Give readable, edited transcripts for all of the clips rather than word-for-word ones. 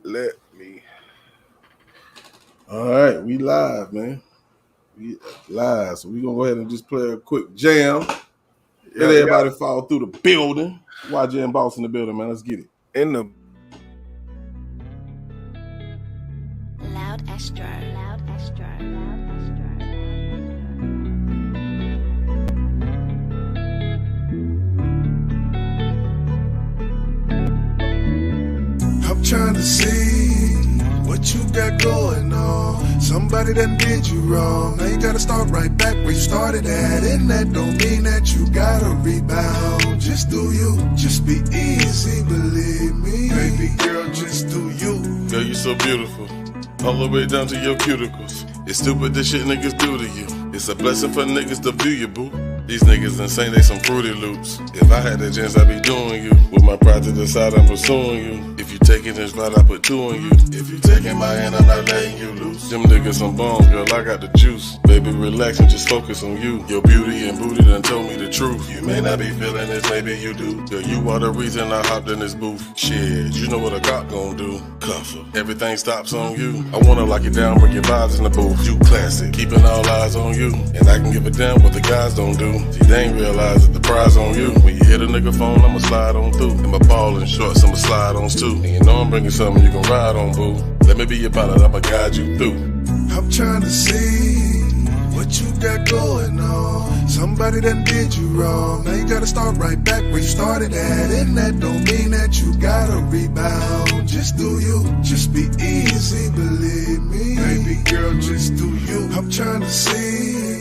Let me. All right, we live, man. We live. So we gonna go ahead and just play a quick jam. Let everybody fall through the building. YJ and Boss in the building, man. Let's get it. In the Loud Astro. Loud Astro. I'm trying to see what you got going on. Somebody done did you wrong. Now you gotta start right back where you started at. And that don't mean that you gotta rebound. Just do you, just be easy, believe me. Baby girl, just do you. Girl, you so beautiful, all the way down to your cuticles. It's stupid this shit niggas do to you. It's a blessing for niggas to view you, boo. These niggas insane, they some Fruity Loops. If I had the chance, I'd be doing you. With my pride to the side, I'm pursuing you. If you taking this ride, I put two on you. If you taking my hand, I'm not letting you loose. Them niggas some bombs, girl, I got the juice. Baby, relax and just focus on you. Your beauty and booty done told me the truth. You may not be feeling this, maybe you do. Girl, you are the reason I hopped in this booth. Shit, you know what a cop gon' do. Comfort, everything stops on you. I wanna lock you down, bring your vibes in the booth. You classic, keeping all eyes on you. And I can give a damn what the guys don't do. See, they ain't realize that the prize on you. When you hit a nigga phone, I'ma slide on through. And my ball and shorts, I'ma slide on too. And you know I'm bringing something you can ride on, boo. Let me be your pilot, I'ma guide you through. I'm trying to see what you got going on. Somebody done did you wrong. Now you gotta start right back where you started at. And that don't mean that you gotta rebound. Just do you, just be easy, believe me. Baby girl, just do you. I'm trying to see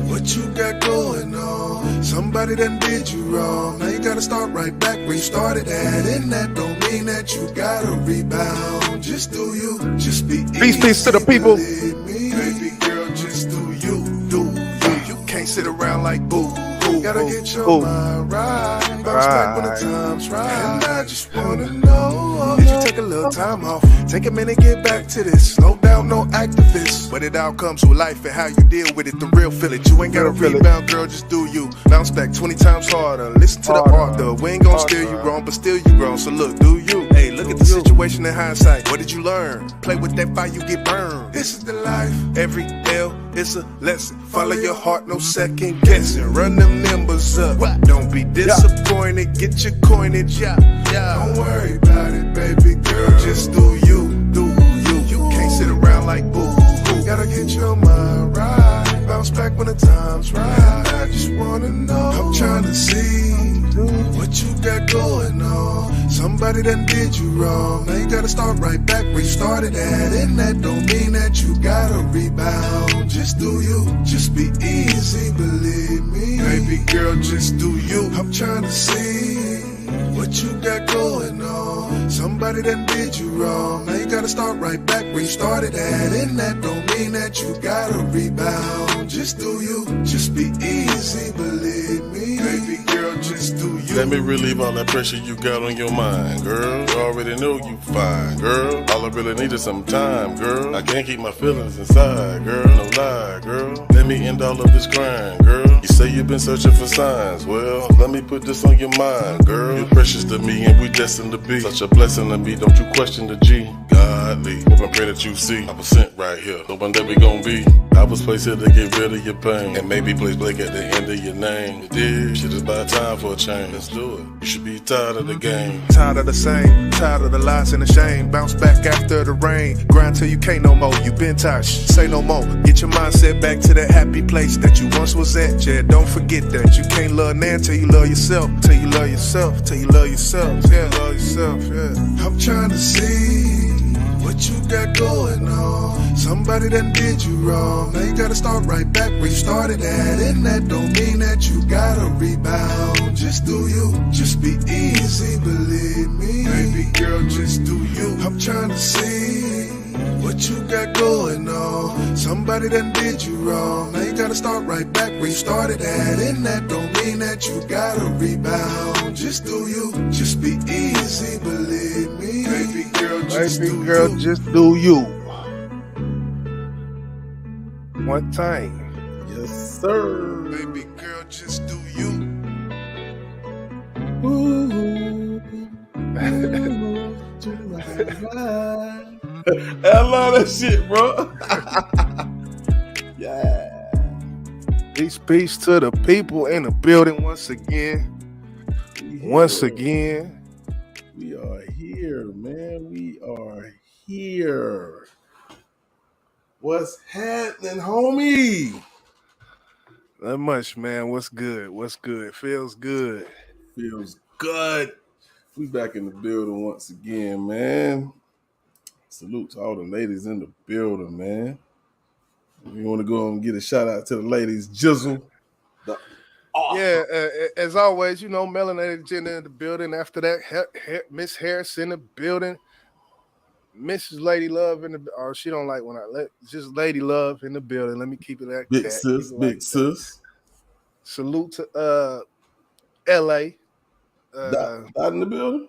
what you got going on. Somebody done did you wrong. Now you gotta start right back where you started at. And that don't mean that you gotta rebound. Just do you, just be easy. Peace to the people. Baby girl, just do you, do you. You can't sit around like boo. Gotta get your mind right. Bounce back when the time's right. And I just wanna know, did you take a little time off? Take a minute, get back to this. Slow down, no activists. But it all comes with life and how you deal with it. The real feel it. You ain't gotta rebound, girl, just do you. Bounce back 20 times harder. Listen to the art, though. We ain't gon' steer you wrong, but still you grown. So look, do you. Hey, look at the situation in hindsight. What did you learn? Play with that fire, you get burned. This is the life. Every L is a lesson. Follow your heart, no second guessing. Run them numbers up. Don't be disappointed. Get your coinage. Don't worry about it, baby girl. Just do you, do you. You can't sit around like boo. Gotta get your mind right. Bounce back when the time's right. I just wanna know. I'm trying to see what you got going on. Somebody done did you wrong. Now you gotta start right back where you started at. And that don't mean that you gotta rebound. Just do you, just be easy, believe me. Baby girl, just do you. I'm trying to see what you got going on. Somebody done did you wrong. Now you gotta start right back where you started at. And that don't mean that you gotta rebound. Just do you, just be easy, believe me. Baby girl, just do you. Let me relieve all that pressure you got on your mind, girl. You already know you fine, girl. All I really need is some time, girl. I can't keep my feelings inside, girl. No lie, girl. Let me end all of this crying, girl. You say you've been searching for signs. Well, let me put this on your mind, girl. You're precious to me and we destined to be such a blessing to me. Don't you question the G. Godly. Hope and pray that you see I was sent right here. So one day we gon' be. I was placed here to get rid of your pain. And maybe place Blake at the end of your name. You did. Shit is about time for a change. Let's do it. You should be tired of the game. Tired of the same, tired of the lies and the shame. Bounce back after the rain. Grind till you can't no more. You been tired, say no more. Get your mindset back to that happy place that you once was at. Yeah, don't forget that you can't love nan till you love yourself. Till you love yourself, till you love yourself. Yeah, love yourself, yeah. I'm trying to see what you got going on. Somebody done did you wrong. Now you gotta start right back where you started at. And that don't mean that you gotta rebound. Just do you, just be easy, believe me. Baby girl, just do you. I'm trying to see what you got going on. Somebody done did you wrong. Now you gotta start right back where you started at. And that don't mean that you gotta rebound. Just do you, just be easy, believe me. Baby girl, just do you. Just do you. One time. Yes, sir. Baby girl, just do you. Ooh. I love that shit, bro. Yeah. Peace to the people in the building once again. Once here. again. We are here, man. We are here. What's happening, homie? Not much, man. What's good? What's good? Feels good. Feels good. We back in the building once again, man. Salute to all the ladies in the building, man. You want to go and get a shout out to the ladies, Jizzle. Yeah, as always, you know, Melanated Jenna in the building. After that, Miss Harris in the building. Mrs. Lady Love in the, or she don't like when I let just Lady Love in the building. Let me keep it at Big that. sis, Keep it big like sis. that. Salute to LA. Dot in the building?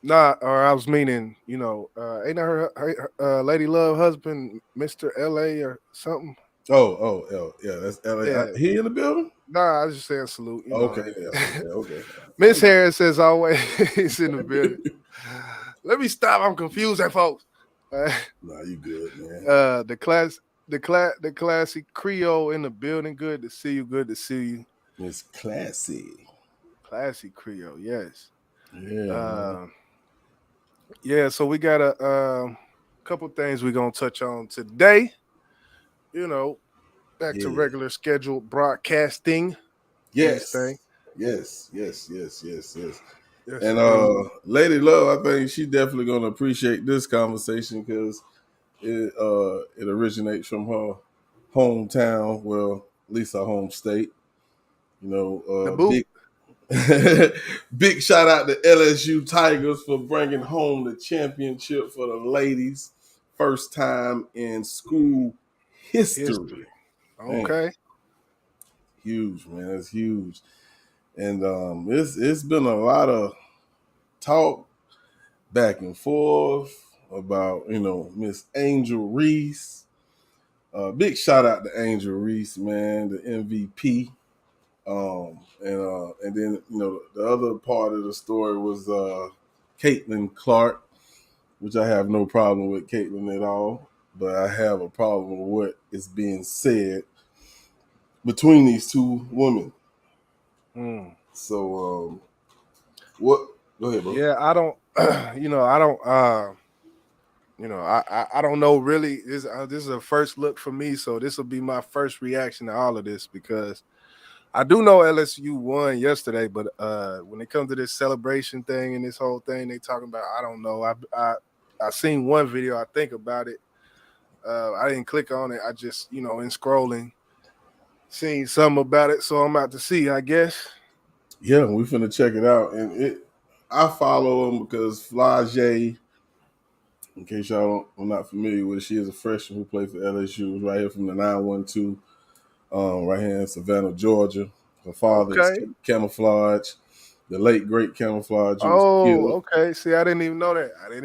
Nah, or I was meaning, you know, ain't her Lady Love husband, Mr. LA or something? Oh, yeah, that's LA. Yeah. He in the building? Nah, I was just saying salute. You Okay, know. yeah, okay. Miss Harris, as always, is in the building. Let me stop. I'm confusing folks. Nah, you good, man. The classic Creole in the building. Good to see you. Good to see you. It's classy. Classic Creole, yes. Yeah. Yeah, so we got a couple things we're gonna touch on today. You know, back to regular scheduled broadcasting. Yes. Thing. Yes. And Lady Love, I think she definitely gonna appreciate this conversation because it originates from her hometown, well, at least her home state. You know, big shout out to LSU Tigers for bringing home the championship for the ladies, first time in school history. Okay, man. Huge, man. That's huge. And it's been a lot of talk back and forth about, you know, Miss Angel Reese. Big shout out to Angel Reese, man, the MVP. And then, you know, the other part of the story was Caitlin Clark, which I have no problem with Caitlin at all, but I have a problem with what is being said between these two women. So, what? Go ahead, bro. Yeah, I don't. I don't know really. This is a first look for me, so this will be my first reaction to all of this because I do know LSU won yesterday, but when it comes to this celebration thing and this whole thing they talking about, I don't know. I seen one video, I think about it. I didn't click on it. I just, you know, in scrolling, seen something about it, so I'm about to see, I guess. Yeah, we finna check it out, and I follow him because Flage, in case y'all are not familiar with it, she is a freshman who played for LSU, right here from the 912, right here in Savannah, Georgia. Her father is Camouflage, the late great Camouflage. Okay. See, I didn't even know that. that.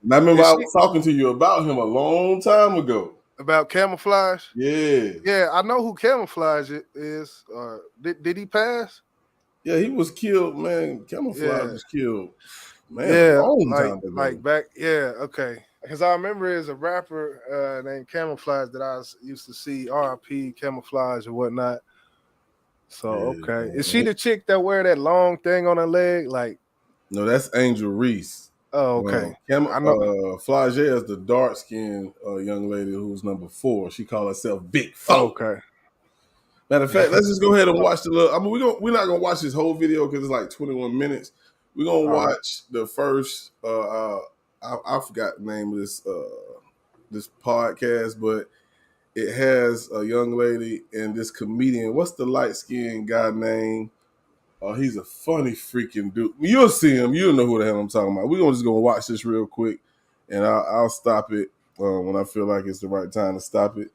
And I remember I was talking to you about him a long time ago. About Camouflage? Yeah. Yeah, I know who Camouflage is. Did he pass? Yeah, he was killed, man. Camouflage was killed. Man, yeah, a long time ago. Like back, yeah, okay. Because I remember there's a rapper named Camouflage that I used to see, RIP Camouflage or whatnot. So, okay. Is she the chick that wear that long thing on her leg? Like, no, that's Angel Reese. Oh, okay. I know. Flage is the dark-skinned young lady who's number 4. She called herself Big Folk. Okay. Matter of fact, let's just go ahead and watch the little. I mean, we're not gonna watch this whole video because it's like 21 minutes. We're gonna watch the first. I forgot the name of this podcast, but it has a young lady and this comedian. What's the light-skinned guy name? He's a funny freaking dude. You'll see him. You'll know who the hell I'm talking about. We're just gonna watch this real quick, and I'll stop it when I feel like it's the right time to stop it.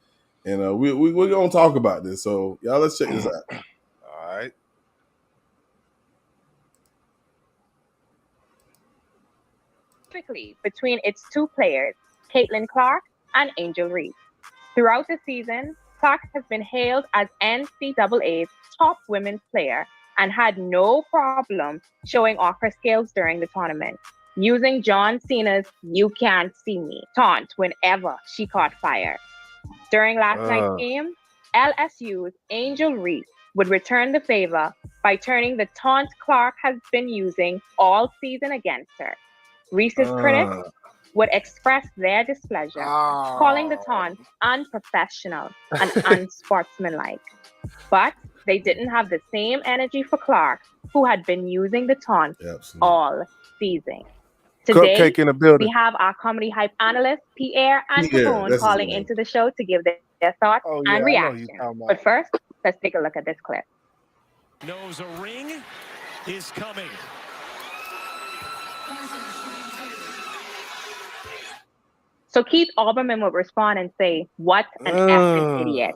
And we're gonna talk about this. So y'all, let's check this out. All right. Strictly between its two players, Caitlin Clark and Angel Reese. Throughout the season, Clark has been hailed as NCAA's top women's player and had no problem showing off her skills during the tournament. using John Cena's "You Can't See Me" taunt whenever she caught fire. During last night's game, LSU's Angel Reese would return the favor by turning the taunt Clark has been using all season against her. Reese's critics would express their displeasure, calling the taunt unprofessional and unsportsmanlike. But they didn't have the same energy for Clark, who had been using the taunt all season. Today, Cupcake in the building. we have our comedy hype analyst, Pierre and Capone, calling into the show to give their thoughts and reactions. But first, let's take a look at this clip. Knows a ring is coming. So Keith Olbermann would respond and say, "What an effing idiot,"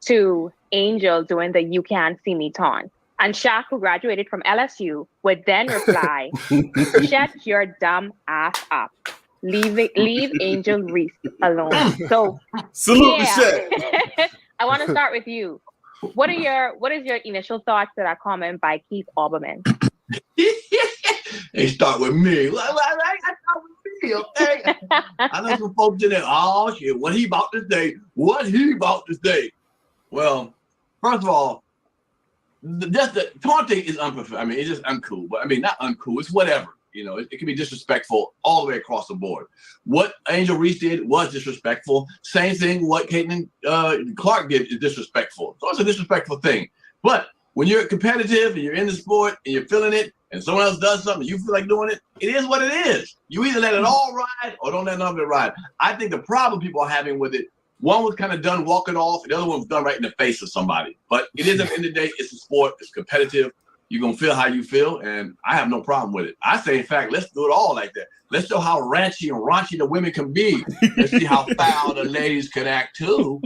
to Angel doing the "You Can't See Me" taunt. And Shaq, who graduated from LSU, would then reply, "Shut your dumb ass up. Leave Angel Reese alone." So, salute to Shaq. I want to start with you. What is your initial thoughts to that comment by Keith Olbermann? They start with me. I start with me, okay? I know some folks in there. Oh shit! What he about to say? What he about to say? Well, first of all, just the taunting is unprofessional. I mean, it's just uncool. But I mean, not uncool. It's whatever. You know, it can be disrespectful all the way across the board. What Angel Reese did was disrespectful. Same thing what Caitlin Clark did is disrespectful. So it's a disrespectful thing. But when you're competitive and you're in the sport and you're feeling it and someone else does something, you feel like doing it, it is what it is. You either let it all ride or don't let none of it ride. I think the problem people are having with it, one was kind of done walking off, and the other one was done right in the face of somebody. But it is, at the end of the day, it's a sport, it's competitive. You're going to feel how you feel, and I have no problem with it. I say, in fact, let's do it all like that. Let's show how ranchy and raunchy the women can be. Let's see how foul the ladies can act, too.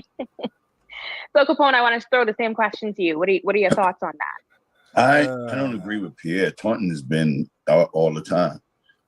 So, Capone, I want to throw the same question to you. What are your thoughts on that? I don't agree with Pierre. Taunton has been out all the time.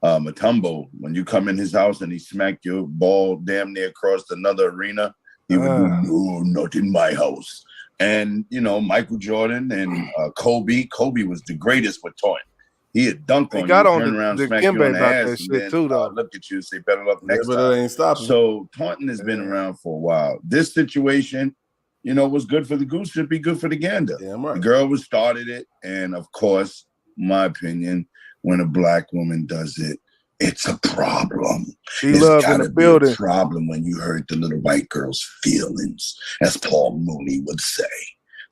Matumbo, when you come in his house and he smacked your ball damn near across another arena, he would do, "No, not in my house." And, you know, Michael Jordan and Kobe. Kobe was the greatest with taunting. He had dunked on you, turn around, smack you on the ass, and then look at you and say, "Better luck next time." But it ain't stopping. So taunting has been around for a while. This situation, you know, was good for the goose, should be good for the gander. Damn right. The girl was started it, and of course, my opinion, when a black woman does it, it's a problem. She loved in the building. A problem when you hurt the little white girl's feelings, as Paul Mooney would say.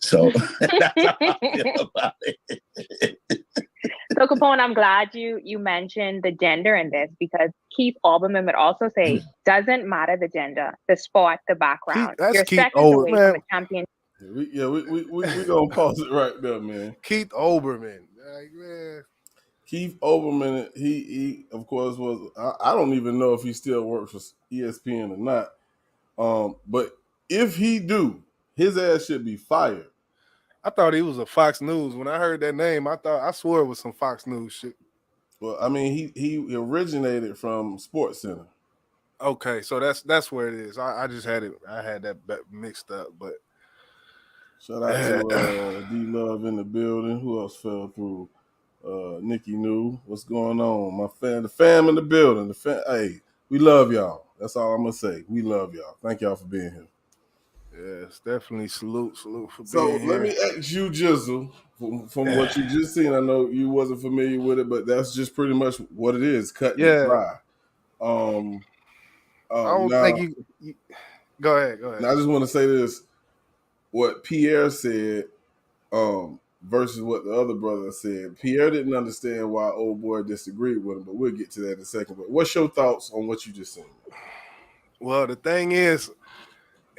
So that's how I feel about it. So, Capone, I'm glad you mentioned the gender in this, because Keith Olbermann would also say, doesn't matter the gender, the sport, the background. You're seconds away from a champion. We gonna pause it right there, man. Keith Olbermann. Like, man. Keith Olbermann, he of course was. I don't even know if he still works for ESPN or not. But if he do, his ass should be fired. I thought he was a Fox News. When I heard that name, I swore it was some Fox News shit. Well, I mean, he originated from SportsCenter. Okay, so that's where it is. I just had it. I had that mixed up, but shout out to D Love in the building. Who else fell through? Nikki New. What's going on? The fam in the building. Hey, we love y'all. That's all I'm gonna say. We love y'all. Thank y'all for being here. Yes, definitely salute for being here. So let me ask you, Jizzle, from what you just seen. I know you wasn't familiar with it, but that's just pretty much what it is. Cut and dry. I don't think you go ahead. Now, I just want to say this: what Pierre said, versus what the other brother said. Pierre didn't understand why old boy disagreed with him, but we'll get to that in a second. But what's your thoughts on what you just said? Well, the thing is,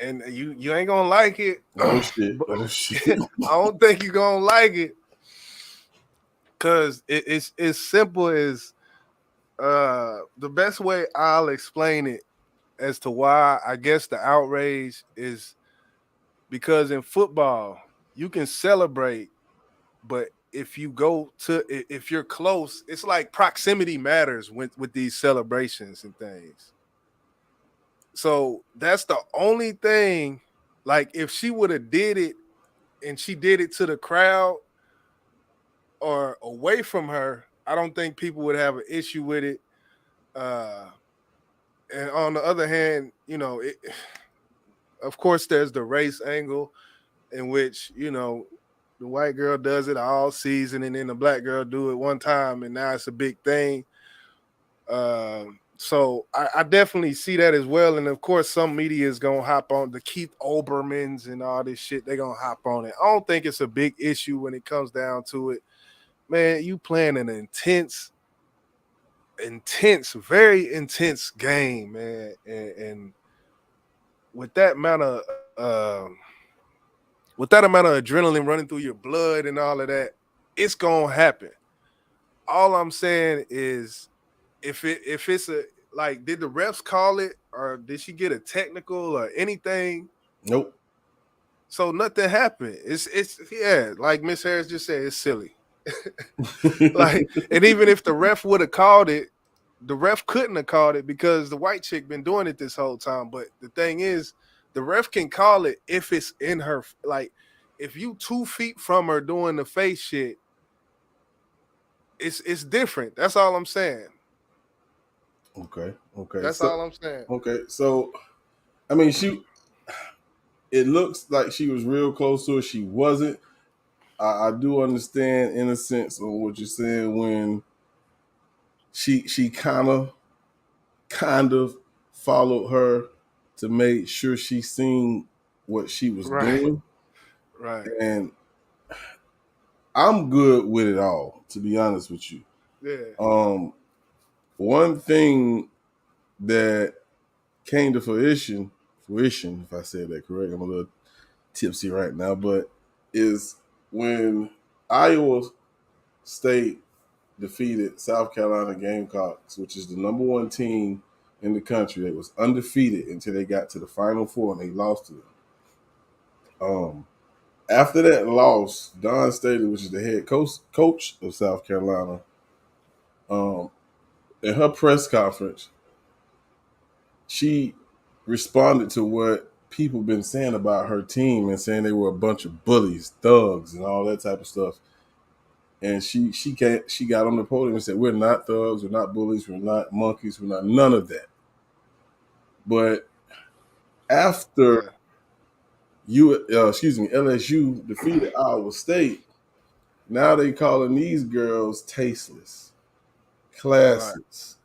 and you ain't gonna like it. Oh shit! Oh shit! I don't think you're gonna like it, because it's as simple as the best way I'll explain it as to why I guess the outrage is because in football you can celebrate, but if you're close, it's like proximity matters with these celebrations and things. So that's the only thing. Like, if she would have did it and she did it to the crowd or away from her, I don't think people would have an issue with it. And on the other hand, of course, there's the race angle in which, the white girl does it all season and then the black girl do it one time and now it's a big thing. So I definitely see that as well. And of course, some media is going to hop on the Keith Olbermans and all this shit. They're going to hop on it. I don't think it's a big issue when it comes down to it. Man, you playing an intense, very intense game, man. And with that amount of adrenaline running through your blood and all of that, it's gonna happen. All I'm saying is, if it's did the refs call it or did she get a technical or anything? Nope. So nothing happened. It's like Miss Harris just said, it's silly. And even if the ref would have called it, the ref couldn't have called it because the white chick been doing it this whole time. But the thing is, the ref can call it if it's in her. Like, if you 2 feet from her doing the face shit, it's different. That's all I'm saying. Okay. That's all I'm saying. Okay, so I mean, it looks like she was real close to it. She wasn't. I do understand in a sense on what you're saying when she kind of followed her to make sure she seen what she was doing. Right. And I'm good with it all, to be honest with you. Yeah. One thing that came to fruition, if I said that correct, I'm a little tipsy right now, but is when Iowa State defeated South Carolina Gamecocks, which is the number 1 team in the country. They was undefeated until they got to the Final Four and they lost to them. After that loss, Dawn Staley, which is the head coach of South Carolina, in her press conference, she responded to what people been saying about her team and saying they were a bunch of bullies, thugs, and all that type of stuff. And she got on the podium and said, "We're not thugs, we're not bullies, we're not monkeys, we're not none of that." But after LSU defeated Iowa State, now they calling these girls tasteless, classless,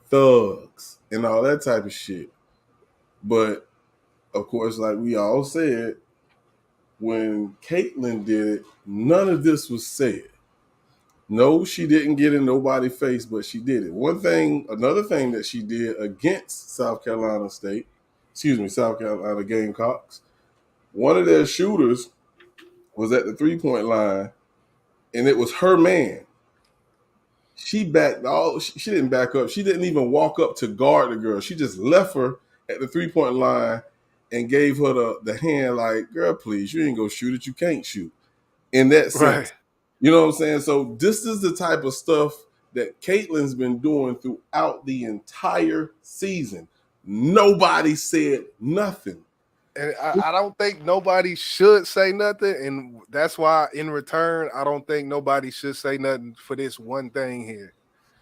thugs, and all that type of shit. But of course, like we all said, when Caitlin did it, none of this was said. No, she didn't get in nobody's face, but she did it. Another thing that she did against South Carolina Gamecocks, one of their shooters was at the 3-point line, and it was her man. She didn't back up. She didn't even walk up to guard the girl. She just left her at the 3-point line and gave her the hand like, "Girl, please, you ain't gonna shoot it. You can't shoot." In that sense. Right. You know what I'm saying? So this is the type of stuff that Caitlin's been doing throughout the entire season. Nobody said nothing. And I don't think nobody should say nothing. And that's why, in return, I don't think nobody should say nothing for this one thing here.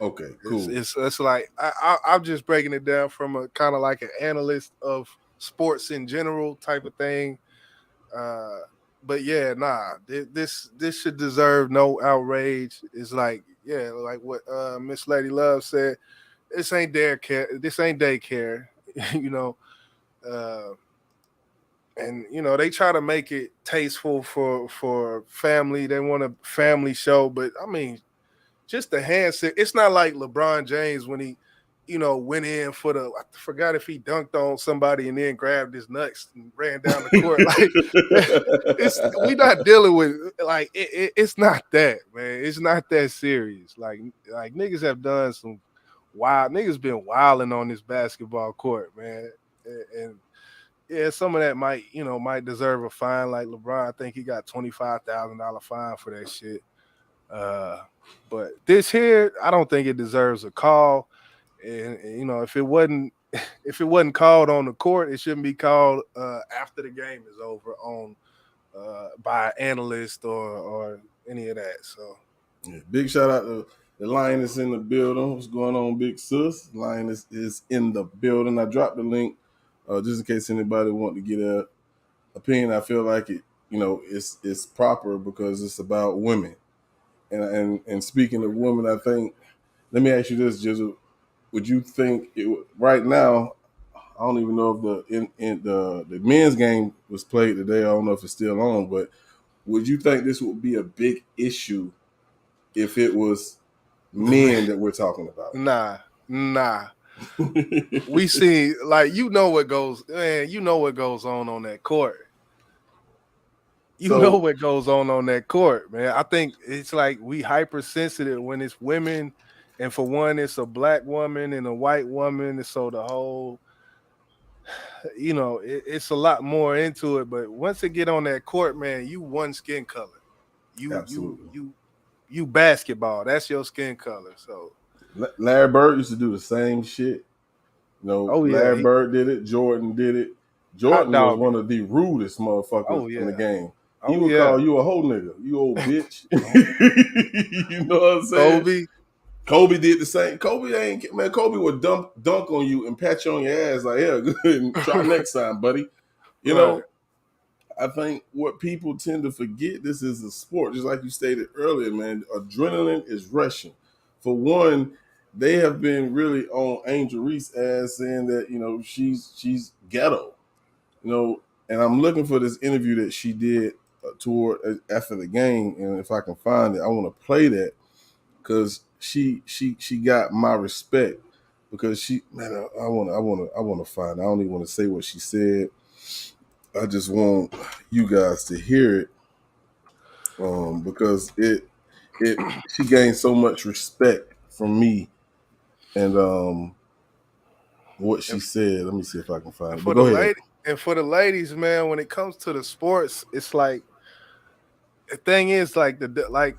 Okay, cool. It's like I'm just breaking it down from a kind of like an analyst of sports in general type of thing. But yeah, this should deserve no outrage. It's like, yeah, like what Miss Lady Love said. This ain't daycare. This ain't daycare. And they try to make it tasteful for family. They want a family show, but I mean, just the handset. It's not like LeBron James when he, went in for I forgot if he dunked on somebody and then grabbed his nuts and ran down the court. Like, we not dealing with like it's not that, man. It's not that serious. Like niggas have done some wild. Niggas been wilding on this basketball court, man. And yeah, some of that might deserve a fine. Like LeBron, I think he got $25,000 fine for that shit. But this here, I don't think it deserves a call. And if it wasn't called on the court, it shouldn't be called after the game is over on by an analyst or any of that. So yeah, big shout out to The Lioness in the building. What's going on, Big Sis? Lioness is in the building. I dropped the link just in case anybody want to get a opinion. I feel like it, it's proper because it's about women. And speaking of women, I think, let me ask you this, Jizzle. Would you think right now? I don't even know if the men's game was played today. I don't know if it's still on, but would you think this would be a big issue if it was men that we're talking about? Nah. We see, like, what goes on that court. What goes on that court, man. I think it's like we hypersensitive when it's women, and for one, it's a black woman and a white woman, and so the whole, it's a lot more into it. But once it get on that court, man, you one skin color. You basketball. That's your skin color. So Larry Bird used to do the same shit. Larry Bird did it. Jordan did it. Jordan was one of the rudest motherfuckers in the game. He would call you a whole nigga. You old bitch. You know what I'm saying? Kobe did the same. Kobe would dunk on you and pat you on your ass like, yeah, good. And try next time, buddy. You know, I think what people tend to forget, this is a sport, just like you stated earlier, man. Adrenaline is rushing. For one, they have been really on Angel Reese ass saying that, she's ghetto. And I'm looking for this interview that she did after the game, and if I can find it, I want to play that because she got my respect because I want to find. I don't even want to say what she said. I just want you guys to hear it because she gained so much respect from me and what she said. Let me see if I can find it. But go ahead. And for the ladies, man, when it comes to the sports, it's like the thing is like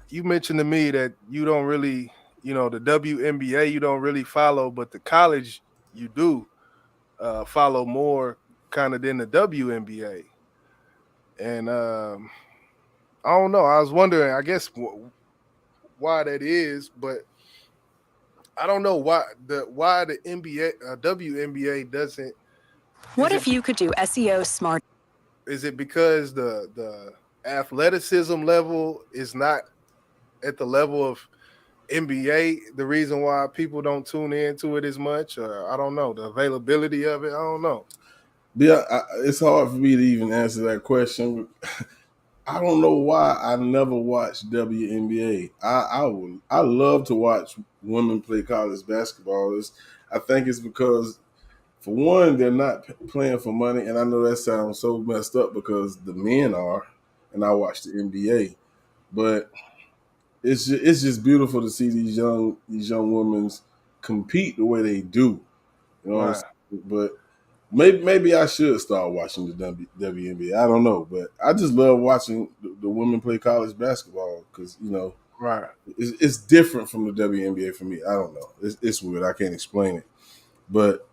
you mentioned to me that you don't really, the WNBA you don't really follow, but the college you do follow more kind of than the WNBA. And I don't know. I was wondering, I guess, why that is, but I don't know why the WNBA doesn't. What if you could do SEO smart? Is it because the athleticism level is not at the level of NBA? The reason why people don't tune into it as much, or I don't know, the availability of it. I don't know. Yeah, it's hard for me to even answer that question. I don't know why I never watched WNBA. I love to watch women play college basketball. I think it's because, for one, they're not playing for money, and I know that sounds so messed up because the men are, and I watch the NBA. But it's just beautiful to see these young women compete the way they do. You know what I'm saying? But maybe I should start watching the WNBA. I don't know, but I just love watching the women play college basketball because it's different from the WNBA for me. I don't know. It's weird. I can't explain it, but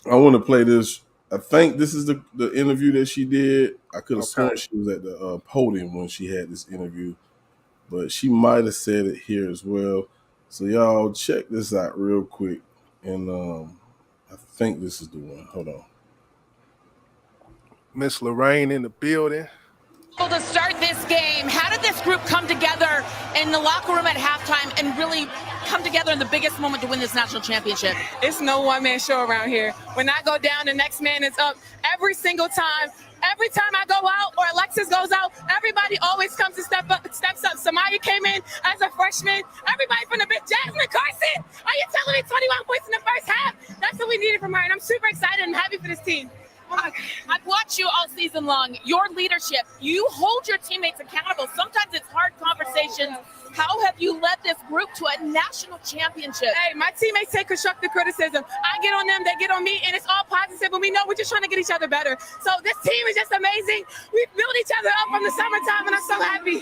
I want to play this. I think this is the interview that she did. I could have sworn she was at the podium when she had this interview, but she might have said it here as well. So y'all check this out real quick, and I think this is the one. Hold on. Miss Lorraine in the building. To start this game, how did this group come together in the locker room at halftime and really come together in the biggest moment to win this national championship? It's no one-man show around here. When I go down, the next man is up every single time. Every time I go out or Alexis goes out, everybody always comes and steps up. Samaya came in as a freshman. Everybody from the bench. Jasmine Carson, are you telling me 21 points in the first half? That's what we needed from her, and I'm super excited and happy for this team. I've watched you all season long. Your leadership, you hold your teammates accountable. Sometimes it's hard conversations. How have you led this group to a national championship? Hey, my teammates take constructive criticism. I get on them, they get on me, and it's all positive, and we know we're just trying to get each other better. So this team is just amazing. We built each other up from the summertime, and I'm so happy.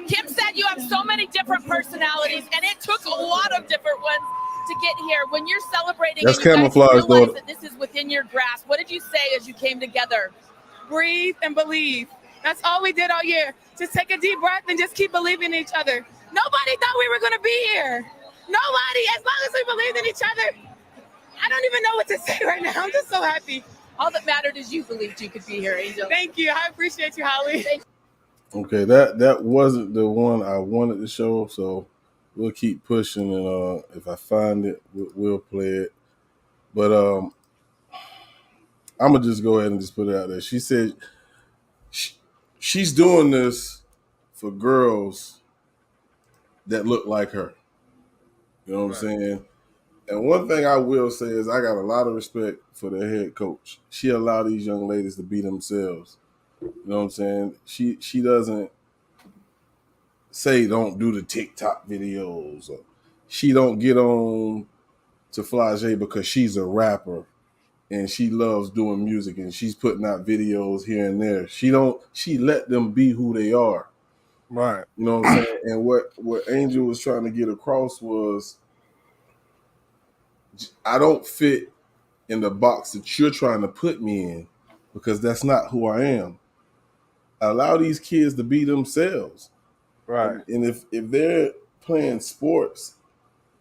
Kim said you have so many different personalities, and it took a lot of different ones to get here. When you're celebrating, that's and you camouflage, guys realize that this is within your grasp, what did you say as you came together? Breathe and believe. That's all we did all year. Just take a deep breath and just keep believing in each other. Nobody thought we were going to be here. Nobody. As long as we believed in each other, I don't even know what to say right now. I'm just so happy. All that mattered is you believed you could be here, Angel. Thank you. I appreciate you, Holly. Okay, that wasn't the one I wanted to show, so we'll keep pushing, and if I find it, we'll play it. But I'm gonna just go ahead and just put it out there. She said she's doing this for girls that look like her. You know what I'm saying? And one thing I will say is I got a lot of respect for the head coach. She allowed these young ladies to be themselves. You know what I'm saying? She doesn't say don't do the TikTok videos, or she don't get on to Flage because she's a rapper and she loves doing music and she's putting out videos here and there. She let them be who they are. Right. You know what I'm saying? And what Angel was trying to get across was I don't fit in the box that you're trying to put me in because that's not who I am. Allow these kids to be themselves. Right. And if they're playing sports,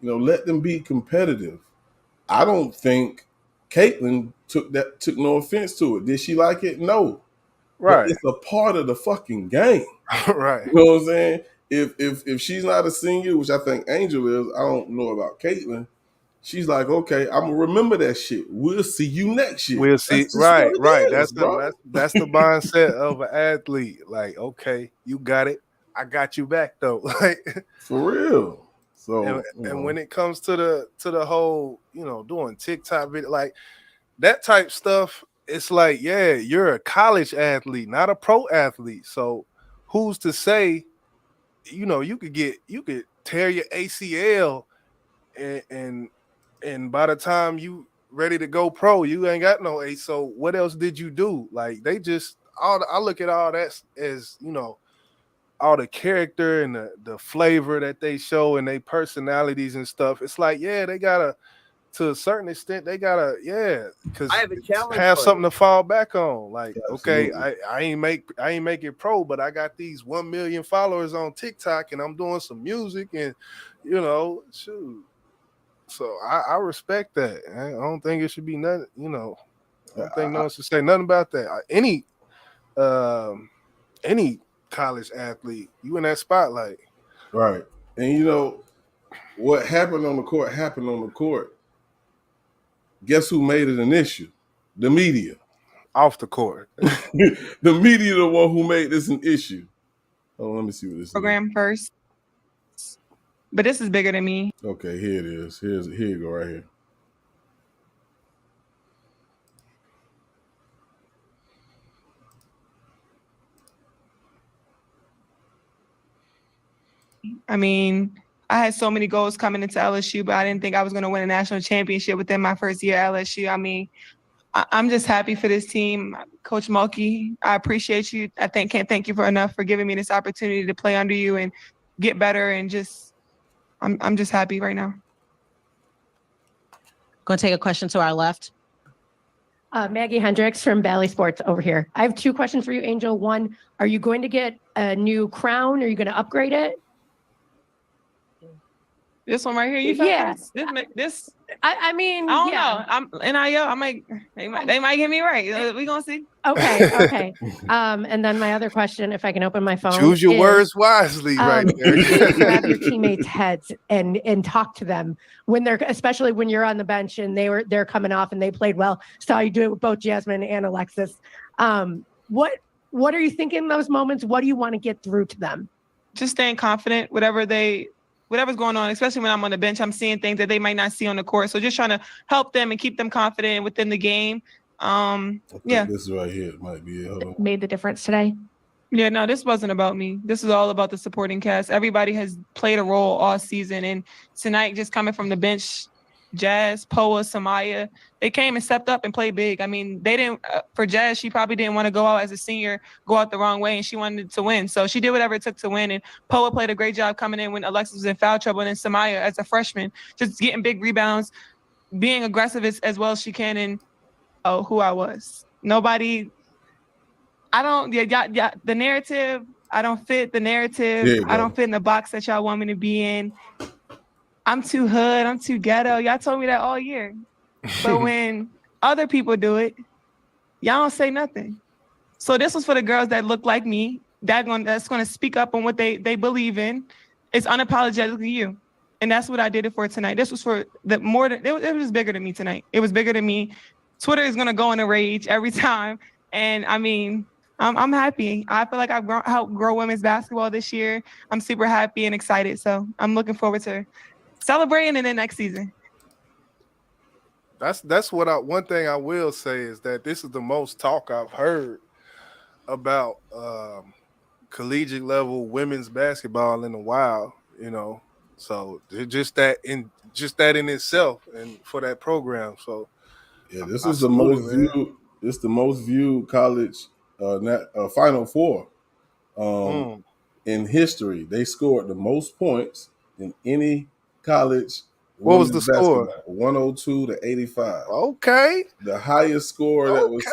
let them be competitive. I don't think Caitlin took no offense to it. Did she like it? No. Right. But it's a part of the fucking game. Right. You know what I'm saying? If she's not a senior, which I think Angel is, I don't know about Caitlin. She's like, okay, I'm gonna remember that shit. We'll see you next year. We'll see. That's Right. is, That's the mindset of an athlete. Like, okay, you got it. I got you back though. Like, for real. So and when it comes to the whole, doing TikTok video, like that type stuff, it's like, yeah, you're a college athlete, not a pro athlete. So who's to say, you could tear your ACL and by the time you ready to go pro, you ain't got no ace. So what else did you do? Like I look at all that as, all the character and the flavor that they show and their personalities and stuff. It's like, yeah, they gotta, to a certain extent, because I have a challenge. Have something to fall back on. Like, yeah, okay, I ain't make it pro, but I got these 1 million followers on TikTok and I'm doing some music and shoot. So I respect that. I don't think it should be nothing, I don't think no one should say nothing about that. Any college athlete, you in that spotlight. Right. And what happened on the court happened on the court. Guess who made it an issue? The media. Off the court. The media the one who made this an issue. Oh, let me see what this Program first. But this is bigger than me. Okay, here it is. Here you go right here. I mean, I had so many goals coming into LSU, but I didn't think I was going to win a national championship within my first year at LSU. I mean, I'm just happy for this team. Coach Mulkey, I appreciate you. Can't thank you enough for giving me this opportunity to play under you and get better, and I'm just happy right now. Going to take a question to our left. Maggie Hendricks from Bally Sports over here. I have 2 questions for you, Angel. One, are you going to get a new crown? Are you going to upgrade it? This one right here, you this. I mean, I don't know. I'm NIL. They might get me right. We gonna see. Okay. And then my other question, if I can open my phone. Choose your words wisely, right there. You grab your teammates' heads and talk to them especially when you're on the bench and they're coming off and they played well. Saw you do it with both Jasmine and Alexis. What are you thinking in those moments? What do you want to get through to them? Just staying confident, whatever's going on, especially when I'm on the bench, I'm seeing things that they might not see on the court. So just trying to help them and keep them confident within the game. This is right here. It might be it. Hold on. Made the difference today. Yeah, no, this wasn't about me. This is all about the supporting cast. Everybody has played a role all season. And tonight, just coming from the bench, Jazz, Poa, Samaya, they came and stepped up and played big. I mean, they didn't, for Jazz, she probably didn't want to go out as a senior, go out the wrong way, and she wanted to win. So she did whatever it took to win. And Poa played a great job coming in when Alexis was in foul trouble. And then Samaya, as a freshman, just getting big rebounds, being aggressive as well as she can. And who I was. The narrative, I don't fit the narrative. There you I go. don't fit in the box that y'all want me to be in. I'm too hood. I'm too ghetto. Y'all told me that all year. But when other people do it, y'all don't say nothing. So this was for the girls that look like me, that's going to speak up on what they believe in. It's unapologetically you. And that's what I did it for tonight. This was for it was bigger than me tonight. It was bigger than me. Twitter is going to go in a rage every time. And I mean, I'm happy. I feel like I've helped grow women's basketball this year. I'm super happy and excited. So I'm looking forward to celebrating in the next season. That's what one thing I will say is that this is the most talk I've heard about collegiate level women's basketball in a while, you know. So just that in itself and for that program. So yeah, this is the most viewed college Final Four in history. They scored the most points in any college. What was the score? 102 to 85. Okay. The highest score that was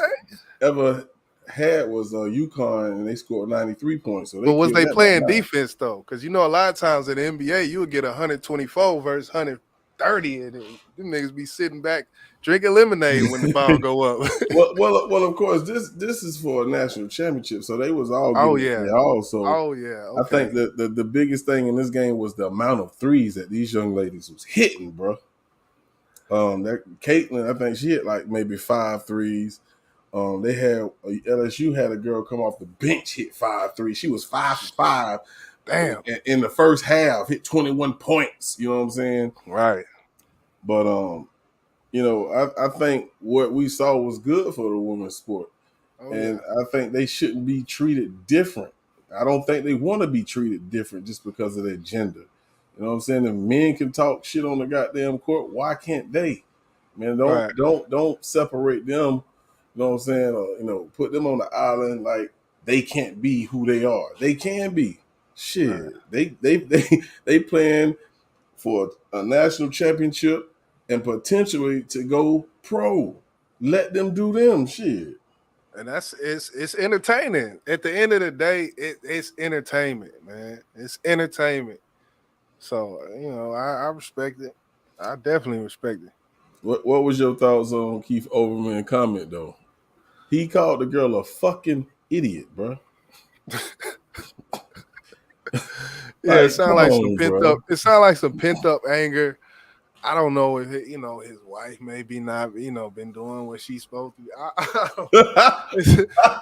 ever had was UConn, and they scored 93 points. So but was they playing defense though? Because you know a lot of times in the NBA you would get 124 versus 130, and them niggas be sitting back drinking lemonade when the ball go up. well, of course this is for a national championship, so they was all getting it all. So okay. I think that the biggest thing in this game was the amount of threes that these young ladies was hitting, bro. That Caitlin, I think she hit like maybe 5 threes. They had LSU had a girl come off the bench, hit 5 threes. She was 5 for 5. Damn. In the first half, hit 21 points. You know what I'm saying? Right. But you know, I think what we saw was good for the women's sport, and I think they shouldn't be treated different. I don't think they want to be treated different just because of their gender. You know what I'm saying? If men can talk shit on the goddamn court, why can't they? Man, don't separate them. You know what I'm saying? Or, you know, put them on the island like they can't be who they are. They can be. Shit. Right. They playing for a national championship and potentially to go pro. Let them do them shit. And it's entertaining. At the end of the day, it's entertainment, man. It's entertainment. So, you know, I respect it. I definitely respect it. What was your thoughts on Keith Olbermann's comment though? He called the girl a fucking idiot, bro. Yeah, it sounds like some pent up. It sounds like some pent up anger. I don't know if his wife maybe not been doing what she's supposed to.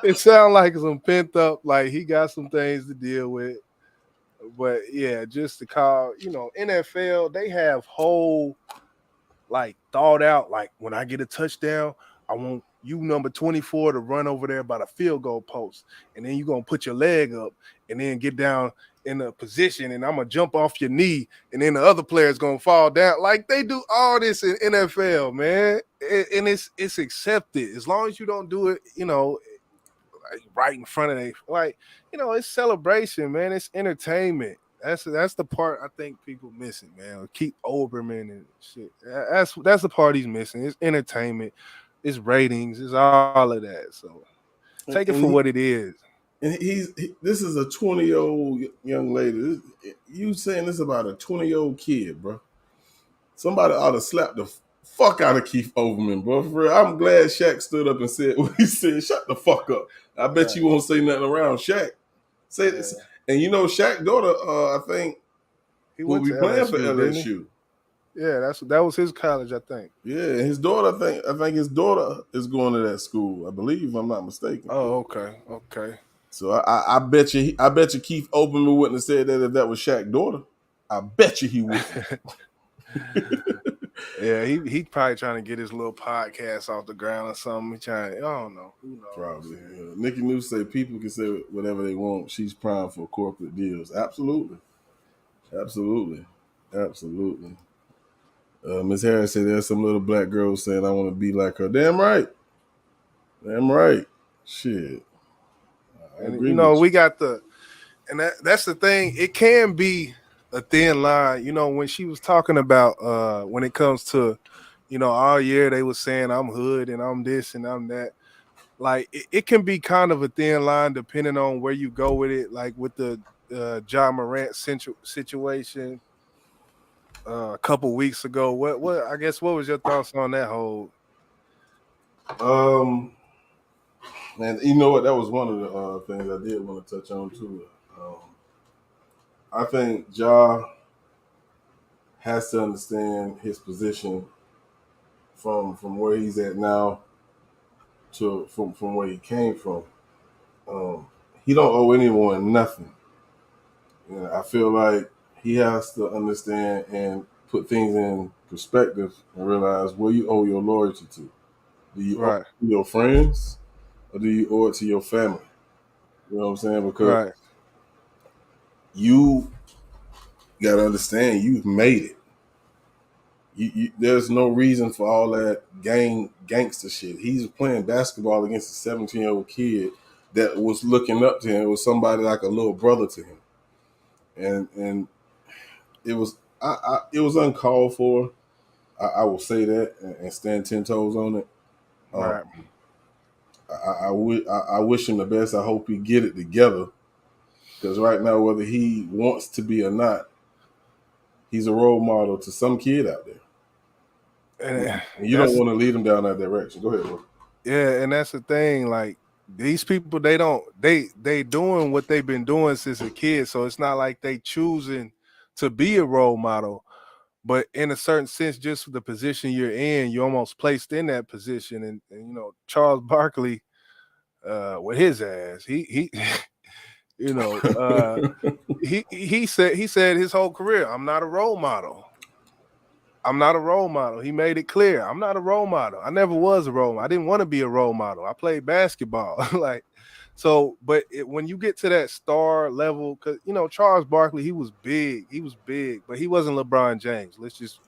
It sounds like some pent up. Like he got some things to deal with. But yeah, just to call, NFL, they have whole thought out. Like when I get a touchdown, I want you number 24 to run over there by the field goal post, and then you're gonna put your leg up and then get down in a position, and I'm gonna jump off your knee, and then the other player's gonna fall down. Like they do all this in NFL, man, and it's accepted as long as you don't do it, right in front of them. It's celebration, man. It's entertainment. That's the part I think people missing, man. Keith Olbermann and shit. That's the part he's missing. It's entertainment. It's ratings. It's all of that. So take it for what it is. And this is a 20-year-old young lady. You saying this about a 20-year-old kid, bro? Somebody ought to slap the fuck out of Keith Olbermann, bro. For real, I'm glad Shaq stood up and said what he said. Shut the fuck up. I bet you won't say nothing around Shaq. Say this. And Shaq's daughter, I think, will be playing for LSU. Yeah, that was his college, I think. Yeah, his daughter, I think his daughter is going to that school, I believe, if I'm not mistaken. Oh, okay. So I bet you Keith Olbermann wouldn't have said that if that was Shaq's daughter. I bet you he would. Yeah, he probably trying to get his little podcast off the ground or something. I don't know. Who knows? Probably. Yeah. Nikki News say people can say whatever they want. She's prime for corporate deals. Absolutely. Ms. Harris said there's some little black girls saying I want to be like her. Damn right. Shit. And we got and that's the thing. It can be a thin line. When she was talking about when it comes to, all year they was saying I'm hood and I'm this and I'm that. like it can be kind of a thin line depending on where you go with it. Like with the Ja Morant situation a couple weeks ago. What was your thoughts on that whole? Man, you know what? That was one of the things I did want to touch on too. I think Ja has to understand his position from where he's at now to from where he came from. He don't owe anyone nothing. You know, I feel like he has to understand and put things in perspective and realize where you owe your loyalty to. Do you owe it to your friends or do you owe it to your family? You know what I'm saying? Because you got to understand you've made it. There's no reason for all that gangster shit. He's playing basketball against a 17-year-old kid that was looking up to him. It was somebody like a little brother to him, and it was uncalled for. I will say that and stand 10 toes on it. Right. I wish him the best. I hope he get it together, because right now, whether he wants to be or not, he's a role model to some kid out there. And you don't want to lead them down that direction. Go ahead, bro. Yeah, and that's the thing. Like these people, they doing what they've been doing since a kid. So it's not like they choosing to be a role model. But in a certain sense, just the position you're in, you're almost placed in that position. And you know, Charles Barkley, with his ass, he you know, he said his whole career, I'm not a role model. I'm not a role model. He made it clear. I'm not a role model. I never was a role model. I didn't want to be a role model. I played basketball. Like, so, but when you get to that star level, because, you know, Charles Barkley, he was big, but he wasn't LeBron James. Let's just,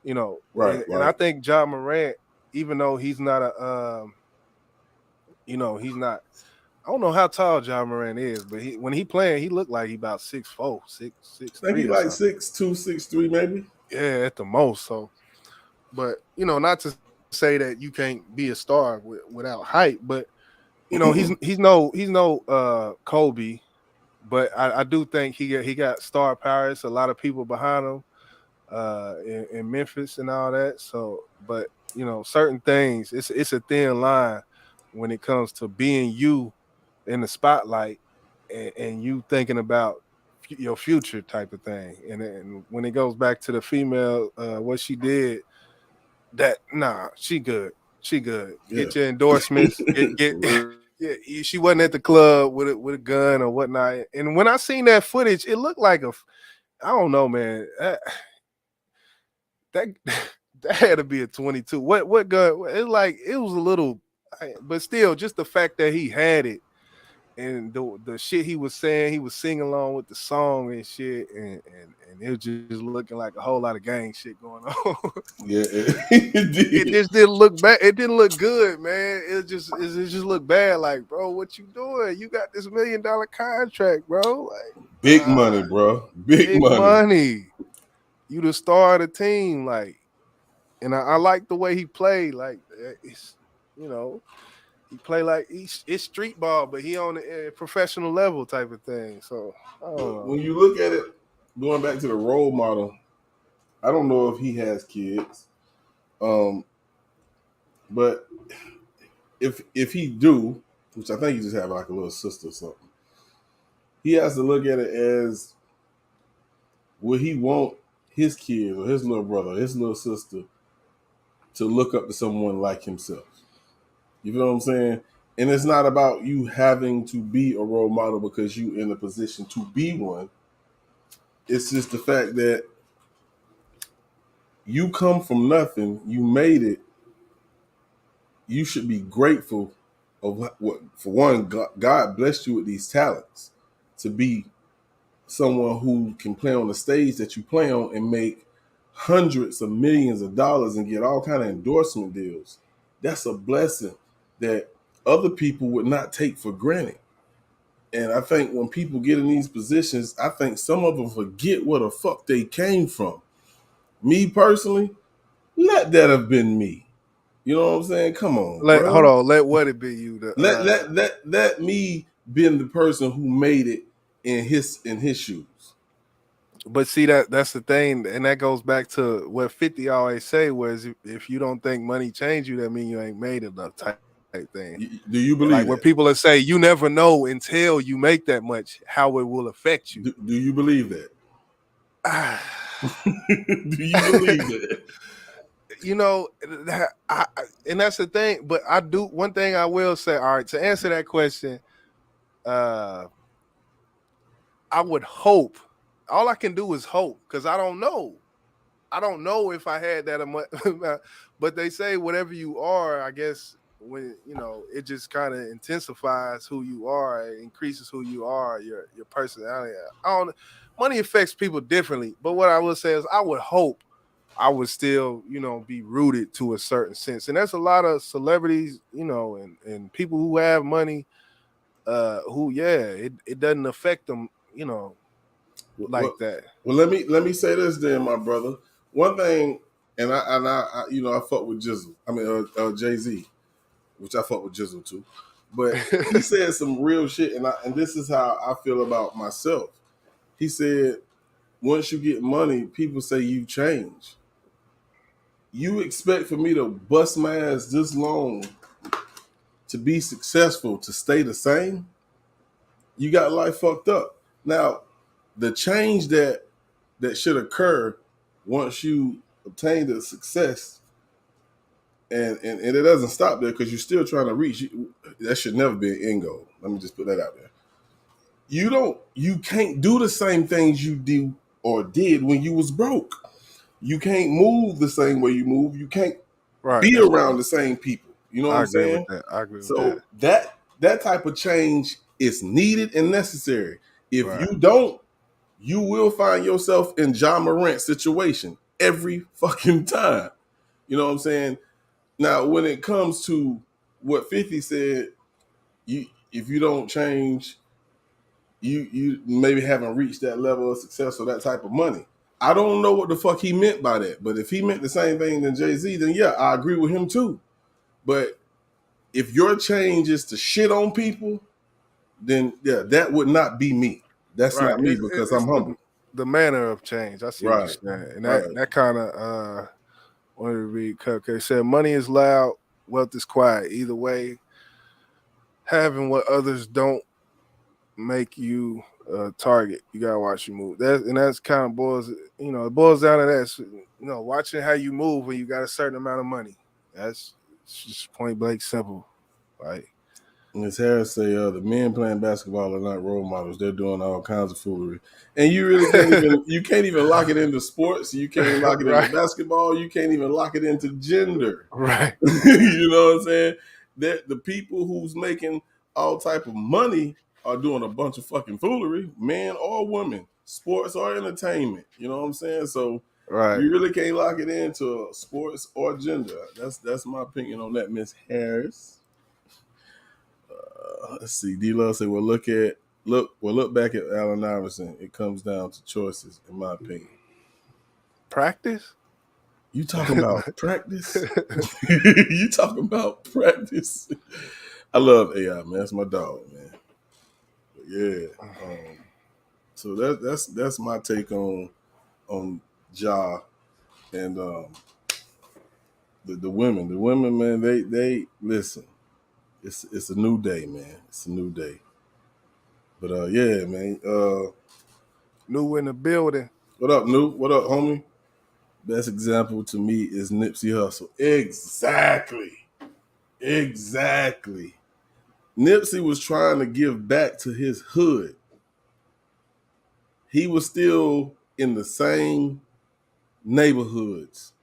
you know. Right. And I think Ja Morant, even though he's not a, you know, he's not, I don't know how tall Ja Morant is, but when he playing, he looked like he about 6'4", 6'3". I think he like 6'2", 6'3", maybe. Yeah, at the most. So, but you know, not to say that you can't be a star without height, but you know, he's no Kobe, but I do think he got star power. It's a lot of people behind him in Memphis and all that. So, but you know, certain things, it's a thin line when it comes to being you in the spotlight and you thinking about your future type of thing. And when it goes back to the female, what she did, she good. Get your endorsements. Yeah, she wasn't at the club with a gun or whatnot. And when I seen that footage, it looked like I don't know, man. That had to be a 22. What gun? It was a little, but still, just the fact that he had it. And the shit he was saying, he was singing along with the song and shit, and it was just looking like a whole lot of gang shit going on. Yeah, it just didn't look bad. It didn't look good, man. It just looked bad. Like, bro, what you doing? You got this $1 million contract, bro. Like, big money, bro. Big money. You the star of the team, like, and I like the way he played. Like, it's, you know. He play like it's street ball, but he on a professional level type of thing. So when you look at it, going back to the role model, I don't know if he has kids, but if he do, which I think he just have like a little sister or something, he has to look at it as, would he want his kids or his little brother, or his little sister, to look up to someone like himself? You know what I'm saying? And it's not about you having to be a role model because you in a position to be one. It's just the fact that you come from nothing, you made it. You should be grateful of what for one, God blessed you with these talents to be someone who can play on the stage that you play on and make hundreds of millions of dollars and get all kind of endorsement deals. That's a blessing that other people would not take for granted. And I think when people get in these positions, I think some of them forget where the fuck they came from. Me personally, let that have been me. You You know what I'm saying? Come on, Let bro. hold on. Let what it be you. Let me being the person who made it in his shoes. But see that's the thing, and that goes back to what 50 always say was if you don't think money change you, that means you ain't made enough type thing. Do you believe like when that? people say you never know until you make that much how it will affect you? Do you believe that? Do you believe that? You know, and that's the thing. But I do one thing I will say. All right, to answer that question, I would hope. All I can do is hope because I don't know. I don't know if I had that much. But they say whatever you are, I guess when it just kind of intensifies who you are, it increases who you are, your personality. I don't. Money affects people differently, but what I will say is I would hope I would still, be rooted to a certain sense. And there's a lot of celebrities, and people who have money, it doesn't affect them, like that. Well, let me say this then, my brother. One thing, and I I fuck with Jizzle. I mean, Jay-Z, which I fuck with Jizzle too. But he said some real shit, and this is how I feel about myself. He said, once you get money, people say you change. You expect for me to bust my ass this long to be successful, to stay the same? You got life fucked up. Now, the change that should occur once you obtain the success, and it doesn't stop there because you're still trying to reach. That should never be an end goal. Let me just put that out there. You can't do the same things you do or did when you was broke. You can't move the same way you move. You can't be around the same people. You know what I'm saying? I agree with so that type of change is needed and necessary. If you don't, you will find yourself in Ja Morant situation every fucking time. You know what I'm saying? Now, when it comes to what 50 said, if you don't change, you maybe haven't reached that level of success or that type of money. I don't know what the fuck he meant by that, but if he meant the same thing than Jay-Z, then yeah, I agree with him too. But if your change is to shit on people, then yeah, that would not be me. That's not me because I'm humble. The manner of change. I see what you're saying. And that kind of wanted to read Cupcake said, money is loud, wealth is quiet. Either way, having what others don't make you a target. You gotta watch you move. That's kind of it boils down to that. Watching how you move when you got a certain amount of money. It's just point blank simple. Right. Ms. Harris say the men playing basketball are not role models. They're doing all kinds of foolery. And you really can't even lock it into sports. You can't lock it into basketball. You can't even lock it into gender. Right. You know what I'm saying? That the people who's making all type of money are doing a bunch of fucking foolery, men or women, sports or entertainment. You know what I'm saying? So you really can't lock it into sports or gender. That's my opinion on that, Miss Harris. Let's see. D-Love say, look back at Allen Iverson. It comes down to choices, in my opinion. Practice? You talking about practice? You talking about practice? I love AI, man. That's my dog, man. But yeah. So that's my take on Ja and the women. The women, man, they listen. It's a new day, man. It's a new day. But yeah, man. New in the building. What up, New? What up, homie? Best example to me is Nipsey Hussle. Exactly. Nipsey was trying to give back to his hood. He was still in the same neighborhoods.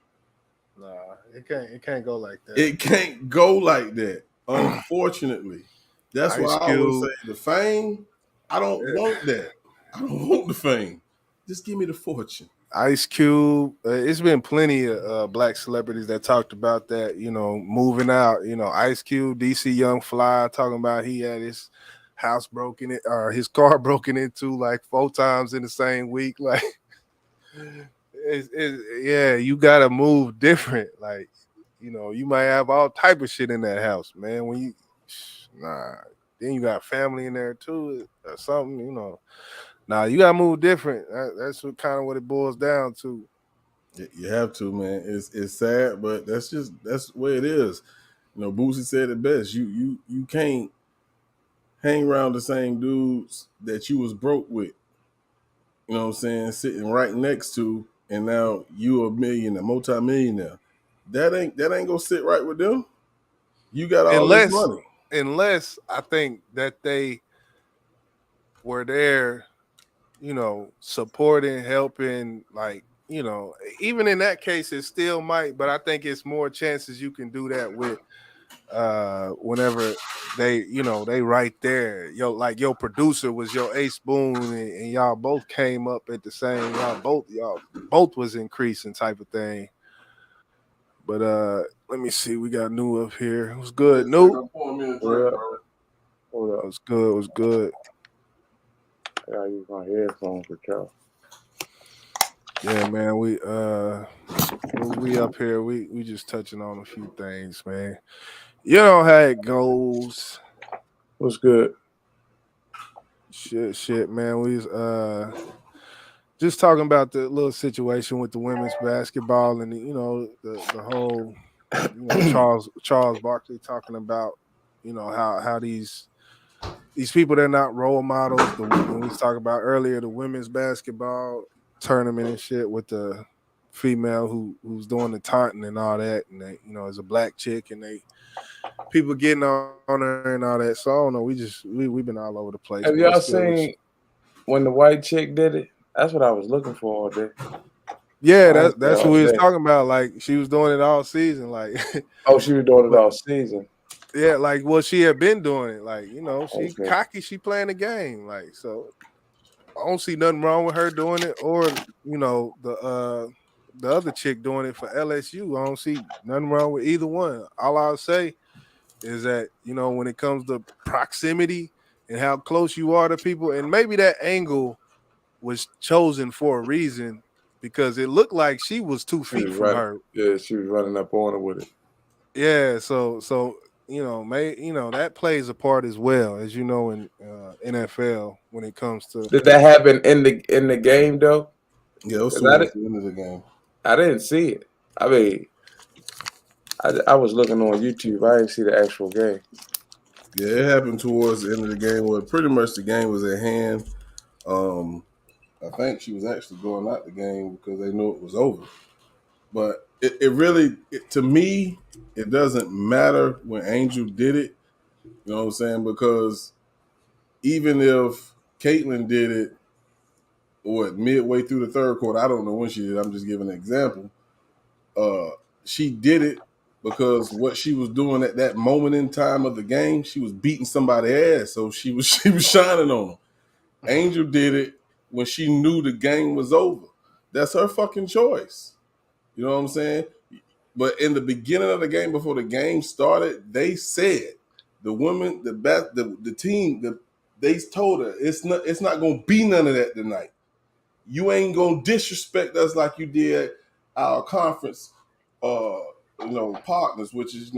Nah, it can't go like that. It can't go like that. Unfortunately, that's why I always say the fame. I don't want that. I don't want the fame. Just give me the fortune. Ice Cube. It's been plenty of black celebrities that talked about that. Moving out. Ice Cube, DC Young Fly talking about he had his house broken in or his car broken into like 4 times in the same week. Like, you gotta move different. Like, you know, you might have all type of shit in that house, man. When you then you got family in there too or something, you know. Nah, you gotta move different. That's what kind of what it boils down to. You have to, man. It's sad, but that's the way it is. You know, Boosie said it best. You can't hang around the same dudes that you was broke with. You know what I'm saying? Sitting right next to, and now you a millionaire, multi-millionaire. That ain't gonna sit right with them. You got all this money. Unless I think that they were there, you know, supporting, helping, like, you know, even in that case, it still might, but I think it's more chances you can do that with whenever they, you know, they right there. Like your producer was your Ace Boone, and y'all both came up at the same, y'all both was increasing type of thing. But let me see, we got New up here. It was good. New. It was good. It was good. I use my headphones for y'all. Yeah, man. We up here. We just touching on a few things, man. You know how it goes. What's good? Shit, man. We was just talking about the little situation with the women's basketball and you know the whole, you know, Charles Barkley talking about, you know, how these people, they're not role models. When we was talking about earlier, the women's basketball tournament and shit with the female who's doing the taunting and all that, and they, you know, as a black chick, and people getting on her and all that. So I don't know. We've been all over the place. Have y'all seen when the white chick did it? That's what I was looking for all day. Yeah, that's what we was talking about. Like, she was doing it all season. Like, oh, she was doing it all season. Yeah, like, well, she had been doing it. Like, you know, she cocky. She playing the game. Like, so I don't see nothing wrong with her doing it, or, you know, the other chick doing it for LSU. I don't see nothing wrong with either one. All I'll say is that, you know, when it comes to proximity and how close you are to people, and maybe that angle was chosen for a reason, because it looked like she was 2 feet from her. Yeah, she was running up on her with it. Yeah, so you know, that plays a part as well, as you know, in NFL when it comes to. Did that happen in the game though? Yeah, it was towards the end of the game. I didn't see it. I mean, I was looking on YouTube. I didn't see the actual game. Yeah, it happened towards the end of the game where pretty much the game was at hand. I think she was actually going out the game because they knew it was over. But it really, to me, it doesn't matter when Angel did it. You know what I'm saying? Because even if Caitlin did it, midway through the third quarter, I don't know when she did. I'm just giving an example. She did it because what she was doing at that moment in time of the game, she was beating somebody's ass, so she was shining on them. Angel did it when she knew the game was over. That's her fucking choice. You know what I'm saying? But in the beginning of the game, before the game started, they said the women, the team, they told her it's not gonna be none of that tonight. You ain't gonna disrespect us like you did our conference, partners, which is,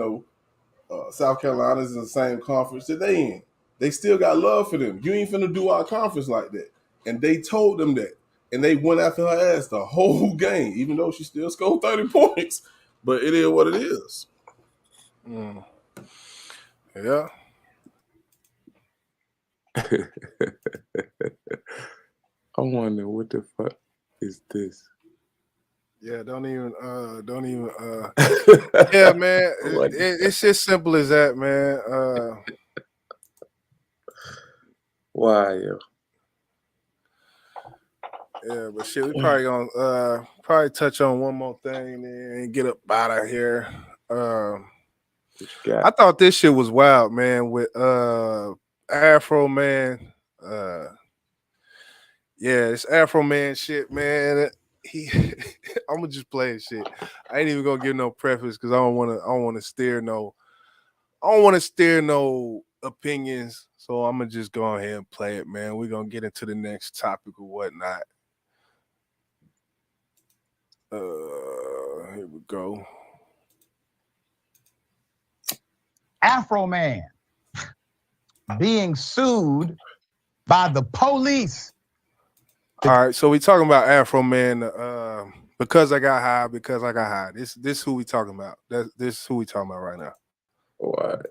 South Carolina's in the same conference that they in. They still got love for them. You ain't finna do our conference like that. And they told them that. And they went after her ass the whole game, even though she still scored 30 points. But it is what it is. Yeah. I wonder what the fuck is this? Yeah, don't even yeah, man. It's just simple as that, man. Why, yo? Yeah, but shit, we probably gonna touch on one more thing and get up out of here. I thought this shit was wild, man, with Afro Man. Yeah, it's Afro Man shit, man. I'm gonna just play his shit. I ain't even gonna give no preface because I don't want to steer no opinions. So I'm gonna just go ahead and play it, man. We're gonna get into the next topic or whatnot. Here we go. Afro Man being sued by the police. All right, so we talking about Afro Man. Because I got high. This who we talking about. This is who we talking about right now. What?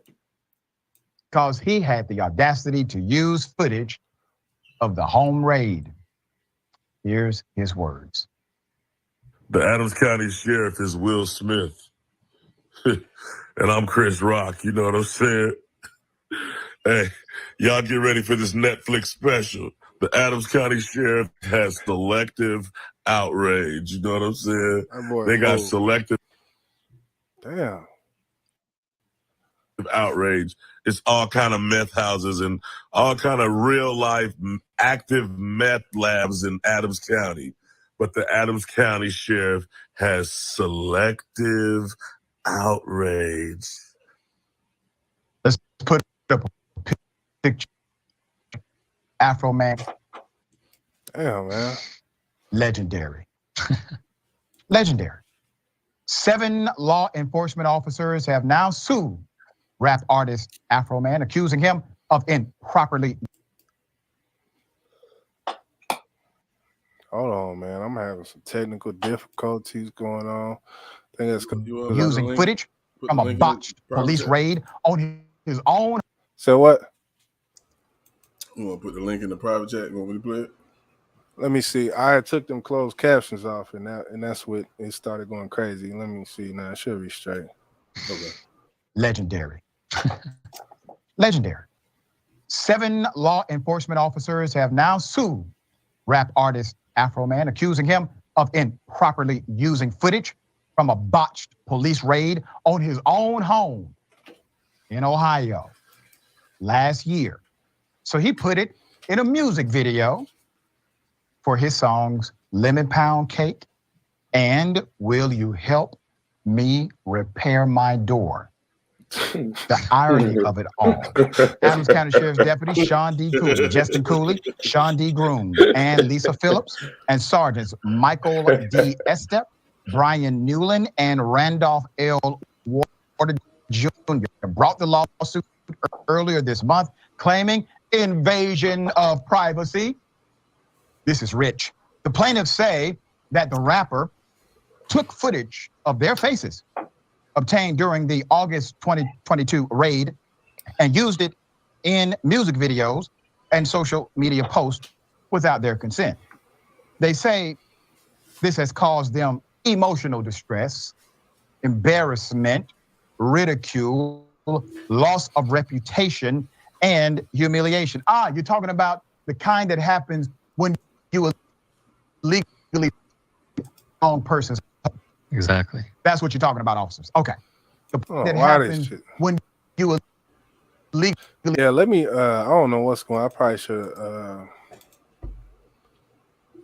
Because he had the audacity to use footage of the home raid. Here's his words. The Adams County Sheriff is Will Smith. And I'm Chris Rock, you know what I'm saying? Hey, y'all get ready for this Netflix special. The Adams County Sheriff has selective outrage, you know what I'm saying? They got selective outrage. It's all kind of meth houses and all kind of real life active meth labs in Adams County. But the Adams County Sheriff has selective outrage. Let's put up a picture. Afro Man. Damn, man. Legendary. Legendary. 7 law enforcement officers have now sued rap artist Afro Man, accusing him of improperly. Hold on, man. I'm having some technical difficulties going on. I think that's using footage from a botched police raid on his own. So what? You want to put the link in the private chat? You want me to play it? Let me see. I took them closed captions off, and that's what it started going crazy. Let me see. Now it should be straight. Okay. Legendary. Legendary. 7 law enforcement officers have now sued rap artist Afro Man, accusing him of improperly using footage from a botched police raid on his own home in Ohio last year. So he put it in a music video for his songs Lemon Pound Cake and Will You Help Me Repair My Door? The irony of it all. Adams County Sheriff's Deputy Sean D. Cooley, Justin Cooley, Sean D. Groom, and Lisa Phillips, and Sergeants Michael D. Estep, Brian Newland, and Randolph L. Warder Jr. brought the lawsuit earlier this month, claiming invasion of privacy. This is rich. The plaintiffs say that the rapper took footage of their faces obtained during the August 2022 raid and used it in music videos and social media posts without their consent. They say this has caused them emotional distress, embarrassment, ridicule, loss of reputation, and humiliation. You're talking about the kind that happens when you legally own persons. Exactly. That's what you're talking about, officers. Okay. That happens when you legally. Yeah, let me. I don't know what's going on. I probably should.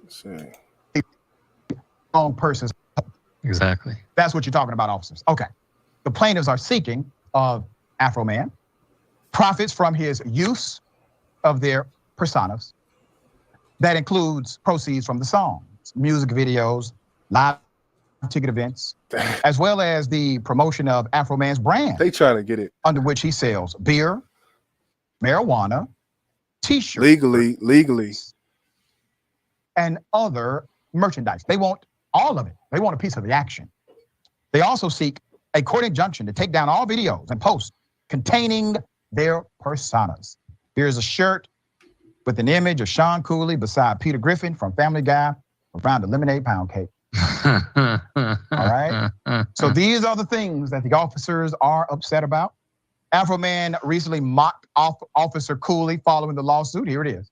Let's see. Own persons. Exactly. That's what you're talking about, officers. Okay. The plaintiffs are seeking of Afro Man profits from his use of their personas. That includes proceeds from the songs, music videos, live ticket events, as well as the promotion of Afro Man's brand. They try to get it under which he sells beer, marijuana, t-shirts, legally, and other merchandise. They want all of it. They want a piece of the action. They also seek a court injunction to take down all videos and posts containing their personas. Here's a shirt with an image of Sean Cooley beside Peter Griffin from Family Guy around the lemonade pound cake. All right. So these are the things that the officers are upset about. Afro Man recently mocked Officer Cooley following the lawsuit. Here it is.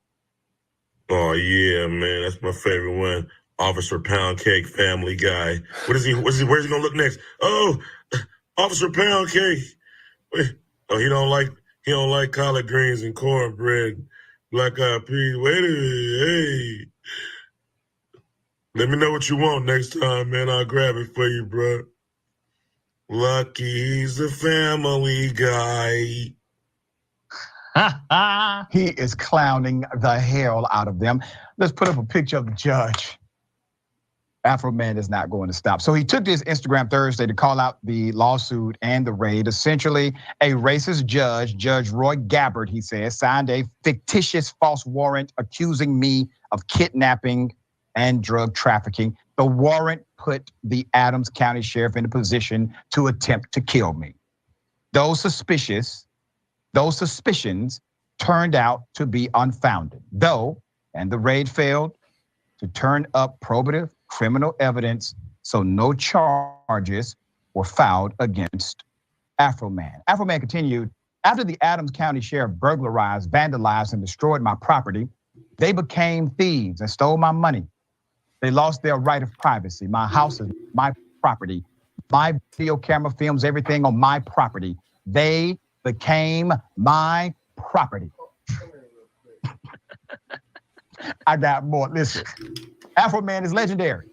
Oh yeah, man, that's my favorite one. Officer Pound Cake, Family Guy. Where's he gonna look next? Oh, Officer Pound Cake. Wait. Oh, he don't like collard greens and cornbread, black eyed peas. Wait a minute, hey. Let me know what you want next time, man. I'll grab it for you, bro. Lucky he's a family guy. He is clowning the hell out of them. Let's put up a picture of the judge. Afro Man is not going to stop. So he took this Instagram Thursday to call out the lawsuit and the raid. Essentially, a racist judge, Judge Roy Gabbard, he says, signed a fictitious false warrant accusing me of kidnapping and drug trafficking. The warrant put the Adams County Sheriff in a position to attempt to kill me. Those suspicions turned out to be unfounded, though, and the raid failed to turn up probative criminal evidence, so no charges were filed against Afro Man. Afro Man continued, after the Adams County Sheriff burglarized, vandalized, and destroyed my property, they became thieves and stole my money. They lost their right of privacy. My house is my property. My video camera films everything on my property. They became my property. I got more. Listen, Afro Man is legendary.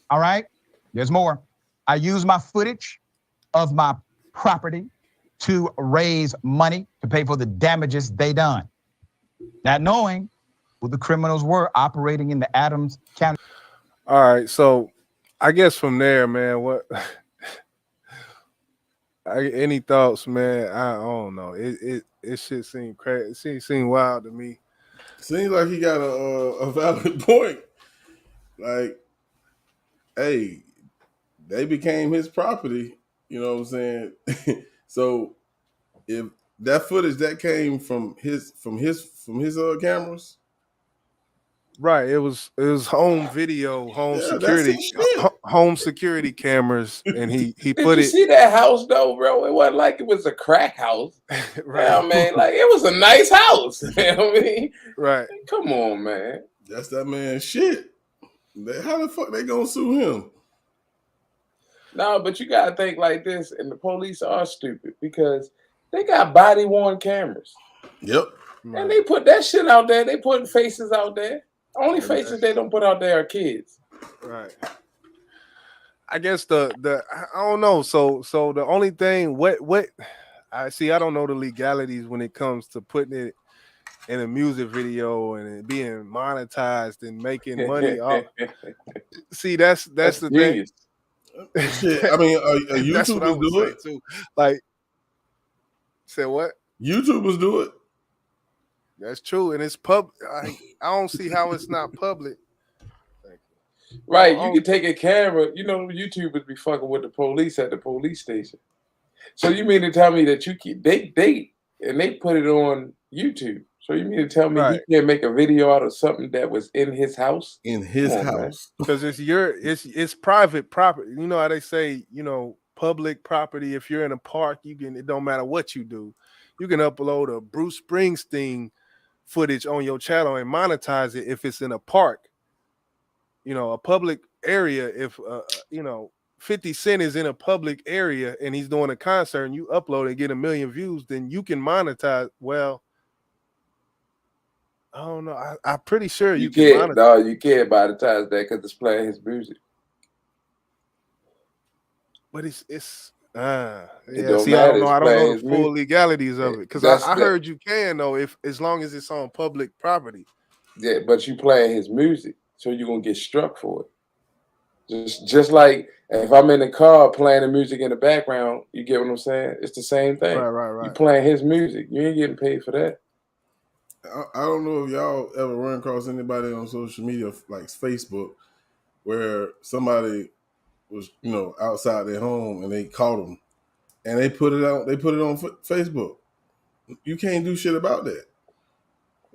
All right, there's more. I use my footage of my property to raise money to pay for the damages they done. Not knowing who the criminals were operating in the Adams County. All right, so I guess from there, man, what any thoughts, man? I don't know. It shit seemed crazy. It seemed wild to me. Seems like he got a valid point. Like, hey, they became his property. You know what I'm saying? So if that footage that came from his cameras, right? It was home video, home security cameras, and he Did put you it. see that house though, bro? It wasn't like it was a crack house. Right. You know what I mean? Like it was a nice house. You know what I mean? Right. Come on, man. That's that man's shit. How the fuck they gonna sue him? No, but you gotta think like this, and the police are stupid because they got body-worn cameras. Yep. And they put that shit out there. They put faces out there. Only faces they don't put out there are kids. Right. I guess I don't know. So the only thing what I see, I don't know the legalities when it comes to putting it in a music video and it being monetized and making money. See, that's the thing. Shit, I mean, YouTubers do it too. Like, say what? YouTubers do it. That's true, and it's public. I don't see how it's not public. Right, you can take a camera. You know, YouTubers be fucking with the police at the police station. So you mean to tell me that they put it on YouTube? So you mean to tell me you can't make a video out of something that was in his house? In his house, because it's private property. You know how they say, public property. If you're in a park, it don't matter what you do. You can upload a Bruce Springsteen footage on your channel and monetize it if it's in a park. A public area. If 50 Cent is in a public area and he's doing a concert and you upload and get 1 million views, then you can monetize. Well, I don't know. I'm pretty sure you can't. Monetize. No, you can't monetize that because it's playing his music. But it's don't See, I don't know. matter. I don't It's know playing the his full music. legalities of it because I heard you can though if as long as it's on public property. Yeah, but you playing his music, so you're gonna get struck for it. Just like if I'm in the car playing the music in the background, you get what I'm saying? It's the same thing. Right. You playing his music, you ain't getting paid for that. I don't know if y'all ever run across anybody on social media like Facebook where somebody was, outside their home and they caught them and they put it out. They put it on Facebook. You can't do shit about that.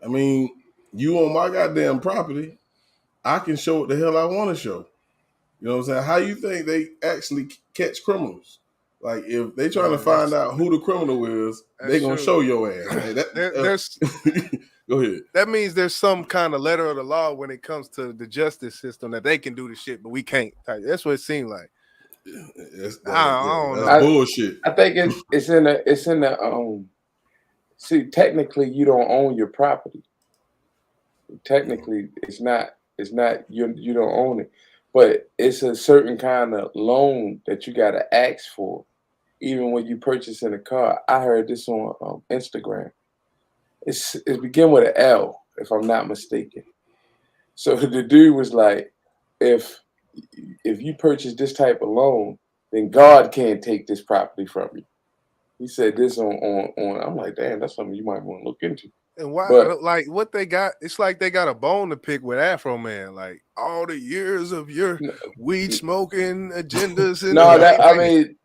I mean, you on my goddamn property, I can show what the hell I want to show. You know what I'm saying? How you think they actually catch criminals? Like if they trying to find out who the criminal is, they gonna show your ass. Hey, go ahead. That means there's some kind of letter of the law when it comes to the justice system that they can do the shit, but we can't. That's what it seemed like. I don't know. Bullshit. I think it's in the see, technically you don't own your property. Technically it's not you don't own it. But it's a certain kind of loan that you gotta ask for, even when you purchase in a car. I heard this on Instagram. It begin with an L, if I'm not mistaken. So the dude was like, if if you purchase this type of loan, then God can't take this property from you. He said this on. I'm like, damn, that's something you might want to look into. And why, But like, what they got? It's like they got a bone to pick with Afro Man. Like all the years of your weed smoking agendas. And no, that I mean,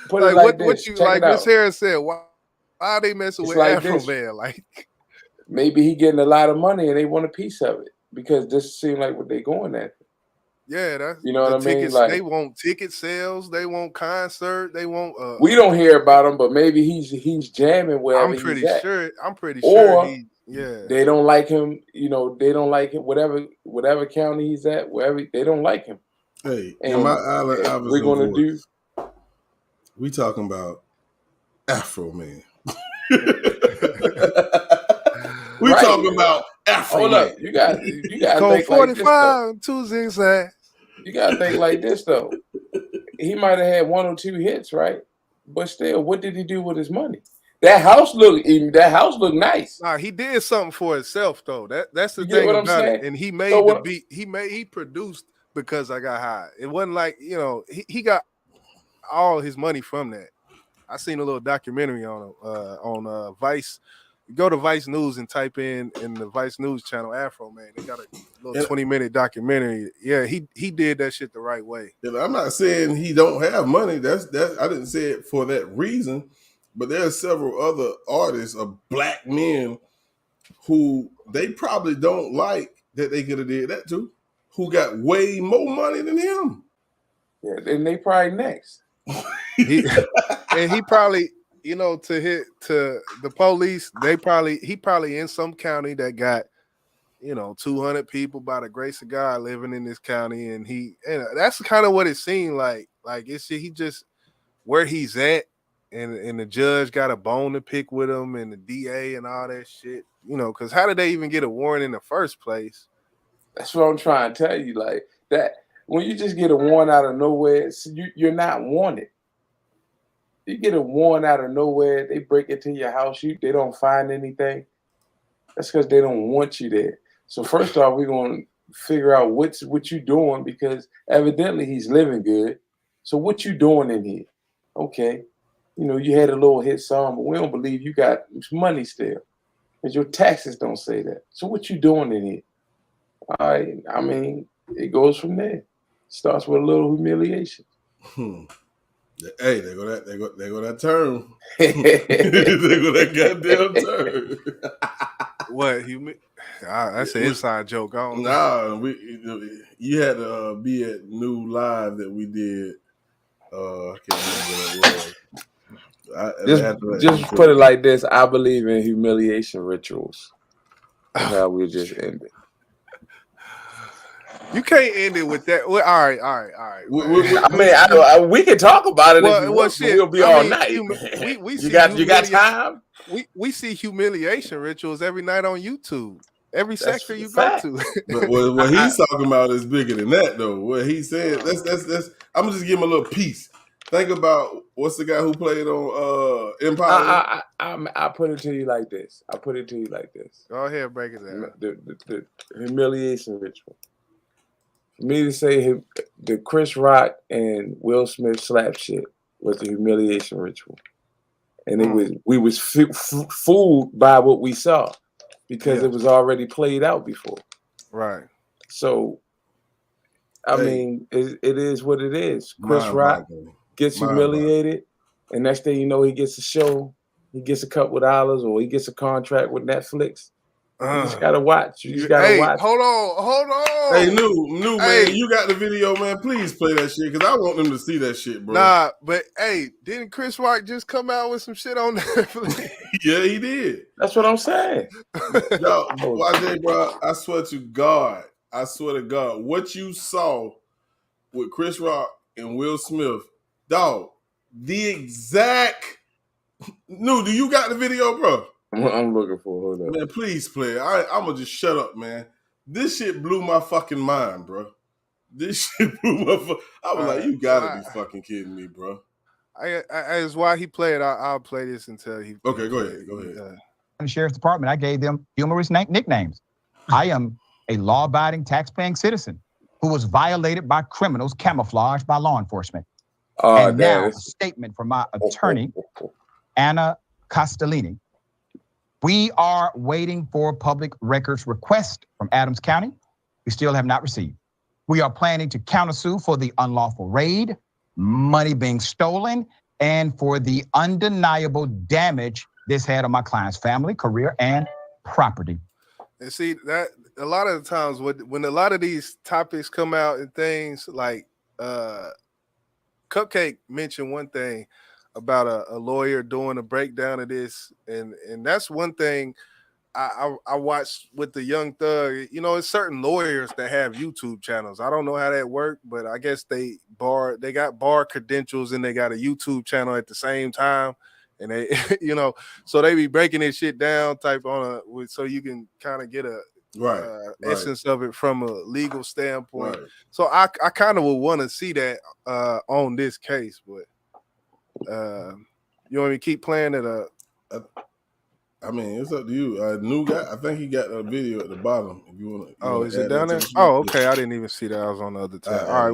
put it like this. What you Check like? it out. Miss Harris said, why are they messing It's with like Afro this. Man? Like Maybe he getting a lot of money and they want a piece of it because this seems like what they going at. yeah, that's You know what I the mean? tickets. Like They want ticket sales. They want concert. They want. we don't hear about him, but maybe he's jamming wherever I'm pretty he's at. sure. I'm pretty Or sure he. Yeah. they don't like him. You know, they don't like him. Whatever county he's at, wherever they don't like him. Hey, And am I Allen Iverson we're gonna voice? do. We talking about Afro Man. We Right. talking about Afro Hold Man. up, you got to Code think like this though. 45, 2 zigzags. You got to think like this though. He might have had 1 or 2 hits, right? But still, what did he do with his money? That house looked nice. Nah, he did something for himself though. That's the You get thing what I'm about it. saying? And he made So the what- beat. He produced because I got high. It wasn't like he got all his money from that. I seen a little documentary on Vice. You go to Vice News and type in the Vice News channel Afro Man. They got a little 20-minute documentary. Yeah, he did that shit the right way. And I'm not saying he don't have money. That's I didn't say it for that reason. But there are several other artists of black men who they probably don't like that they could have did that to, who got way more money than him. Yeah, and they probably next. And he probably, to hit to the police, he probably in some county that got, 200 people by the grace of God living in this county, and that's kind of what it seemed like. Like he just where he's at, and the judge got a bone to pick with him, and the DA and all that shit. Because how did they even get a warrant in the first place? That's what I'm trying to tell you. Like that, when you just get a warrant out of nowhere, you're not wanted. You get a warrant out of nowhere, they break into your house, they don't find anything. That's because they don't want you there. So first off, we're gonna figure out what you doing, because evidently he's living good. So what you doing in here? Okay, you had a little hit song, but we don't believe you got money still, because your taxes don't say that. So what you doing in here? All right, I mean, it goes from there. Starts with a little humiliation. Hey, they go that term. They go that goddamn term. What that's an inside joke. I don't know. Nah, you had to be at New Live that we did. I can't remember what it was. Just put it like this: I believe in humiliation rituals. That's how we just end it. You can't end it with that. Well, all right. I mean, we can talk about it. If you want, shit. We'll be all night. You got time? We see humiliation rituals every night on YouTube. Every That's sector you fact. go to. But what he's talking about is bigger than that, though. What he said, that's. I'm gonna just give him a little piece. Think about what's the guy who played on Empire. I put it to you like this. Go ahead, break it down. The humiliation ritual. For me to say the Chris Rock and Will Smith slap shit was the humiliation ritual, and we was fooled by what we saw because it was already played out before. Right. So, I mean, it is what it is. Chris Rock gets humiliated, and next thing you know, he gets a show, he gets a couple of dollars, or he gets a contract with Netflix. You just gotta watch. You just gotta watch. Hold on. Hey, new man, you got the video, man. Please play that shit because I want them to see that shit, bro. Nah, but hey, didn't Chris Rock just come out with some shit on Netflix? Yeah, he did. That's what I'm saying. Yo, YJ, bro, I swear to God, what you saw with Chris Rock and Will Smith, dog, the exact. Do you got the video, bro? I'm looking for it. Hold up. Man, please play it. I'm gonna just shut up, man. This shit blew my fucking mind, bro. This shit blew my. I was like, you gotta be fucking kidding me, bro. As why he played, I'll play this until he. Okay, go ahead. In the sheriff's department, I gave them humorous nicknames. I am a law-abiding, tax-paying citizen. who was violated by criminals camouflaged by law enforcement. Oh, And now a damn. statement from my attorney, Anna Castellini. We are waiting for public records request from Adams County. We still have not received. We are planning to countersue for the unlawful raid, money being stolen, and for the undeniable damage this had on my client's family, career, and property. And see that a lot of the times when a lot of these topics come out and things like Cupcake mentioned one thing about a lawyer doing a breakdown of this, and that's one thing I watched with the Young Thug. You know, it's certain lawyers that have YouTube channels. I don't know how that worked, but I guess they got bar credentials and they got a YouTube channel at the same time. And they, you know, so they be breaking this shit down type on so you can kind of get a essence of it from a legal standpoint. Right. So I kind of would want to see that on this case, but you want me to keep playing it? I mean, it's up to you. New guy, I think he got a video at the bottom. If you want to. Oh, is it down there? Oh, okay. I didn't even see that. I was on the other tab. All right,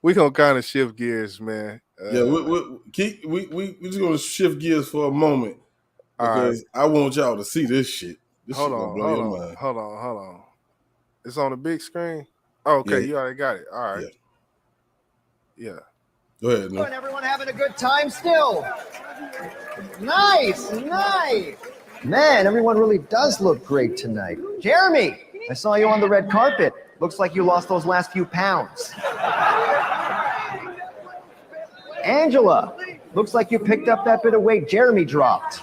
we gonna kind of shift gears, man. Yeah, we just gonna shift gears for a moment because I want y'all to see this shit. This shit gonna blow your mind. Hold on. It's on the big screen. Oh, okay, you already got it. All right. Yeah. Go ahead, Nick. Everyone having a good time still. Nice. Man, everyone really does look great tonight. Jeremy, I saw you on the red carpet. Looks like you lost those last few pounds. Angela, looks like you picked up that bit of weight Jeremy dropped.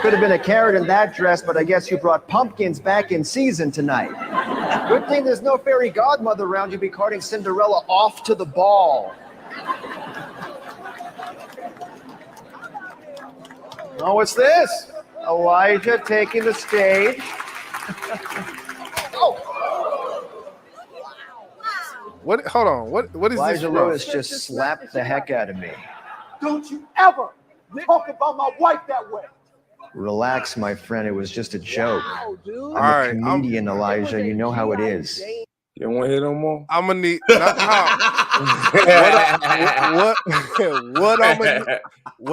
Could have been a carrot in that dress, but I guess you brought pumpkins back in season tonight. Good thing there's no fairy godmother around. You'd be carting Cinderella off to the ball. Oh, what's this? Elijah taking the stage. What? Hold on. What is Elijah this? Lewis just slapped the heck out of me. Don't you ever talk about my wife that way. Relax, my friend. It was just a joke. All I'm a comedian, Elijah. You know how it is. You don't want to hear no more? I'm gonna need what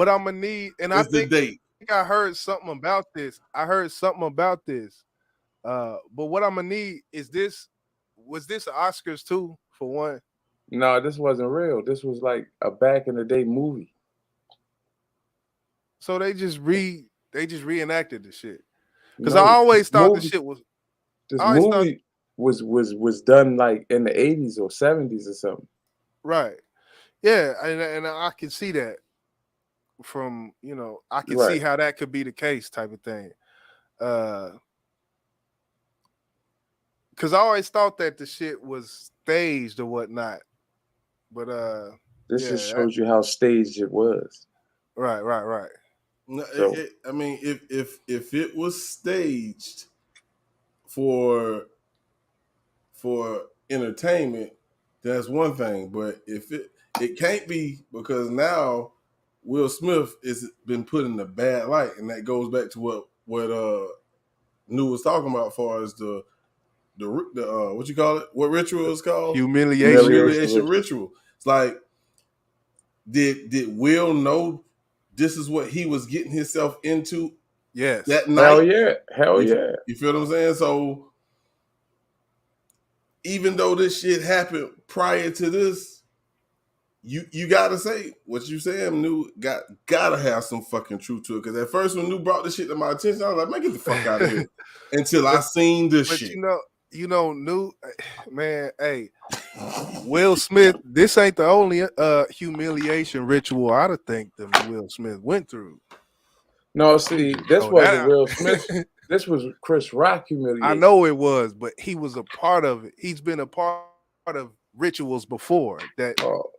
I'm gonna need, and I think I heard something about this. But what I'm gonna need is this. Was this Oscars too? For one? No, this wasn't real. This was like a back in the day movie. So they just reenacted the shit. Because I always thought this shit was. This movie was done like in the 80s or 70s or something. Right. Yeah, and I can see that from, you know, I can see how that could be the case type of thing. Because I always thought that the shit was staged or whatnot. But this just shows you how staged it was. Right. No, I mean, if it was staged for entertainment, that's one thing. But if it can't be, because now Will Smith has been put in a bad light, and that goes back to what New was talking about, as far as the what you call it? What ritual is called? Humiliation ritual. It's like, did Will know this is what he was getting himself into? Yes. That night. Hell yeah. You feel what I'm saying? So even though this shit happened prior to this, you gotta say what you saying. New gotta have some fucking truth to it. Because at first when New brought this shit to my attention, I was like, man, get the fuck out of here. Until I seen this shit. You know, New, man, hey, Will Smith, this ain't the only humiliation ritual I'd think that Will Smith went through. No, see, this wasn't Will Smith. This was Chris Rock humiliation. I know it was, but he was a part of it. He's been a part of rituals before that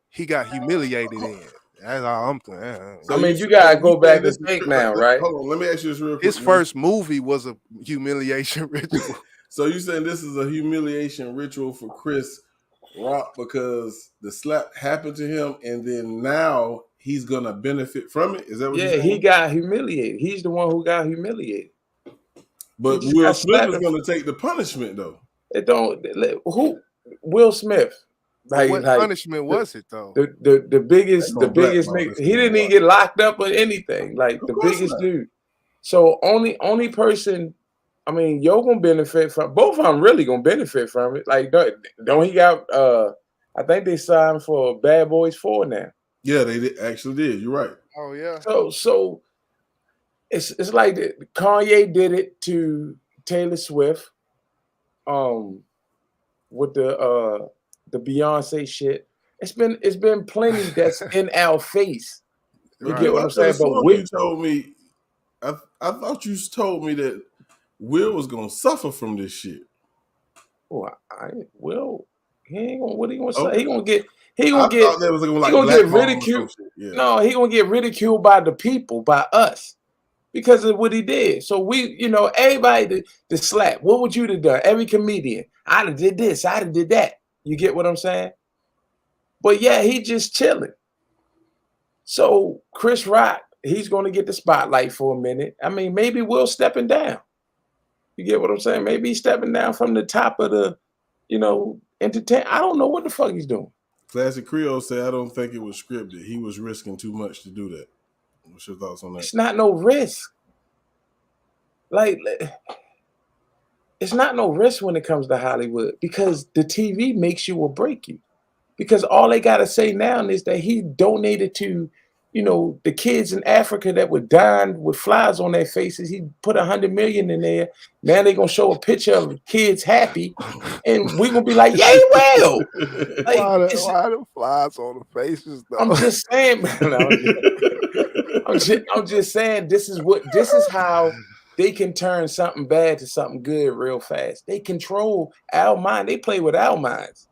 he got humiliated in. That's all I'm saying. So I mean, you gotta go back and think now, right? Hold on, let me ask you this real quick. His first movie was a humiliation ritual. So you saying this is a humiliation ritual for Chris Rock because the slap happened to him, and then now he's gonna benefit from it? Is that what you're saying? He got humiliated. He's the one who got humiliated. But Will Smith is gonna take the punishment, though. It don't. Who? Will Smith. But what punishment was it though? The biggest They gonna blackball nigga. this He nigga. didn't even get locked up or anything. Like the course biggest not. dude. So only person. I mean, you're gonna benefit from both of them. Really gonna benefit from it. Like don't he got? I think they signed for Bad Boys 4 now. Yeah, they actually did. You're right. Oh yeah. So it's like Kanye did it to Taylor Swift. With the Beyonce shit. It's been plenty that's in our face. You get what I'm saying? But you told me, I thought you told me that Will was gonna suffer from this shit. Well, Will, he ain't gonna. What he gonna say? Okay. He gonna get. He I gonna get. thought that was gonna, like, he gonna get blackball or some ridiculed. shit. Yeah. No, he gonna get ridiculed by the people, by us, because of what he did. So we, everybody to slap. What would you have done? Every comedian. I'd have did this. I'd have did that. You get what I'm saying? But yeah, he just chilling. So Chris Rock, he's going to get the spotlight for a minute. I mean, maybe Will stepping down. You get what I'm saying? Maybe he's stepping down from the top of the, entertain. I don't know what the fuck he's doing. Classic Creole said, I don't think it was scripted. He was risking too much to do that. What's your thoughts on that? It's not no risk. Like, it's not no risk when it comes to Hollywood because the TV makes you or break you. Because all they got to say now is that he donated to, the kids in Africa that were dying with flies on their faces. He put $100 million in there. Now they're going to show a picture of kids happy. And we're going to be like, yay, Will. Like, why the flies on the faces though? I'm just saying. I'm just saying this is how they can turn something bad to something good real fast. They control our mind. They play with our minds.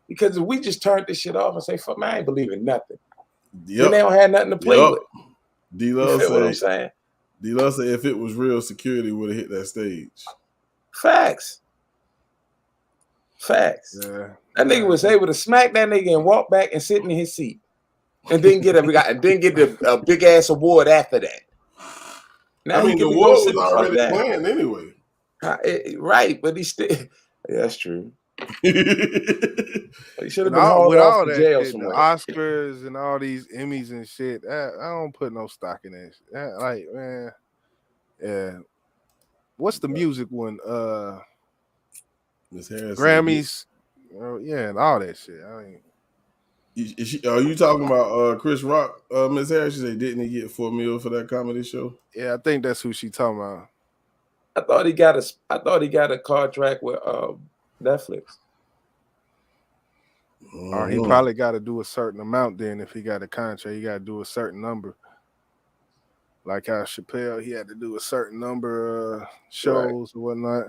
Because if we just turned this shit off and say, fuck man, I ain't believing nothing. Then they don't have nothing to play with. D-Love You feel what I'm saying? D-Love said if it was real, security would have hit that stage. Facts. Yeah. That nigga was able to smack that nigga and walk back and sit in his seat. And then get a big ass award after that. Now I mean, the award was already planned anyway. Right, but he still. Yeah, that's true. He should have been With hauled all off to that jail shit, the somewhere. Oscars and all these Emmys and shit, I don't put no stock in that. Like, man, yeah. What's the music one? Miss Harris. Grammys, yeah, and all that shit. I mean, are you talking about Chris Rock? Miss Harris, she said, didn't he get $4 million for that comedy show? yeah, I think that's who she talking about. I thought he got a contract with Netflix. Or he probably got to do a certain amount. Then, if he got a contract, he got to do a certain number. Like how Chappelle, he had to do a certain number of shows or whatnot.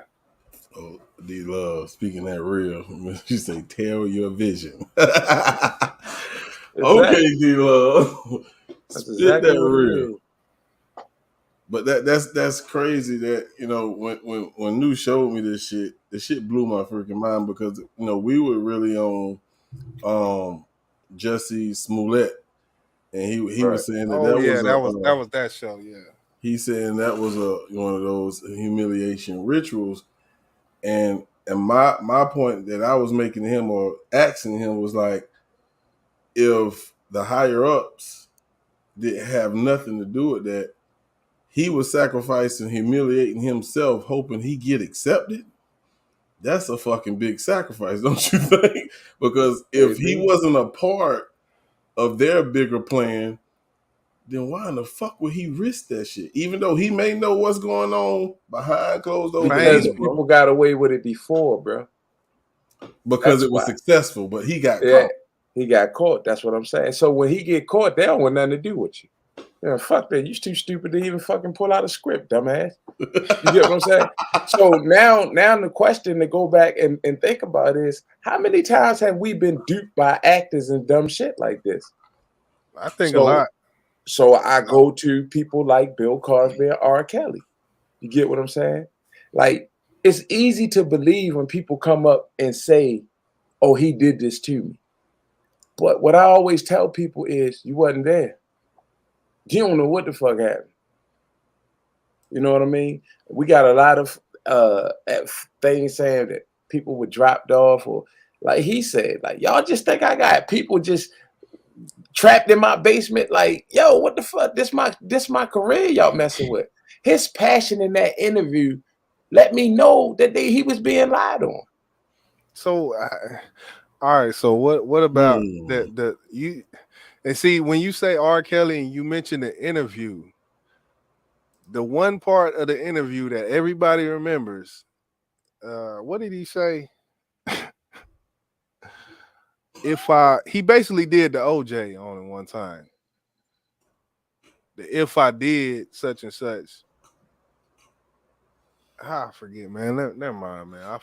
Oh, D-Love, speaking that real, she say, tell your vision. Okay, D-Love. Spit exactly that what it real. But that's crazy that, when New showed me this shit, the shit blew my freaking mind because, we were really on Jussie Smollett. And he was saying that that was that show, yeah. He's saying that was one of those humiliation rituals. And my point that I was making to him or asking him was like, if the higher ups didn't have nothing to do with that, he was sacrificing, humiliating himself, hoping he get accepted. That's a fucking big sacrifice, don't you think? Because if he wasn't a part of their bigger plan, then why in the fuck would he risk that shit? Even though he may know what's going on behind closed doors. Because people got away with it before, bro. Because it was successful, but he got caught. He got caught. That's what I'm saying. So when he get caught, they don't want nothing to do with you. Yeah, fuck that. You too stupid to even fucking pull out a script, dumbass. You get what I'm saying? So now the question to go back and think about is, how many times have we been duped by actors and dumb shit like this? I think a lot. So I go to people like Bill Cosby and R. Kelly. You get what I'm saying? Like, it's easy to believe when people come up and say, oh, he did this to me. But what I always tell people is, you wasn't there. You don't know what the fuck happened. You know what I mean? We got a lot of things saying that people were dropped off, or like he said, like y'all just think I got people just trapped in my basement. Like, yo, what the fuck? This my career y'all messing with. His passion in that interview let me know that he was being lied on. So, all right. So what about that? You and see when you say R. Kelly and you mention the interview, the one part of the interview that everybody remembers. What did he say? He basically did the OJ on it one time. If I did such and such. I forget, man. Never mind, man.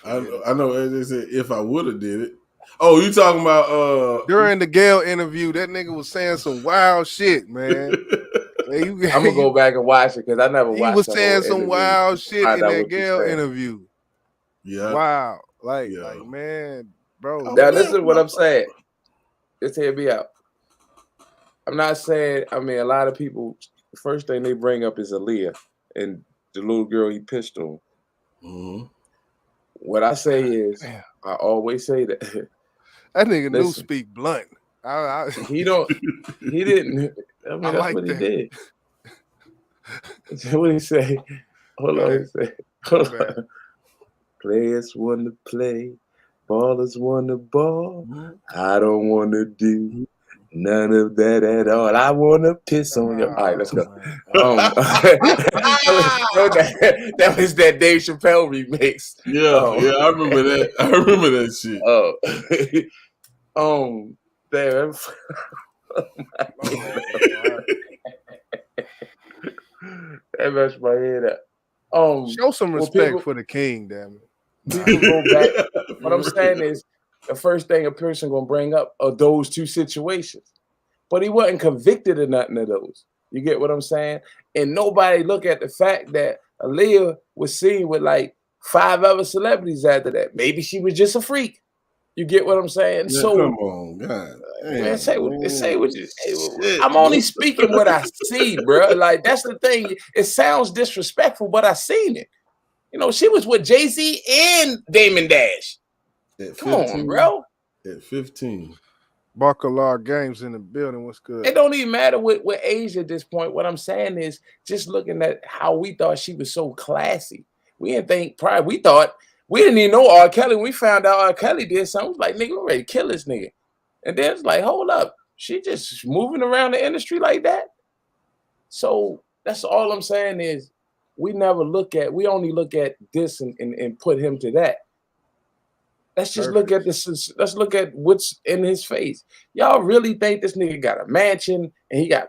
I know they said if I would have did it. Oh, you talking about during the Gayle interview, that nigga was saying some wild shit, man. I'm gonna go back and watch it because I never watched. He was saying some wild shit in that Gayle interview. Yeah. Wow. Like, man, bro. Now this is what I'm saying. Just hear me out. I'm not saying, I mean, a lot of people, the first thing they bring up is Aaliyah and the little girl he pissed on. Mm-hmm. What I say is, I always say that. That nigga knew speak blunt. He didn't. I mean, that's like what he did. What did he say? Hold on. Hold on. Players want to play, ballers want to ball. I don't want to do none of that at all. I want to piss on your. All right, let's go. That was that Dave Chappelle remix. Yeah, I remember that. I remember that shit. Damn. That messed my head up. Show some respect for the king, damn it. People go back. What I'm saying is, the first thing a person gonna bring up are those two situations, but he wasn't convicted of nothing of those. You get what I'm saying? And nobody look at the fact that Aaliyah was seen with like 5 other celebrities after that. Maybe she was just a freak. You get what I'm saying? Yeah, so come on, God. Man, say what you. I'm only speaking what I see, bro. Like that's the thing. It sounds disrespectful, but I seen it. You know, she was with Jay-Z and Damon Dash. Come on, bro. At 15. Bacalar Games in the building. What's good? It don't even matter with age at this point. What I'm saying is just looking at how we thought she was so classy. We didn't think prior. We thought we didn't even know R. Kelly. We found out R. Kelly did something. It was like, nigga, we're ready to kill this nigga. And then it's like, hold up. She just moving around the industry like that. So that's all I'm saying is we only look at this and put him to that. Let's just look at this. Let's look at what's in his face. Y'all really think this nigga got a mansion and he got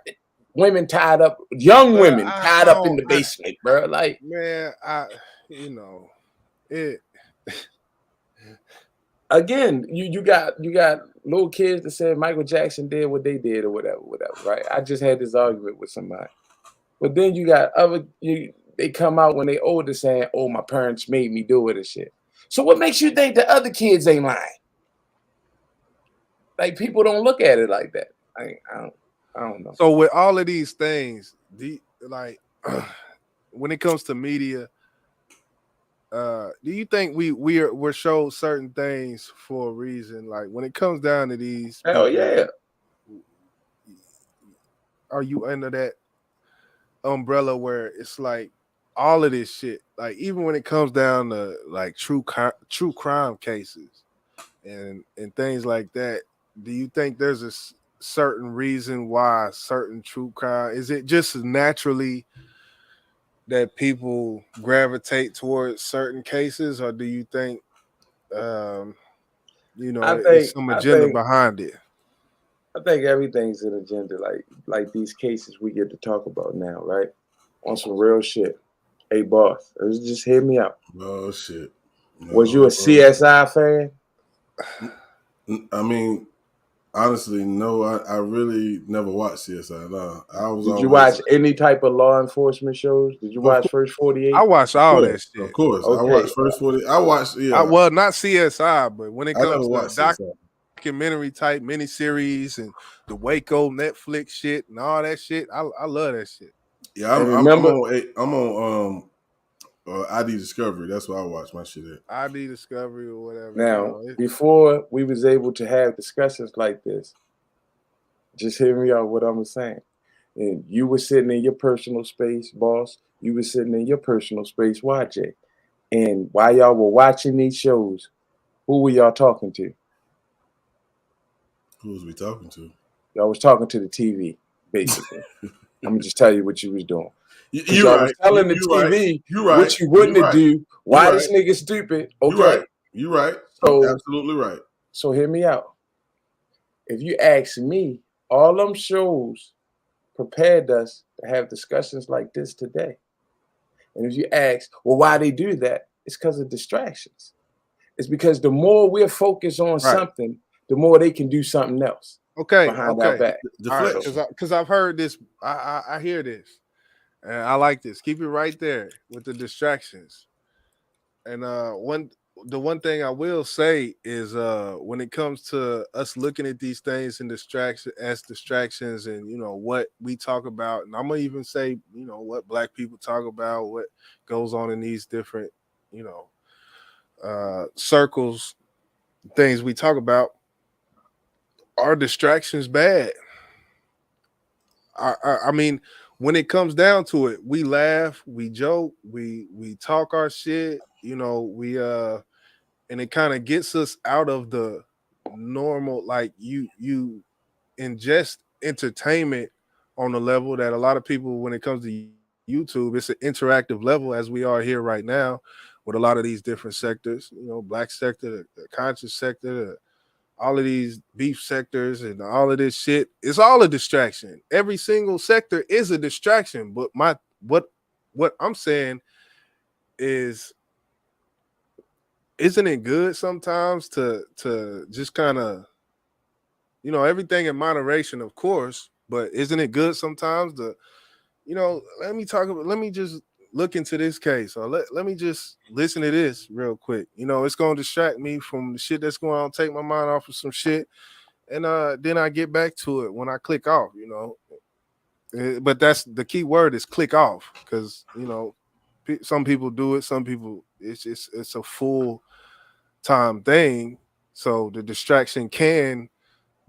women tied up, young women tied up in the basement, bro? Like, man, it. Again, you got little kids that said Michael Jackson did what they did or whatever, right? I just had this argument with somebody. But then you got they come out when they older saying, oh, my parents made me do it and shit. So what makes you think the other kids ain't lying? Like, people don't look at it like that. I don't know. So with all of these things, when it comes to media, do you think we're showed certain things for a reason? Like when it comes down to these, hell yeah. Are you under that umbrella where it's like all of this shit, like even when it comes down to like true crime cases and things like that, do you think there's a certain reason why certain true crime, is it just naturally that people gravitate towards certain cases, or do you think there's some agenda behind it? I think everything's an agenda, like these cases we get to talk about now, right? On some real shit. Hey, boss, just hear me out. Oh, shit. No, was you a CSI fan? I mean, honestly, no. I really never watched CSI. No, Did you watch any type of law enforcement shows? Did you watch First 48? I watched all that shit. Of course. Okay. I watched First 48. I watched, well, not CSI, but when it comes to CSI. Documentary type miniseries and the Waco Netflix shit and all that shit, I love that shit. Yeah, I'm on ID Discovery. That's what I watch my shit at. ID Discovery or whatever. Now, before we was able to have discussions like this, just hear me out what I'm saying. And you were sitting in your personal space, boss. You were sitting in your personal space watching. And while y'all were watching these shows, who were y'all talking to? Who was we talking to? Y'all was talking to the TV, basically. I'm gonna just tell you what you was doing. You all right. was telling the You TV right. what you wouldn't You right. do. Why You this right. nigga stupid? Okay. You right. You right. So absolutely right. So hear me out. If you ask me, all them shows prepared us to have discussions like this today. And if you ask, well, why they do that? It's because of distractions. It's because the more we're focused on something, the more they can do something else. Okay. Behind our back. Because I've heard this. I hear this. And I like this. Keep it right there with the distractions. And the one thing I will say is when it comes to us looking at these things and distractions and what we talk about, and I'm gonna even say what black people talk about, what goes on in these different circles, things we talk about, are distractions bad? I mean, when it comes down to it, we laugh, we joke, we talk our shit, and it kind of gets us out of the normal, like you ingest entertainment on a level that a lot of people, when it comes to YouTube, it's an interactive level, as we are here right now with a lot of these different sectors, black sector, the conscious sector, all of these beef sectors and all of this shit. It's all a distraction. Every single sector is a distraction. But what I'm saying is, isn't it good sometimes to just kind of, everything in moderation, of course, but isn't it good sometimes to, let me just look into this case, or let me just listen to this real quick. It's going to distract me from the shit that's going on, take my mind off of some shit, and then I get back to it when I click off, But that's the key word, is click off, because, some people do it, some people, it's a full time thing. So the distraction can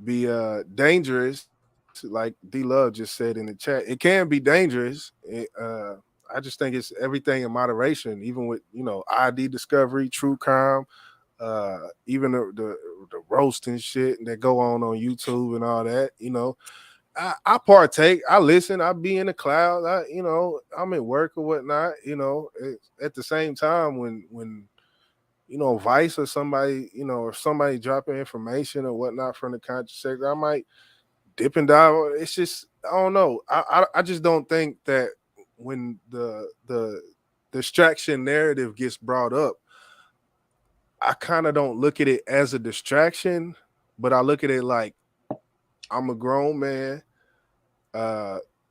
be dangerous, like D Love just said in the chat. It can be dangerous. I just think it's everything in moderation, even with ID Discovery, true crime, even the roast and shit that go on YouTube and all that. I partake, I listen, I be in the cloud, I'm at work or whatnot. At the same time, when Vice or somebody, or somebody dropping information or whatnot from the conscious sector, I might dip and dive. It's just, I don't know. I just don't think that when the distraction narrative gets brought up, I kind of don't look at it as a distraction, but I look at it like, I'm a grown man.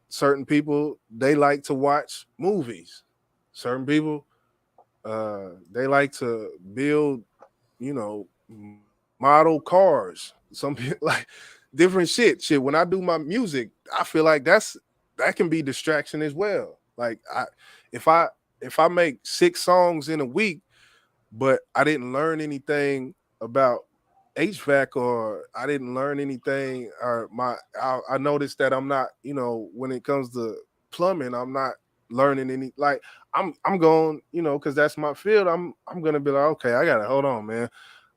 Certain people, they like to watch movies. Certain people, they like to build, model cars. Some people like different shit. When I do my music, I feel like that can be distraction as well. Like if I make 6 songs in a week, but I didn't learn anything about HVAC, or I didn't learn anything, or I noticed that I'm not, when it comes to plumbing, I'm not learning any, like I'm going, because that's my field. I'm gonna be like, okay, I gotta hold on, man.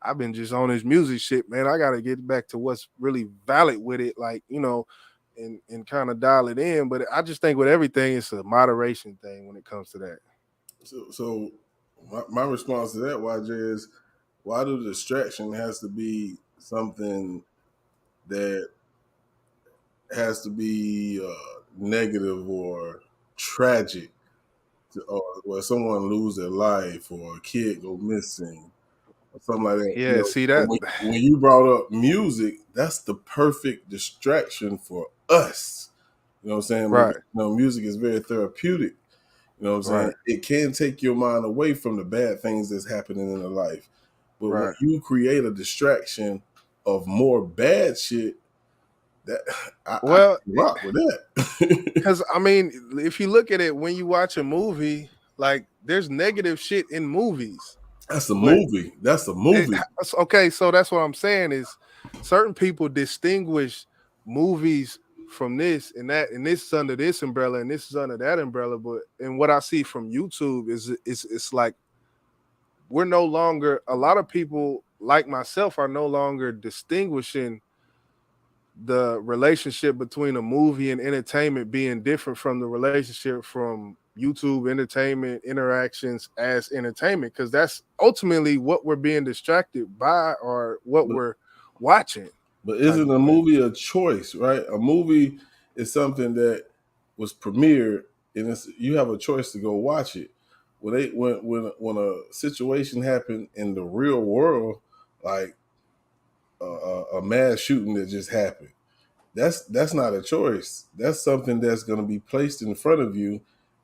I've been just on this music shit, man. I gotta get back to what's really valid with it, like, and kind of dial it in. But I just think with everything, it's a moderation thing when it comes to that. So my response to that, YJ, is, why do the distraction has to be something that has to be negative or tragic, or where someone lose their life or a kid go missing or something like that? Yeah, see that? When you brought up music, that's the perfect distraction for us. You know what I'm saying? Right. Because, music is very therapeutic. You know what I'm saying? Right. It can take your mind away from the bad things that's happening in the life. But when Right. you create a distraction of more bad shit, that I rock with that. Because I mean, if you look at it, when you watch a movie, Like, there's negative shit in movies. That's a movie. That's a movie. Okay, so that's what I'm saying is certain people distinguish movies from this and that, and this is under this umbrella and this is under that umbrella. But and what I see from YouTube is it's like we're no longer, a lot of people like myself are no longer distinguishing the relationship between a movie and entertainment being different from the relationship from YouTube entertainment interactions as entertainment, because that's ultimately what we're being distracted by or what we're watching. But isn't a movie a choice, right? A movie is something that was premiered, and you have a choice to go watch it. When a situation happened in the real world, like a mass shooting that just happened, that's not a choice. That's something that's going to be placed in front of you,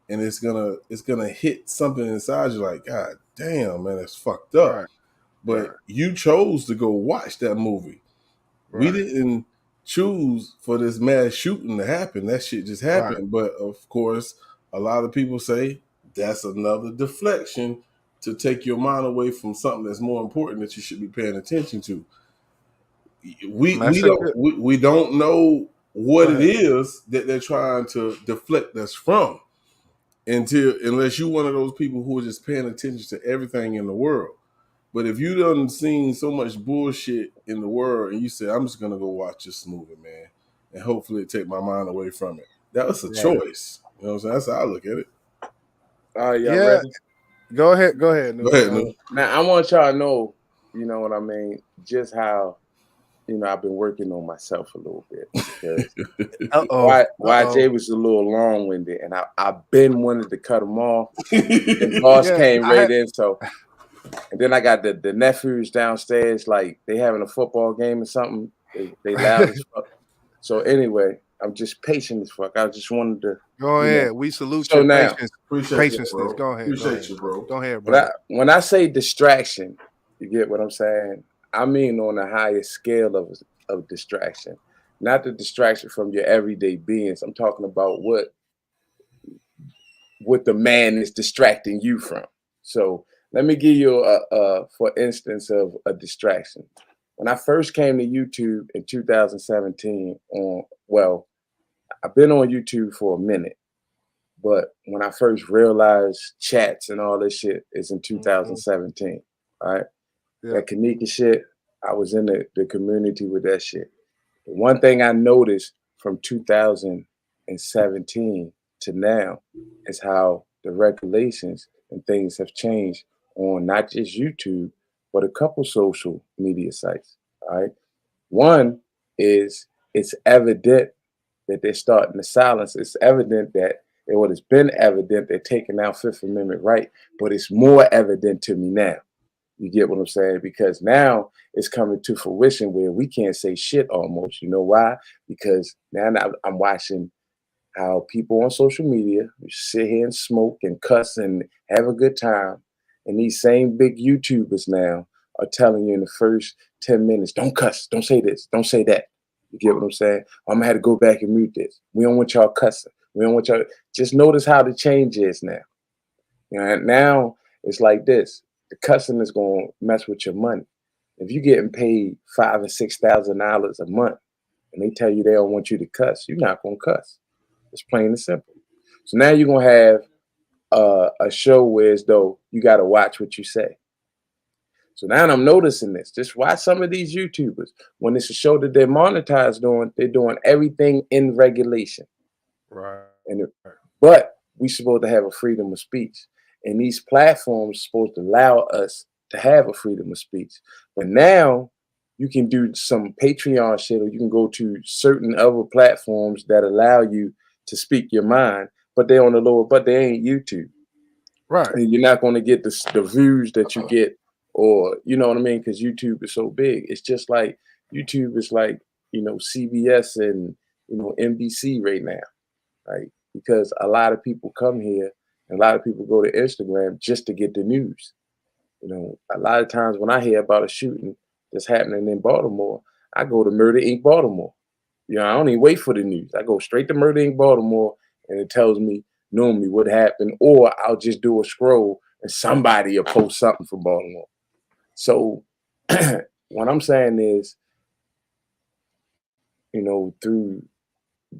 and it's gonna hit something inside you. Like, God damn, man, that's fucked up. Right. But you chose to go watch that movie. We didn't choose for this mass shooting to happen. That shit just happened. But of course, a lot of people say that's another deflection to take your mind away from something that's more important that you should be paying attention to. We don't know what it is that they're trying to deflect us from unless you're one of those people who are just paying attention to everything in the world. But if you done seen so much bullshit in the world and you say, I'm just gonna go watch this movie, man, and hopefully it take my mind away from it. That was a choice. You know what I'm saying? That's how I look at it. Ready? Go ahead. Go ahead. Lou. Now, I want y'all to know, you know what I mean, just how, you know, I've been working on myself a little bit. Because YJ was a little long-winded, and I've been wanted to cut him off. And boss came right in, so... And then I got the nephews downstairs, like they having a football game or something. They loud as fuck. So anyway, I'm just patient as fuck. I just wanted to go ahead. We salute your patience. Go ahead. Appreciate you, bro. Go ahead, bro. When I say distraction, you get what I'm saying? I mean on the highest scale of distraction. Not the distraction from your everyday beings. I'm talking about what the man is distracting you from. So let me give you for instance of a distraction. When I first came to YouTube in 2017, I've been on YouTube for a minute, but when I first realized chats and all this shit is in 2017, all right? That Kanika shit, I was in the community with that shit. The one thing I noticed from 2017 to now is how the regulations and things have changed on not just YouTube, but a couple social media sites. All right. One is it's evident that they're starting to silence. It's evident that it's been evident they're taking out Fifth Amendment right, but it's more evident to me now. You get what I'm saying? Because now it's coming to fruition where we can't say shit almost. You know why? Because now I'm watching how people on social media sit here and smoke and cuss and have a good time. And these same big YouTubers now are telling you in the first 10 minutes, don't cuss, don't say this, don't say that. You get what I'm saying? I'm gonna have to go back and mute this. We don't want y'all cussing. We don't want y'all. Just notice how the change is now. You know, and now it's like this. The cussing is gonna mess with your money. If you're getting paid $5,000 and $6,000 a month and they tell you they don't want you to cuss, you're not gonna cuss. It's plain and simple. So now you're gonna have a show where as though you got to watch what you say. So now I'm noticing this. Just watch some of these YouTubers. When it's a show that they're monetized doing, they're doing everything in regulation. Right. But we supposed to have a freedom of speech. And these platforms are supposed to allow us to have a freedom of speech. But now you can do some Patreon shit, or you can go to certain other platforms that allow you to speak your mind. But they're on the lower, but they ain't YouTube. Right. And you're not going to get the views that you get, or, you know what I mean? Because YouTube is so big. It's just like YouTube is like, you know, CBS and, you know, NBC right now, right? Because a lot of people come here and a lot of people go to Instagram just to get the news. You know, a lot of times when I hear about a shooting that's happening in Baltimore, I go to Murder Inc. Baltimore. You know, I don't even wait for the news. I go straight to Murder Inc. Baltimore, and it tells me normally would happen, or I'll just do a scroll and somebody will post something from Baltimore. So what I'm saying is, through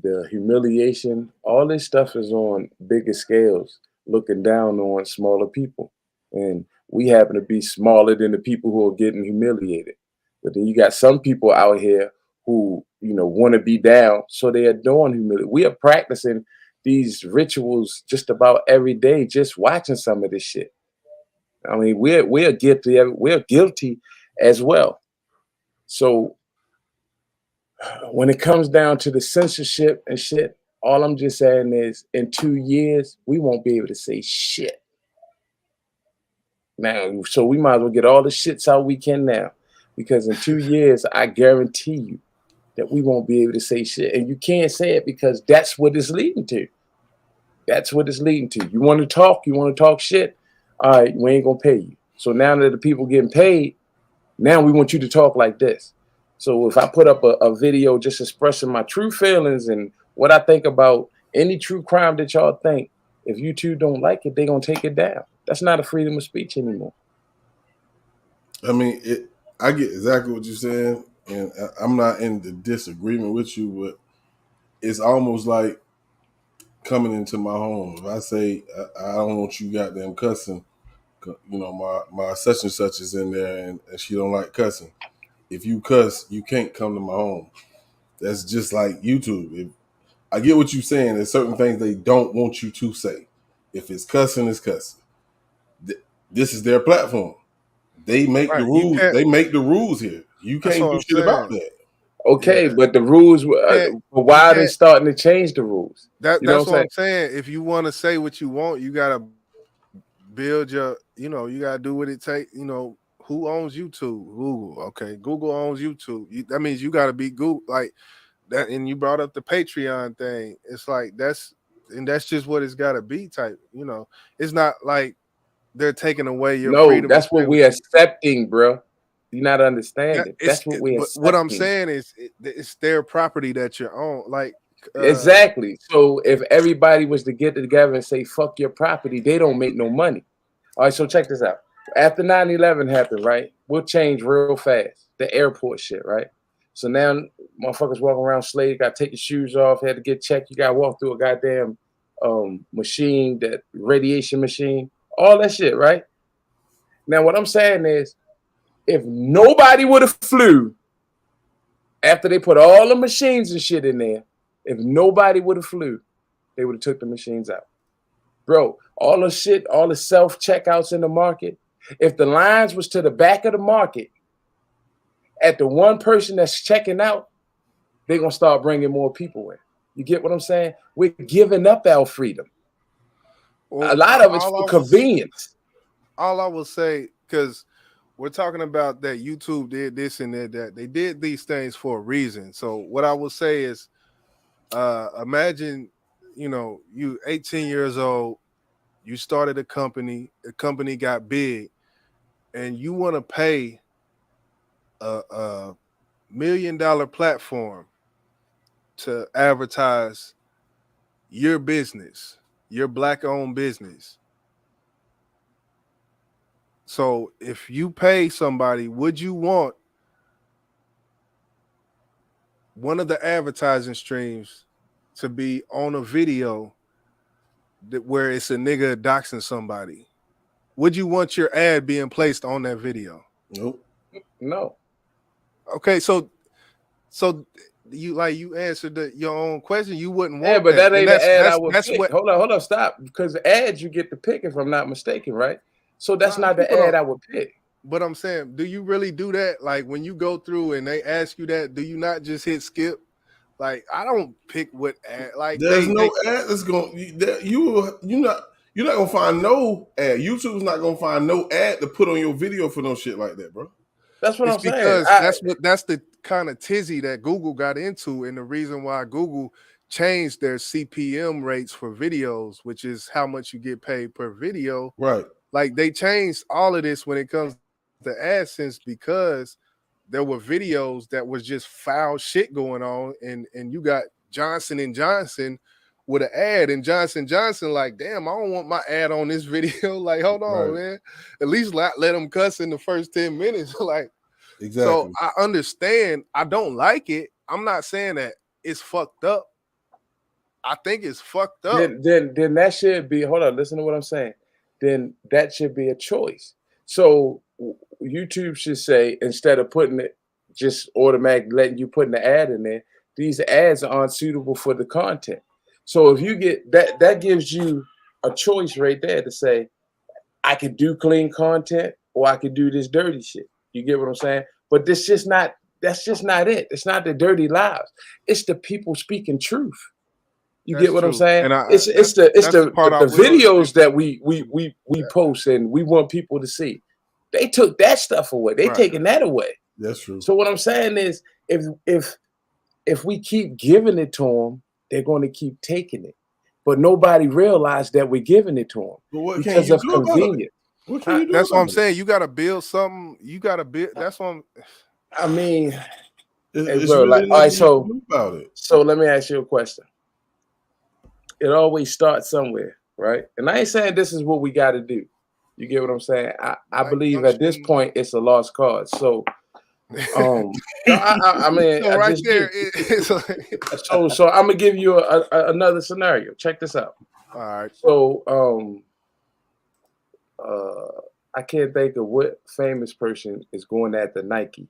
the humiliation, all this stuff is on bigger scales, looking down on smaller people. And we happen to be smaller than the people who are getting humiliated. But then you got some people out here who, want to be down, so they are doing humiliation. We are practicing these rituals just about every day, just watching some of this shit. I mean, we're guilty as well. So when it comes down to the censorship and shit, all I'm just saying is in 2 years, we won't be able to say shit. Now, so we might as well get all the shits out we can now, because in 2 years, I guarantee you that we won't be able to say shit. And you can't say it because that's what it's leading to. That's what it's leading to. You want to talk shit? All right, we ain't gonna pay you. So now that the people getting paid, now we want you to talk like this. So if I put up a video just expressing my true feelings and what I think about any true crime that y'all think, if YouTube don't like it, they gonna take it down. That's not a freedom of speech anymore. I mean, I get exactly what you're saying, and I'm not in the disagreement with you, but it's almost like coming into my home. If I say I don't want you goddamn cussing, my such and such is in there, and she don't like cussing. If you cuss, you can't come to my home. That's just like YouTube. I get what you're saying. There's certain things they don't want you to say. If it's cussing, it's cussing. This is their platform. They make the rules. They make the rules here. You can't do shit about that. Okay, but the rules, why are they starting to change the rules? That's what I'm saying. If you want to say what you want, you got to build your, you got to do what it takes. Who owns YouTube? Google. Okay, Google owns YouTube. That means you got to be Google like that. And you brought up the Patreon thing. It's like that's just what it's got to be. Type. It's not like they're taking away your freedom. No, that's what we're accepting, bro. You're not understanding. That's what we're accepting. What I'm saying is, it's their property that you're on. Like exactly. So if everybody was to get together and say "fuck your property," they don't make no money. All right. So check this out. After 9/11 happened, right? We'll change real fast. The airport shit, right? So now motherfuckers walking around slave, got to take your shoes off, had to get checked. You got to walk through a goddamn machine, that radiation machine, all that shit, right? Now what I'm saying is, if nobody would have flew after they put all the machines and shit in there, if nobody would have flew, they would have took the machines out. Bro, all the shit, all the self-checkouts in the market, if the lines was to the back of the market, at the one person that's checking out, they're going to start bringing more people in. You get what I'm saying? We're giving up our freedom. Well, a lot of it's for convenience. All I will say, because we're talking about that YouTube did this and that. They did these things for a reason. So what I will say is, imagine, you 18 years old, you started a company, the company got big, and you want to pay a $1 million platform to advertise your business, your Black-owned business. So if you pay somebody, would you want one of the advertising streams to be on a video where it's a nigga doxing somebody? Would you want your ad being placed on that video? Nope. No. Okay, so you answered your own question. You wouldn't want. Yeah, but that ain't the ad I would pick. What, hold on, stop. Because the ads you get to pick, if I'm not mistaken, right? So that's not the ad I would pick. But I'm saying, do you really do that? Like when you go through and they ask you that, do you not just hit skip? Like I don't pick what ad. Like there's no ad that's going. You're not gonna find no ad. YouTube's not gonna find no ad to put on your video for no shit like that, bro. That's what I'm saying. Because that's the kind of tizzy that Google got into, and the reason why Google changed their CPM rates for videos, which is how much you get paid per video. Right. Like they changed all of this when it comes to AdSense because there were videos that was just foul shit going on, and you got Johnson & Johnson with an ad and Johnson Johnson, like, damn, I don't want my ad on this video. Like, hold on, man. At least let them cuss in the first 10 minutes. Like, exactly. So I understand. I don't like it. I'm not saying that it's fucked up. I think it's fucked up. Then that should be, hold on, listen to what I'm saying. Then that should be a choice. So YouTube should say, instead of putting it just automatically letting you put the ad in there, these ads aren't suitable for the content. So if you get that gives you a choice right there to say, I could do clean content or I could do this dirty shit. You get what I'm saying? But that's just not it. It's not the dirty lies. It's the people speaking truth. You get what I'm saying? And it's the videos that we post and we want people to see. They took that stuff away. They taking that away. That's true. So what I'm saying is, if we keep giving it to them, they're going to keep taking it. But nobody realized that we're giving it to them because of convenience. That's what I'm saying. You got to build something. You got to build. That's what I mean. It's bro, really like, all right, so about it. So let me ask you a question. It always starts somewhere, right? And I ain't saying this is what we got to do. You get what I'm saying? I believe at this point it's a lost cause. So, I mean, so right there. So I'm gonna give you another scenario. Check this out. All right. So, I can't think of what famous person is going after Nike,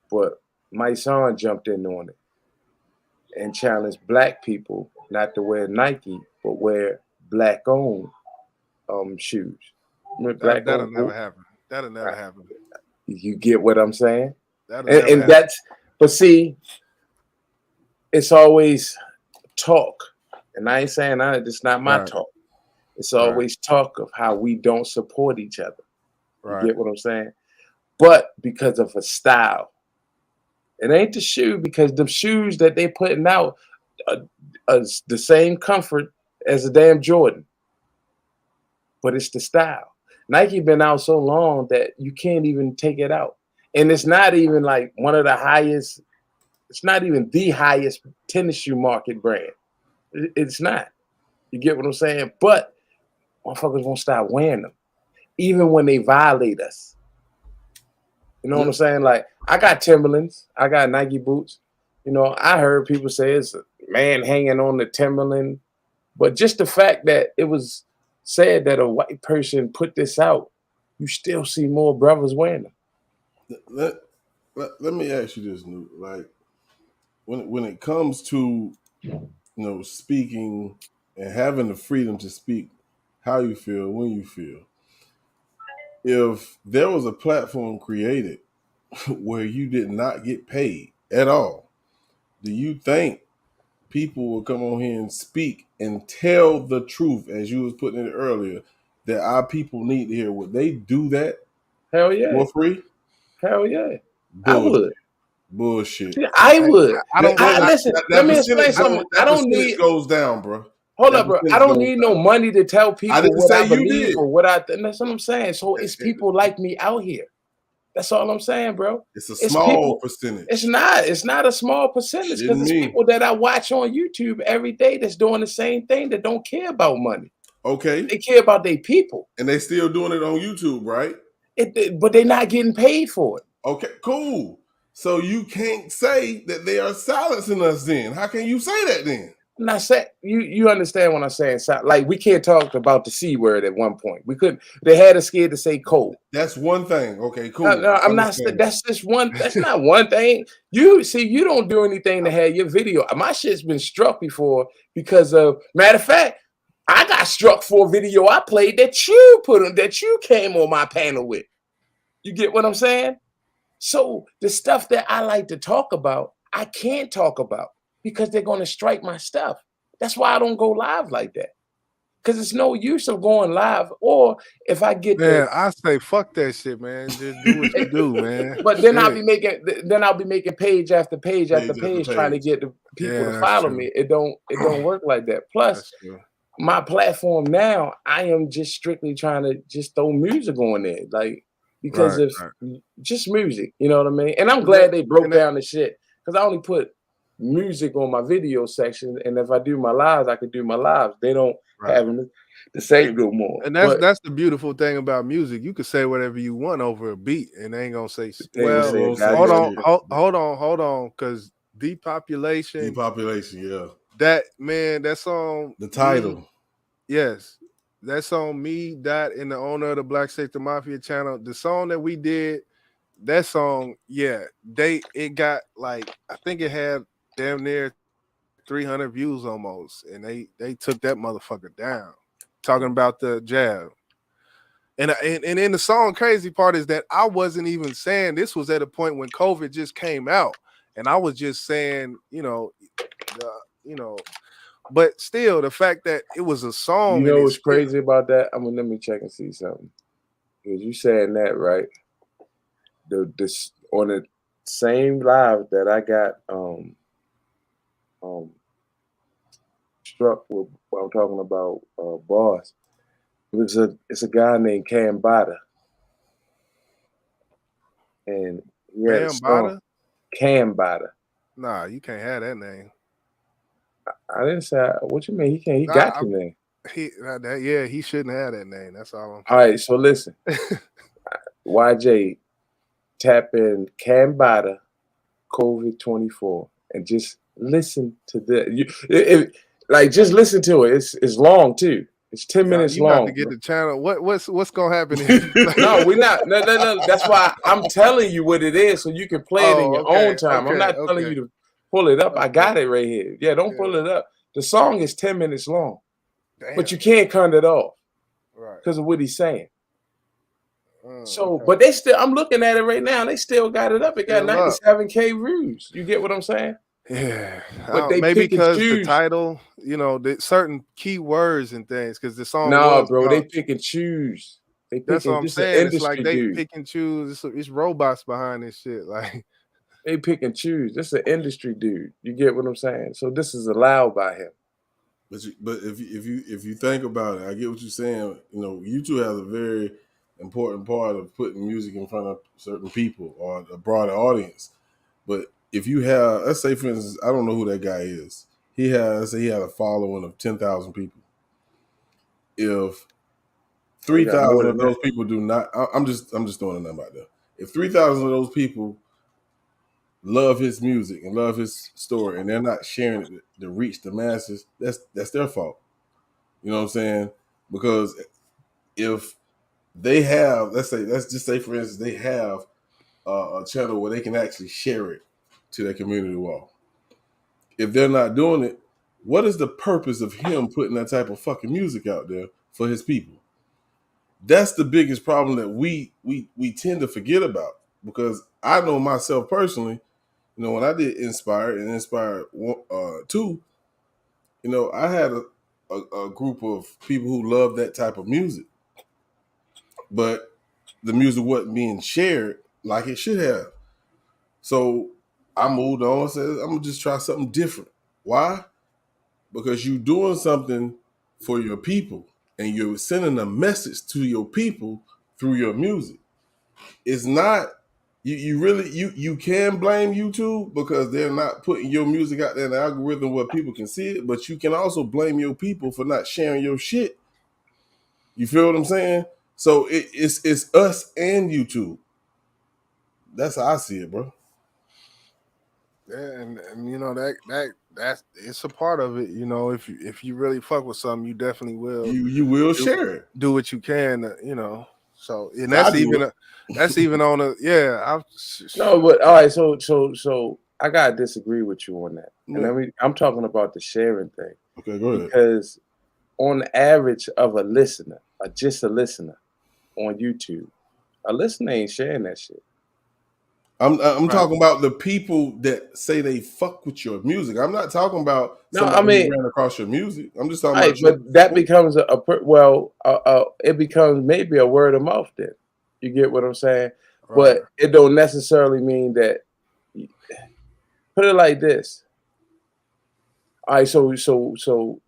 but my son jumped in on it and challenged black people not to wear Nike, but wear black-owned shoes. That'll never happen. That'll never happen. You get what I'm saying? And but see, it's always talk. And I ain't saying it's not my talk. It's always talk of how we don't support each other. You get what I'm saying? But because of a style. It ain't the shoe, because the shoes that they putting out are the same comfort as a damn Jordan. But it's the style. Nike been out so long that you can't even take it out. And it's not even like one of the highest, it's not even the highest tennis shoe market brand. It's not. You get what I'm saying? But motherfuckers won't stop wearing them, even when they violate us. You know what I'm saying? Like, I got Timberlands, I got Nike boots. You know, I heard people say it's a man hanging on the Timberland, but just the fact that it was said that a white person put this out, you still see more brothers wearing them. Let me ask you this, Newt. Like, when it comes to speaking and having the freedom to speak how you feel, when you feel, if there was a platform created where you did not get paid at all, do you think people will come on here and speak and tell the truth, as you was putting it earlier, that our people need to hear? Would they do that? Hell yeah. For free? Hell yeah. Bullshit. I would. Bullshit. I would. Listen, let me explain something. I don't need goes down, bro. Hold up, bro. I don't need no money to tell people what I believe or what I think. That's what I'm saying. So it's people like me out here. That's all I'm saying, bro. It's a small percentage. It's not a small percentage, because it's people that I watch on YouTube every day that's doing the same thing, that don't care about money. Okay. They care about their people. And they still doing it on YouTube, right? But they're not getting paid for it. Okay, cool. So you can't say that they are silencing us then. How can you say that then? I'm not saying, you understand what I'm saying. Like, we can't talk about the C word at one point. We couldn't. They had us scared to say cold. That's one thing. Okay, cool. No, I'm not. That's just one. That's not one thing. You don't do anything to have your video. My shit's been struck before because of. Matter of fact, I got struck for a video I played that you put on, that you came on my panel with. You get what I'm saying? So the stuff that I like to talk about, I can't talk about, because they're going to strike my stuff. That's why I don't go live like that. Because it's no use of going live. Or if I get I say fuck that shit, man. Just do what you do, man. But then I'll be making page after page after page trying to get the people to follow me. It don't work like that. Plus, my platform now, I am just strictly trying to just throw music on there. Like, because of just music, you know what I mean? And I'm glad they broke down the shit, because I only put music on my video section, and if I do my lives, I can do my lives. They don't have the same no more. And that's the beautiful thing about music. You can say whatever you want over a beat, and they ain't gonna say. Well, hold on, because depopulation, yeah. That song, the title, yes, that song, me, that, and the owner of the Black Sector Mafia channel, the song that we did, that song, it got like, I think it had damn near 300 views almost, and they took that motherfucker down. Talking about the jab. And in the song, crazy part is that I wasn't even saying, this was at a point when COVID just came out, and I was just saying, but still, the fact that it was a song. You know what's crazy about that? Let me check and see something. Because you saying that, right? This on the same live that I got struck with what I'm talking about, Boss. It's a guy named Cam Bada. And he had a song. Cam Bada. Nah, you can't have that name. I didn't say, what you mean? He got the name. He shouldn't have that name. That's all I'm saying. All right, so listen. YJ, tap in Cam Bada, COVID-24, and just listen to just listen to it. It's long too. It's 10 minutes you long. Got to get the channel. What's gonna happen? No, we're not. No. That's why I'm telling you what it is, so you can play it in your own time. I'm not telling you to pull it up. I got it right here. Yeah, don't pull it up. The song is 10 minutes long, but you can't cut it off because of what he's saying. But they still. I'm looking at it right now. They still got it up. It got 97K views. You get what I'm saying? Yeah, but they maybe because choose. The title, the certain keywords and things. Because the song, they pick and choose. That's what I'm saying. It's like they pick and choose. It's robots behind this shit. Like they pick and choose. This is an industry dude. You get what I'm saying? So this is allowed by him. But if you think about it, I get what you're saying. YouTube has a very important part of putting music in front of certain people or a broader audience. But if you have, let's say, for instance, I don't know who that guy is. He had a following of 10,000 people. If 3,000 of those people do not, I'm just throwing a number out there. If 3,000 of those people love his music and love his story, and they're not sharing it to reach the masses, that's their fault. You know what I'm saying? Because if they have, let's just say, for instance, they have a channel where they can actually share it to their community wall. If they're not doing it, what is the purpose of him putting that type of fucking music out there for his people? That's the biggest problem that we tend to forget about. Because I know myself personally, when I did Inspired and Inspired 2, I had a group of people who loved that type of music, but the music wasn't being shared like it should have. So I moved on and said, I'm gonna just try something different. Why? Because you're doing something for your people and you're sending a message to your people through your music. It's not, you can blame YouTube because they're not putting your music out there in the algorithm where people can see it, but you can also blame your people for not sharing your shit. You feel what I'm saying? So it's us and YouTube. That's how I see it, bro. Yeah, and that's it's a part of it. If you really fuck with something, you definitely will. You will share it. Do what you can. So and that's even on a No, but all right. So I gotta disagree with you on that. And I'm talking about the sharing thing. Okay, go ahead. Because on the average of a listener, just a listener on YouTube, a listener ain't sharing that shit. I'm talking about the people that say they fuck with your music. I'm not talking about somebody who ran across your music. I'm just talking about. But that becomes it becomes maybe a word of mouth. Then you get what I'm saying. Right. But it don't necessarily mean that. Put it like this. All right, so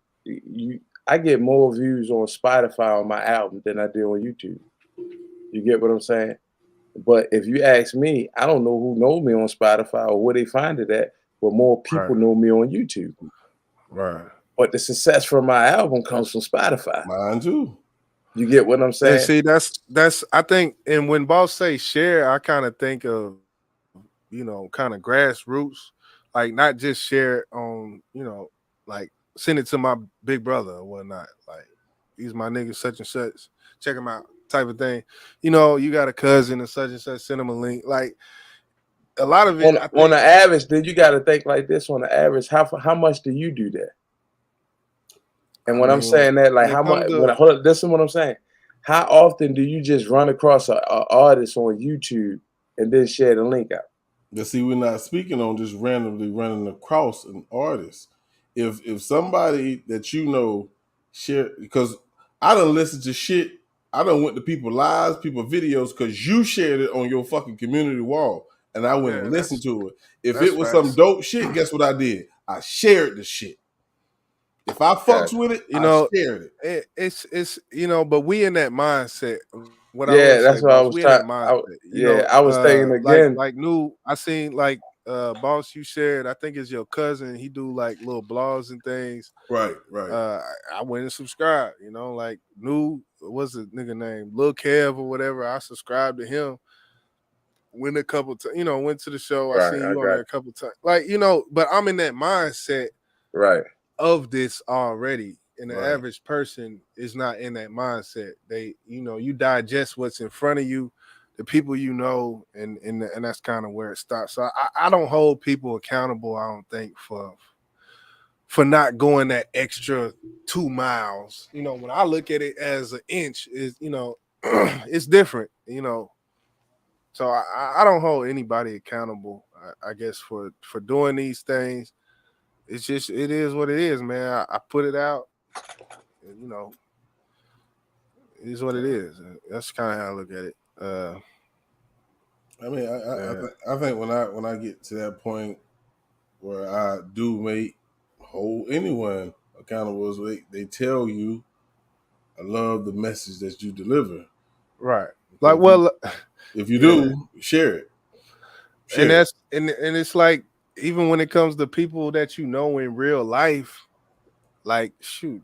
I get more views on Spotify on my album than I do on YouTube. You get what I'm saying? But if you ask me, I don't know who knows me on Spotify or where they find it at. but more people know me on YouTube. Right. But the success from my album comes from Spotify. Mine too. You get what I'm saying? And see, that's I think, and when boss say share, I kind of think of, kind of grassroots, like not just share on, like send it to my big brother or whatnot. Like, he's my nigga, such and such, check him out, type of thing. You got a cousin and such, send him a link. Like, a lot of it on the average, then you got to think like this. On the average, how much do you do that? And when I'm saying that, like how much? Hold up, this is what I'm saying. How often do you just run across an artist on YouTube and then share the link out? But see, we're not speaking on just randomly running across an artist. If somebody that you know share, because I done listened to shit, I done went to people lives, people videos, because you shared it on your fucking community wall, and I went and listened to it. If it was some dope shit, guess what I did? I shared the shit. If I fucks with it, I shared it. It's but we in that mindset. That's what I was trying. I was thinking again. Like new, I seen like boss you shared. I think it's your cousin. He do like little blogs and things. Right. I went and subscribed. Like new, what's the nigga name? Lil Kev or whatever. I subscribed to him. Went a couple times. Went to the show. I seen you on there a couple times. Like but I'm in that mindset. Right. Of this already, and the average person is not in that mindset. They, you digest what's in front of you, the people and that's kind of where it stops. So I don't hold people accountable. I don't think for not going that extra 2 miles. When I look at it as an inch, is it's different. So I don't hold anybody accountable. I guess for doing these things. It's just, it is what it is, man. I put it out, and, it is what it is. That's kind of how I look at it. I think when I get to that point where I do hold anyone accountable, is they tell you, I love the message that you deliver. Right. Like, well, if you do, share it. And it's like, even when it comes to people that in real life, like, shoot,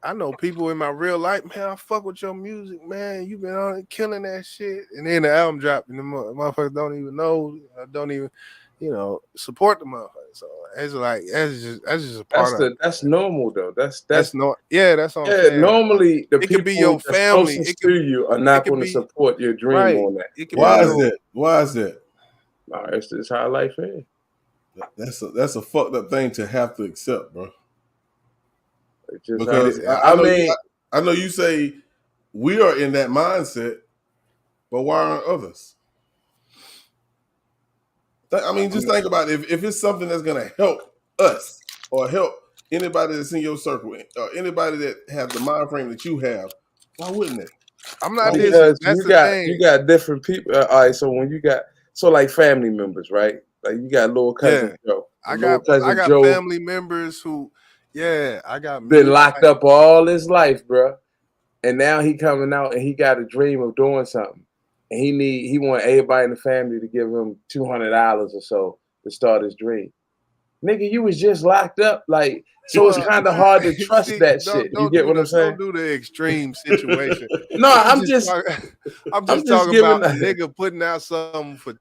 I know people in my real life, man, I fuck with your music, man. You been on it, killing that shit. And then the album dropped, and the motherfuckers don't even know, don't even, support the motherfucker. So it's like, that's just a part of it. That's normal, though. That's no, that's what I'm saying. Normally, the people could be your family. Closest to you are not going to support your dream on that. Why is that? Why is that? No, it's just how life is. That's a fucked up thing to have to accept, bro. Because I know you say we are in that mindset, but why aren't others? Just think about it. If it's something that's gonna help us or help anybody that's in your circle or anybody that has the mind frame that you have, why wouldn't it? I'm not because that's you got different people. All right, so when you got like family members, right? Like you got little cousin Joe. I got family members who, I got been locked up all his life, bro. And now he coming out and he got a dream of doing something. And he want everybody in the family to give him $200 or so to start his dream. Nigga, you was just locked up. Like, so it's kind of hard to trust that shit. You get what I'm saying? Don't do the extreme situation. No, I'm just talking about a nigga putting out something for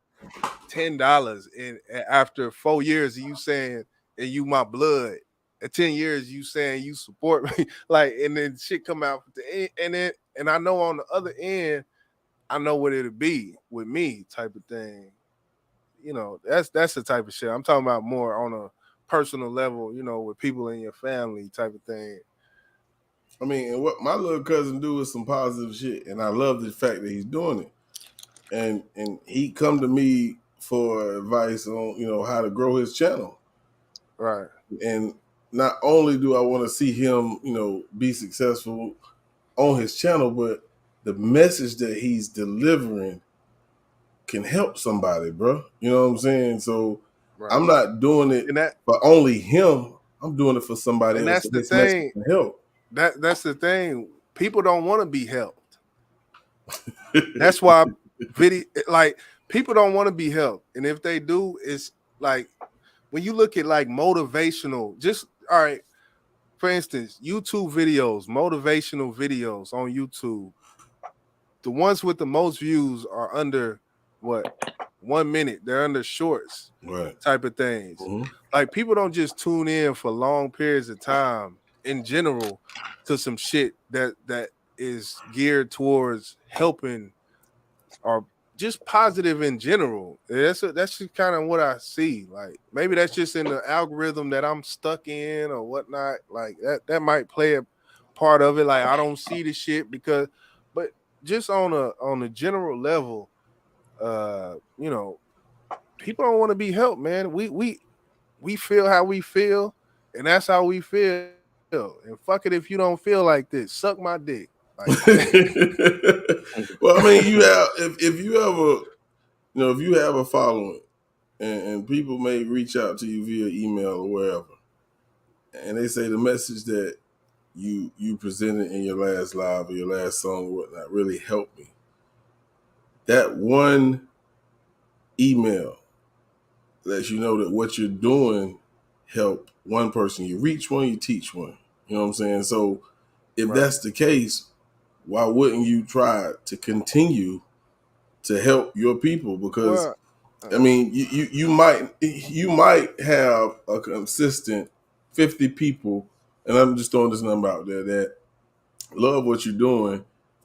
$10 and after 4 years of you saying, and you my blood, at 10 years you saying you support me, like, and then shit come out and I know on the other end, I know what it'll be with me, type of thing. That's the type of shit I'm talking about, more on a personal level, with people in your family, type of thing. And what my little cousin do is some positive shit, and I love the fact that he's doing it. And he come to me for advice on, how to grow his channel. Right. And not only do I want to see him, be successful on his channel, but the message that he's delivering can help somebody, bro. You know what I'm saying? So I'm not doing it for only him. I'm doing it for somebody else. That's the thing. Can help. That's the thing. People don't want to be helped. That's why people don't want to be helped. And if they do, it's like when you look at like motivational, just all right. For instance, YouTube videos, motivational videos on YouTube. The ones with the most views are under what 1 minute. They're under shorts, type of things. Like people don't just tune in for long periods of time in general to some shit that is geared towards helping or just positive in general. That's just kind of what I see. Like maybe that's just in the algorithm that I'm stuck in or whatnot. Like that might play a part of it. Like I don't see the shit because, but just on a general level, you know, people don't want to be helped, man. We feel how we feel, and that's how we feel. And fuck it if you don't feel like this. Suck my dick. Like, well, I mean, you have if you ever, you know, if you have a following, and people may reach out to you via email or wherever, and they say the message that you presented in your last live or your last song or whatnot really helped me. That one email lets you know that what you're doing helped one person. You reach one, you teach one. You know what I'm saying? So if that's the case, why wouldn't you try to continue to help your people? Because I mean, you might have a consistent 50 people, and I'm just throwing this number out there, that love what you're doing,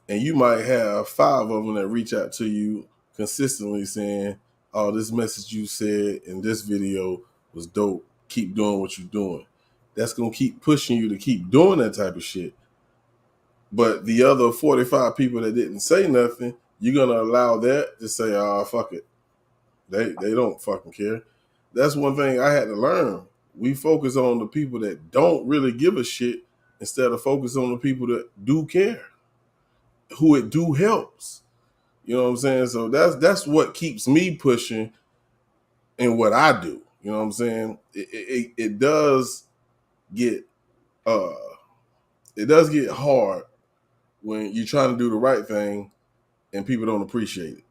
and you might have 5 of them that reach out to you consistently saying, "Oh, this message you said in this video was dope. Keep doing what you're doing." That's gonna keep pushing you to keep doing that type of shit. But the other 45 people that didn't say nothing, you're gonna allow that to say, "Oh, fuck it." They don't fucking care. That's one thing I had to learn. We focus on the people that don't really give a shit instead of focus on the people that do care, who it do helps. You know what I'm saying? So that's what keeps me pushing in what I do. You know what I'm saying? It does get hard when you're trying to do the right thing and people don't appreciate it.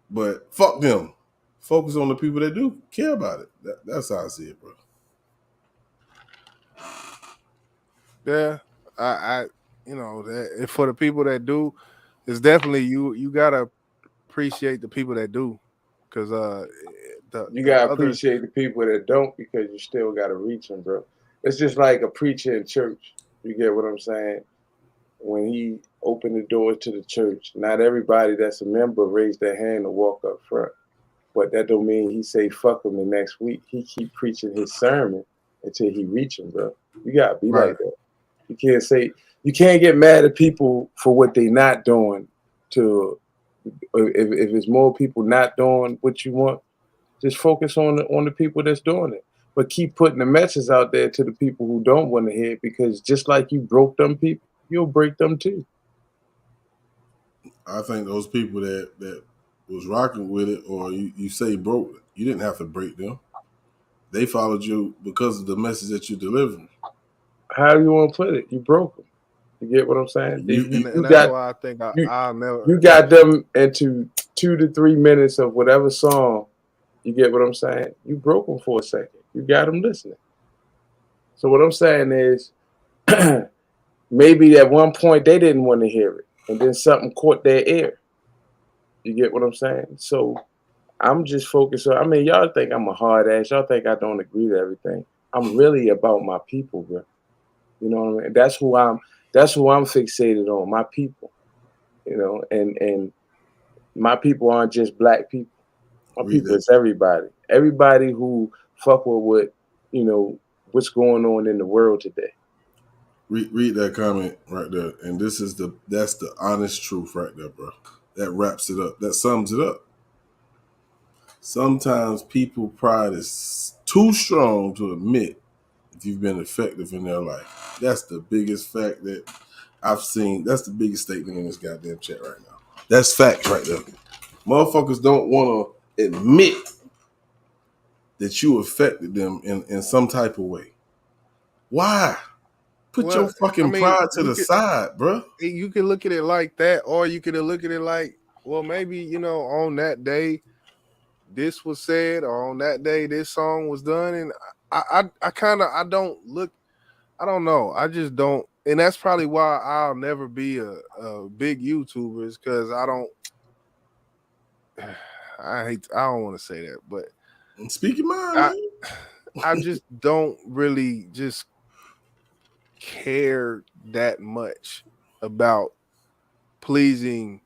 But fuck them. Focus on the people that do care about it. That's how I see it, bro. Yeah, I you know, that for the people that do, it's definitely you gotta appreciate the people that do, because you gotta appreciate the people that don't, because you still gotta reach them, bro. It's just like a preacher in church. You get what I'm saying? When he opened the doors to the church, not everybody that's a member raised their hand to walk up front. But that don't mean he say fuck him the next week. He keep preaching his sermon until he reach him, bro. You gotta be like that. You can't get mad at people for what they not doing. If it's more people not doing what you want, just focus on the people that's doing it. But keep putting the message out there to the people who don't want to hear it, because just like you broke them people, you'll break them too. I think those people that was rocking with it, or you say broke, you didn't have to break them. They followed you because of the message that you delivered. How do you want to put it? You broke them. You get what I'm saying? And that's why I think I'll never. You got them into 2 to 3 minutes of whatever song. You get what I'm saying? You broke them for a second. You got them listening. So what I'm saying is, maybe at one point they didn't want to hear it, and then something caught their ear. You get what I'm saying? So I'm just focused on. I mean, y'all think I'm a hard ass. Y'all think I don't agree to everything. I'm really about my people, bro. You know what I mean? That's who I'm fixated on, my people. You know, and my people aren't just black people. My people is everybody. Everybody who fuck with what, you know, what's going on in the world today. Read that comment right there, and that's the honest truth right there, bro. That wraps it up. That sums it up. Sometimes people pride is too strong to admit if you've been effective in their life. That's the biggest fact that I've seen. That's the biggest statement in this goddamn chat right now. That's facts right there. Motherfuckers don't want to admit that you affected them in some type of way. Why? Put your fucking pride to the side, bro. You can look at it like that, or you can look at it like, well, maybe, you know, on that day, this was said, or on that day this song was done, and I don't know. I just don't, and that's probably why I'll never be a big YouTuber, is because I don't want to say that, but speak your mind. I just don't really just care that much about pleasing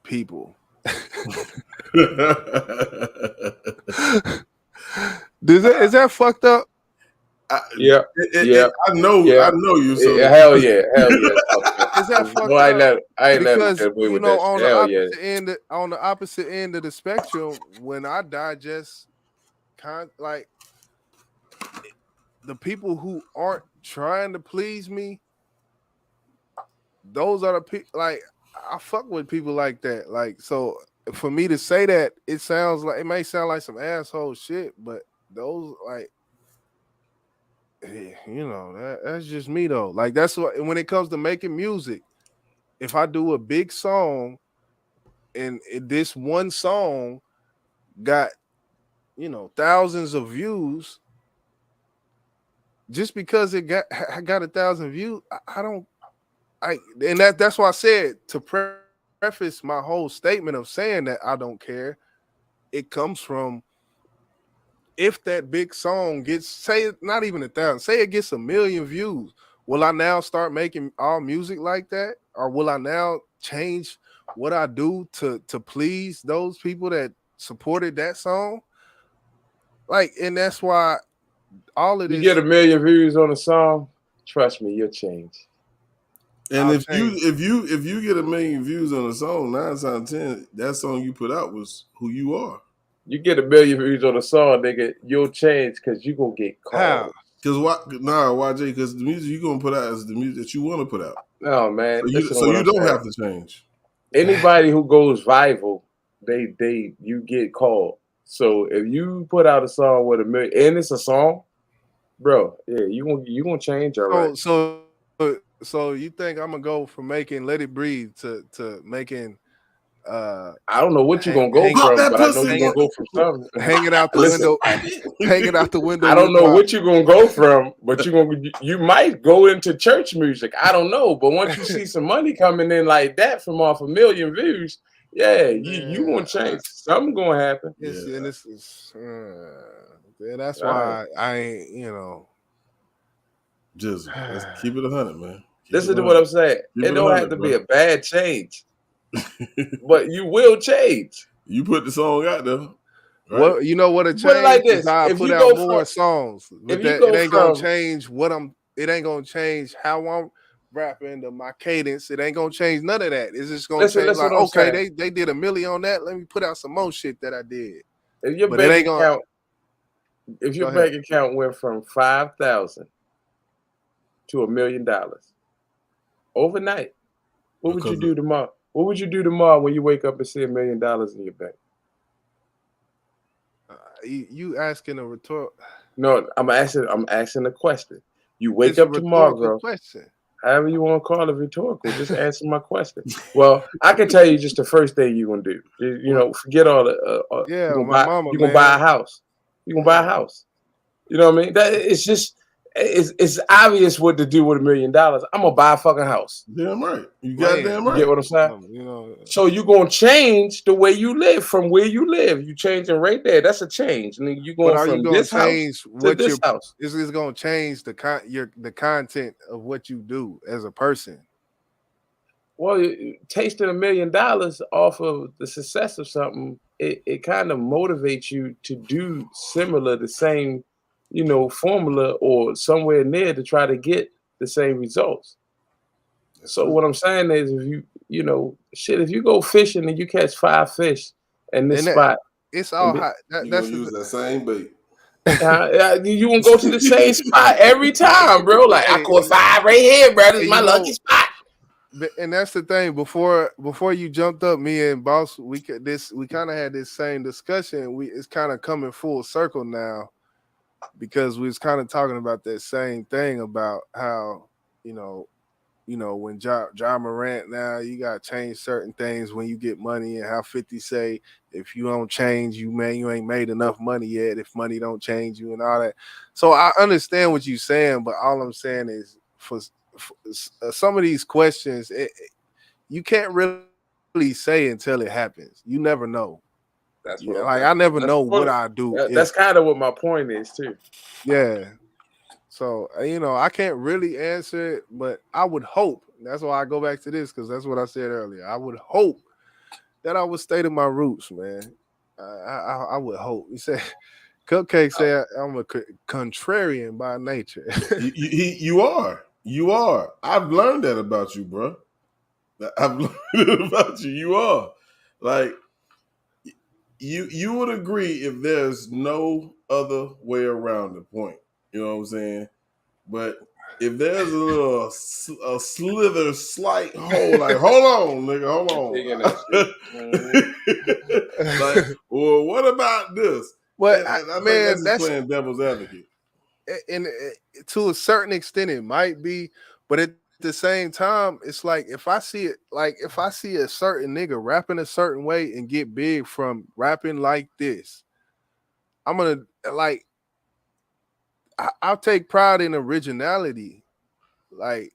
people. Is that fucked up? Yeah, I know you. So hell yeah. Is that fucked No, up? I ain't never Because get away with you know, that. on shit. the Hell yeah. opposite end, on the opposite end of the spectrum, when I digest like the people who aren't trying to please me, those are the people. Like, I fuck with people like that. Like, so for me to say that, it may sound like some asshole shit, but those, like, you know, that's just me though. Like, that's what, when it comes to making music, if I do a big song and this one song got, you know, thousands of views, just because it got 1,000 views, and that's why I said, to preface my whole statement of saying that I don't care, it comes from, if that big song gets, say, not even 1,000, say it gets 1 million views, will I now start making all music like that? Or will I now change what I do to please those people that supported that song? Like, and that's why all of this. You get 1 million views on a song, trust me, you'll change. And if you get 1 million views on a song, 9 times out of 10, that song you put out was who you are. You get 1 million views on a song, nigga, you'll change because you're gonna get called. Because YJ, because the music you're gonna put out is the music that you want to put out. No, man. So you don't have to change. Anybody who goes viral, you get called. So if you put out a song with 1 million, and it's a song, bro, yeah, you gonna change, all right. So you think I'm gonna go from making Let It Breathe to making I don't know what you're gonna go from, but I know you're gonna go from something. Hanging out the window. Hanging out the window. I don't know what you're gonna go from, but you might go into church music. I don't know, but once you see some money coming in like that from off 1 million views, yeah, you gonna change. Something gonna happen. And this is, that's why I ain't, you know. Just let's keep it 100, man. Listen to what I'm saying. It don't have to be a bad change, but you will change. You put the song out there. Right? Well, you know what a change like this. is how I If put you out go more from- songs. But if you that, go it ain't gonna from- change it ain't gonna change how I'm rapping, my cadence. It ain't gonna change none of that. It's just gonna change, listen like, what I'm okay, saying. they did 1 million on that. Let me put out some more shit that I did. If your But it ain't bank gonna. account, if your Go ahead. bank account went from 5,000 to $1 million overnight, what would you do tomorrow? What would you do tomorrow when you wake up and see $1 million in your bank? You asking a rhetorical? No, I'm asking a question. You wake It's a up tomorrow, rhetorical bro. question. However you want to call it rhetorical, just answer my question. Well, I can tell you just the first thing you're gonna do. You know, forget all the. Yeah, you're my buy, mama. You're gonna buy a house. You're gonna buy a house. You know what I mean? That it's just it's obvious what to do with $1 million. I'm gonna buy a fucking house. Damn right. You goddamn right. You get what I'm saying? You know. So you're gonna change the way you live from where you live. You changing right there. That's a change. And then you going But are from you gonna this change house to what this your house. This is gonna change the content of what you do as a person. Well, tasting $1 million off of the success of something, it kind of motivates you to do similar, the same, you know, formula or somewhere near to try to get the same results. So what I'm saying is, if if you go fishing and you catch 5 fish in this spot, it's all and hot. You gonna use that same bait. you gonna go to the same spot every time, bro. Like, I caught 5 right here, bro. This is my lucky spot. And that's the thing. Before you jumped up, me and Boss, we kind of had this same discussion. It's kind of coming full circle now, because we was kind of talking about that same thing about how, you know, you know, when Ja Morant now, you got to change certain things when you get money, and how 50 say, if you don't change, you ain't made enough money yet, if money don't change you and all that. So I understand what you're saying, but all I'm saying is for some of these questions, you can't really say until it happens. You never know. That's Yeah, what like I never know what I I do. That's kind of what my point is too. Yeah. So, you know, I can't really answer it, but I would hope. That's why I go back to this, because that's what I said earlier. I would hope that I would stay to my roots, man. I would hope. He said, Cupcake said I'm a contrarian by nature. You are. You are. I've learned that about you, bro. I've learned about you. You are. Like, you would agree if there's no other way around the point. You know what I'm saying? But if there's a slither, slight hole, like, hold on, nigga, hold on. Like, well, what about this? But I think man, that's playing devil's advocate. And to a certain extent, it might be, but at the same time, it's like if I see a certain nigga rapping a certain way and get big from rapping like this, I'm gonna like. I'll take pride in originality, like,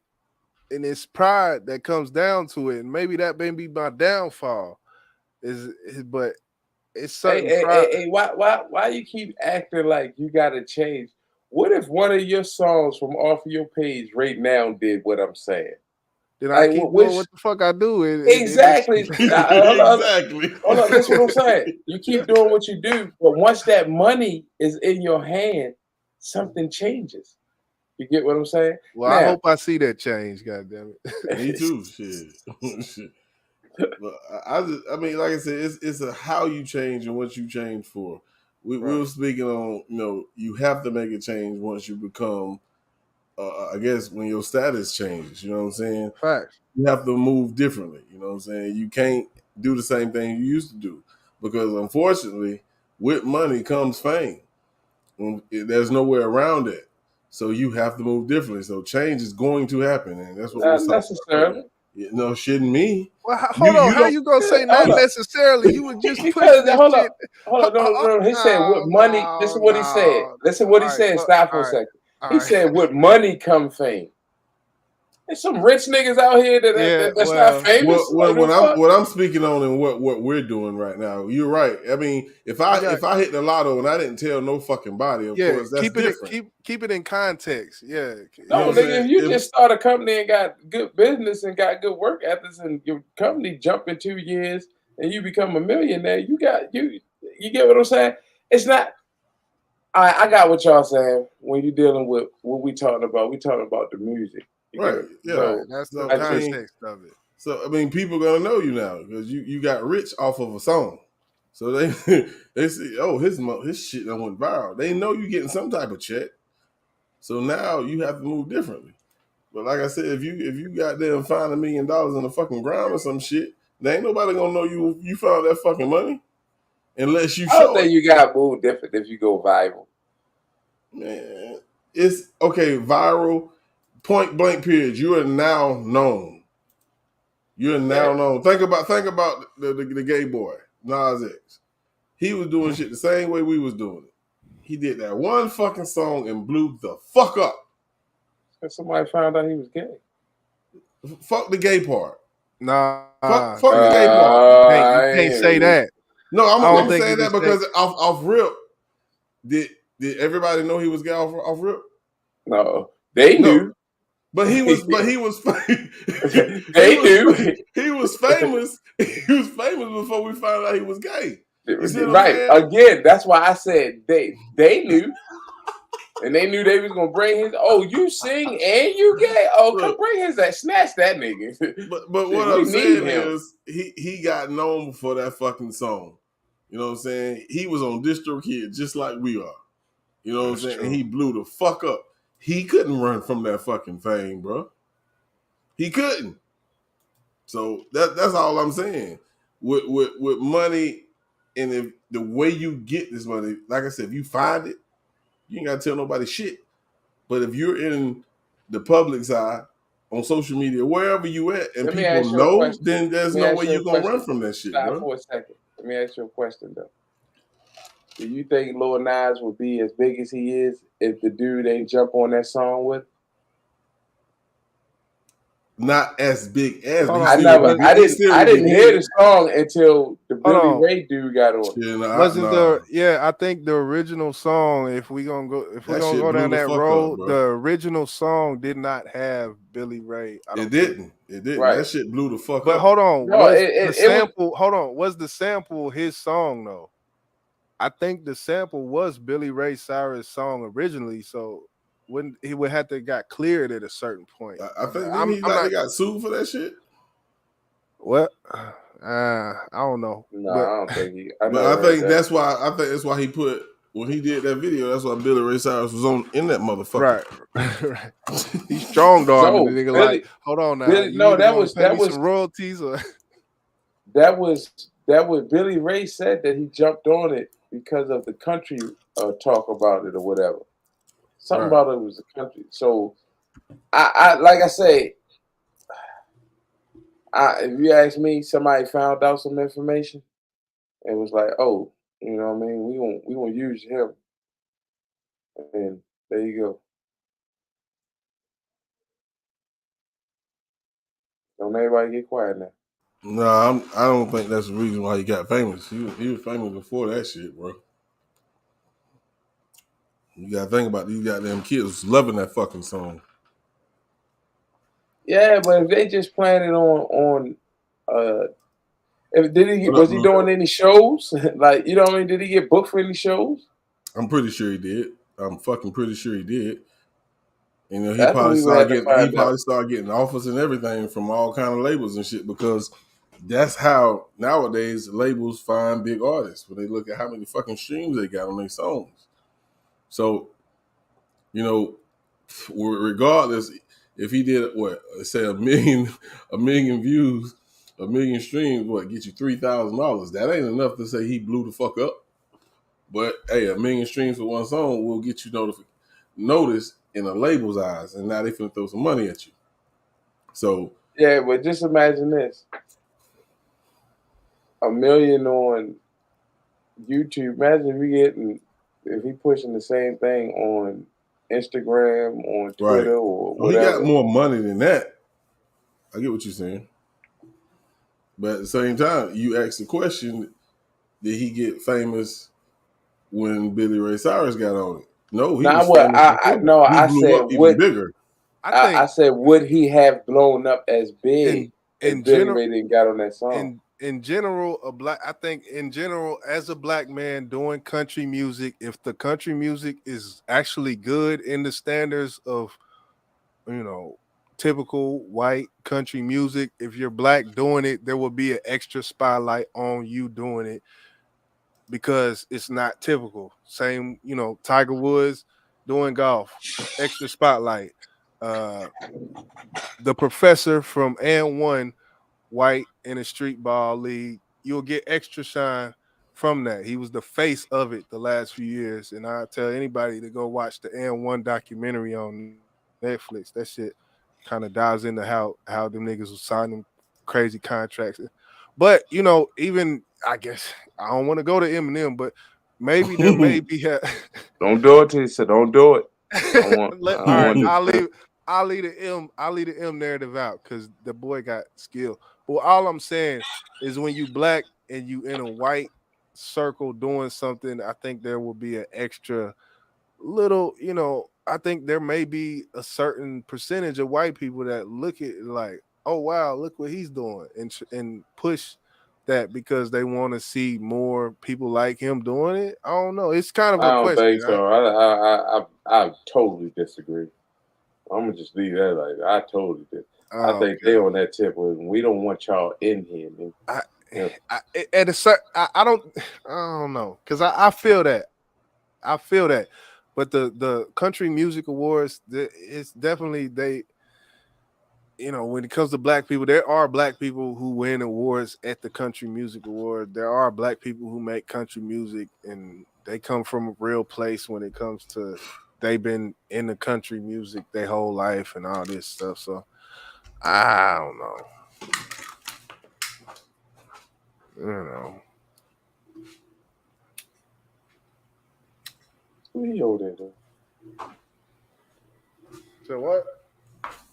and it's pride that comes down to it, and maybe that may be my downfall. But it's certain pride. Hey, why you keep acting like you gotta change? What if one of your songs from off of your page right now did what I'm saying? Then I keep doing what the fuck I do. Exactly. Exactly. Hold on, that's what I'm saying. You keep doing what you do, but once that money is in your hand, something changes. You get what I'm saying? Well, now, I hope I see that change. God damn it. Me too. Shit. But I mean, like I said, it's a how you change and what you change for. We were speaking on, you know, you have to make a change once you become, I guess, when your status changes. You know what I'm saying? Facts. You have to move differently. You know what I'm saying? You can't do the same thing you used to do, because unfortunately, with money comes fame. There's no way around it. So you have to move differently. So change is going to happen, and that's what we're talking necessarily. about. No, shouldn't me? Well, hold on. How you gonna say not necessarily? You would just push this shit. Hold on. No. He said, "What money?" This is what he said. Listen, what he said. Stop for a second. He said, "With money come fame." There's some rich niggas out here that's not famous. What I'm speaking on and what we're doing right now, you're right. I mean, if I hit the lotto and I didn't tell no fucking body, of course that's different. Keep it in context. Yeah. No, nigga, if you just start a company and got good business and got good work ethics, and your company jump in 2 years and you become a millionaire, you get what I'm saying? It's not. I got what y'all saying when you're dealing with what we talking about. We talking about the music. Right. Yeah. So, that's the context of it. So I mean, people gonna know you now because you got rich off of a song. So they see, oh, his shit that went viral. They know you getting some type of check. So now you have to move differently. But like I said, if you got there and find $1 million in the fucking ground or some shit, there ain't nobody gonna know you found that fucking money unless you show. I don't think you got moved different if you go viral. Man, it's okay. Viral. Point blank period. You are now known. You're now known. Think about the gay boy, Nas X. He was doing shit the same way we was doing it. He did that one fucking song and blew the fuck up. Somebody found out he was gay. Fuck the gay part. Nah. Fuck the gay part. You can't say that. No, I'm saying that because off rip, did everybody know he was gay off rip? No. They knew. But he was They knew. He was famous. He was famous before we found out he was gay. Right. Again, that's why I said they knew. And they knew they was gonna bring his. Oh, you sing and you gay? Oh, come bring his that. Snatch that nigga. But what I'm saying is he got known for that fucking song. You know what I'm saying? He was on DistroKid just like we are. You know what I'm saying? And he blew the fuck up. He couldn't run from that fucking fame, bro. He couldn't. So that's all I'm saying. With money, and if the way you get this money, like I said, if you find it, you ain't gotta tell nobody shit. But if you're in the public's eye on social media, wherever you at, and Let me ask people you a know, question. then there's Let me no ask way you a you're gonna run question. from that shit, Stop bro. for a second. Let me ask you a question though. Do you think Lil Nas would be as big as he is if the dude ain't jump on that song with? Not as big as, but I didn't hear the song until the Billy on. Ray dude got on it. Yeah, Wasn't the I think the original song, if we're gonna That go shit down blew the that fuck up, road, bro. the original song did not have Billy Ray. It didn't. It didn't. Right. That shit blew the fuck But up. hold on, No, was it the was- sample? Hold on, was the sample his song though? I think the sample was Billy Ray Cyrus' song originally, so when he would have to got cleared at a certain point. I think they got sued for that shit. What? I don't know. No, but, I don't think he. But I think that's why he put when he did that video. That's why Billy Ray Cyrus was in that motherfucker. Right. He's strong arming No, the nigga. Billy- Like, hold on now. Billy- you no, either that gonna was- pay that me was- some royalties or That was Billy Ray said that he jumped on it because of the country talk about it or whatever. Something Right. about it was the country. So I like I say, if you ask me, somebody found out some information and was like, oh, you know what I mean? We won't use him. And there you go. Don't everybody get quiet now. No, I don't think that's the reason why he got famous. He was famous before that shit, bro. You gotta think about these goddamn kids loving that fucking song. Yeah, but if they just playing it on was he doing any shows? Like, you know what I mean? Did he get booked for any shows? I'm pretty sure he did. I'm fucking pretty sure he did. You know, he That's probably what we had to find out. started getting offers and everything from all kind of labels and shit, because that's how nowadays labels find big artists, when they look at how many fucking streams they got on their songs. So, you know, regardless, if he did say a million views, a million streams, get you $3,000? That ain't enough to say he blew the fuck up. But hey, a million streams for one song will get you notice in a label's eyes, and now they finna throw some money at you. So Yeah, but just imagine this. 1 million on YouTube. Imagine if he pushing the same thing on Instagram, on Twitter, or well, he whatever. got more money than that. I get what you're saying. But at the same time, you ask the question, did he get famous when Billy Ray Cyrus got on it? No, he was famous before. He blew up even bigger. I said, would he have blown up as big if Billy Ray didn't got on that song? in general, I think in general, as a black man doing country music, if the country music is actually good in the standards of, you know, typical white country music, if you're black doing it, there will be an extra spotlight on you doing it because it's not typical. Same, you know, Tiger Woods doing golf, extra spotlight. The professor from &1, white in a street ball league, you'll get extra shine from that. He was the face of it the last few years, and I tell anybody to go watch the &1 documentary on Netflix. That shit kind of dives into how them niggas was signing crazy contracts. But you know, even I guess I don't want to go to Eminem, but maybe there may be Don't do it to you, so don't do it. I'll leave the M narrative out because the boy got skill. But all I'm saying is when you black and you in a white circle doing something, I think there will be an extra little, you know, I think there may be a certain percentage of white people that look at it like, oh wow, look what he's doing, and push that because they want to see more people like him doing it. I don't know. It's kind of I a don't question. think so. I totally disagree. I'm gonna just leave that like I totally did. I think they on that tip with we don't want y'all in here, man. I don't know, because I feel that. But the country music awards, it's definitely they. You know, when it comes to black people, there are black people who win awards at the Country Music Award. There are black people who make country music, and they come from a real place when it comes to they've been in the country music their whole life and all this stuff. So I don't know. You know. Who he over there, though? So what?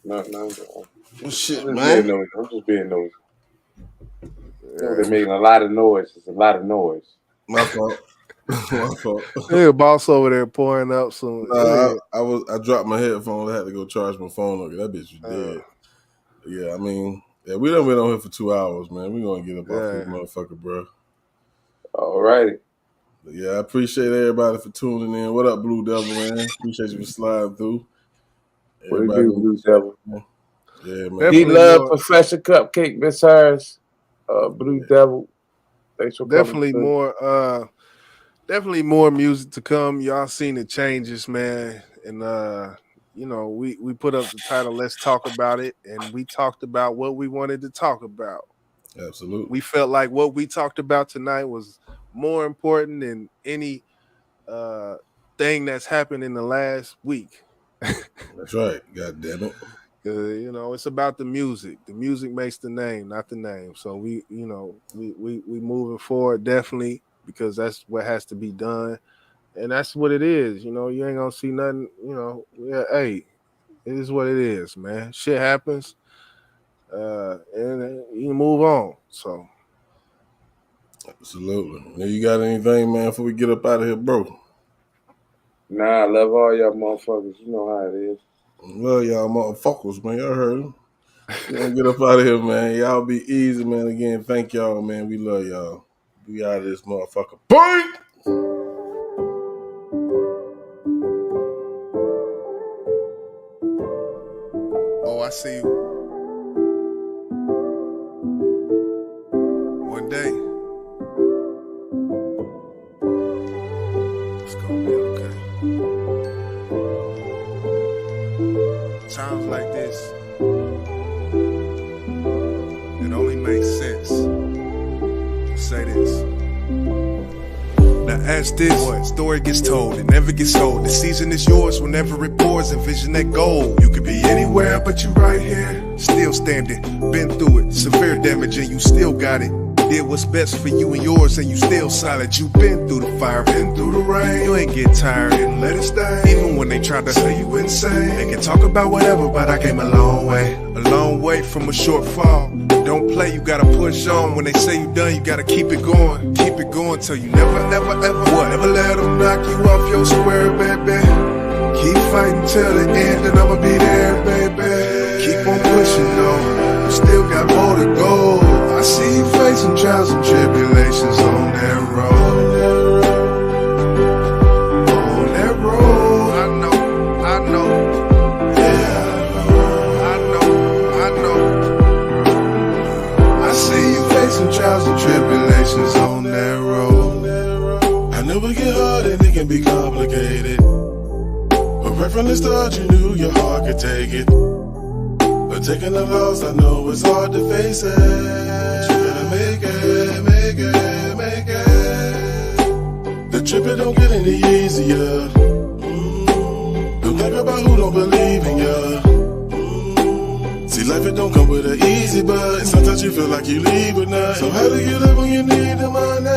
No. Well, shit, I'm man. just being nosy. They're making a lot of noise. It's a lot of noise. My fault. My fault. Yeah, boss over there pouring up some. I dropped my headphones. I had to go charge my phone up. That bitch was dead. Yeah, I mean, we done been on here for 2 hours, man. We gonna get up off this motherfucker, bro. All righty. Yeah, I appreciate everybody for tuning in. What up, Blue Devil, man? Appreciate you for sliding through. What do you do, Blue Devil? Yeah, man. He love Professor Cupcake, Miss Harris. Blue Devil. Thanks for Definitely coming. Definitely more music to come. Y'all seen the changes, man. And you know, we put up the title, Let's Talk About It, and we talked about what we wanted to talk about. Absolutely. We felt like what we talked about tonight was more important than any thing that's happened in the last week. That's right. God damn it. You know, it's about the music. The music makes the name, not the name. So we moving forward definitely, because that's what has to be done, and that's what it is. You know, you ain't gonna see nothing. You know, hey, it is what it is, man. Shit happens, and you move on. So, absolutely. Now, you got anything, man, before we get up out of here, bro? Nah, I love all y'all motherfuckers. You know how it is. Love y'all motherfuckers, man. Y'all heard them. We're gonna get up out of here, man. Y'all be easy, man. Again, thank y'all, man. We love y'all. We out of this motherfucker. Bang! Oh, I see you. One day, it's gonna be okay. Times like this, it only makes sense to say this. Now as this story gets told, it never gets old. The season is yours whenever it pours. Envision that goal. You could be anywhere, but you right here, still standing. Been through it, severe damage, and you still got it. Did what's best for you and yours, and you still solid. You been through the fire, been through the rain. You ain't get tired and let it stay. Even when they try to say you insane, they can talk about whatever, but I came a long way from a short fall. Don't play, you gotta push on. When they say you done, you gotta keep it going till you never let them knock you off your square, baby. Keep fighting till the end, and I'ma be there, baby. Keep on pushing on, you still got more to go. I see you facing trials and tribulations on that road. On that road, I know, yeah, I know. I see you facing trials and tribulations on that road. I know it get hard and it can be complicated, but right from the start you knew your heart could take it. But taking the loss, I know it's hard to face it. You gotta make it. The trip, it don't get any easier. Don't think about who don't believe in ya. See, life, it don't come with an easy button. Sometimes you feel like you leave with nothing. So how do you live when you need the money?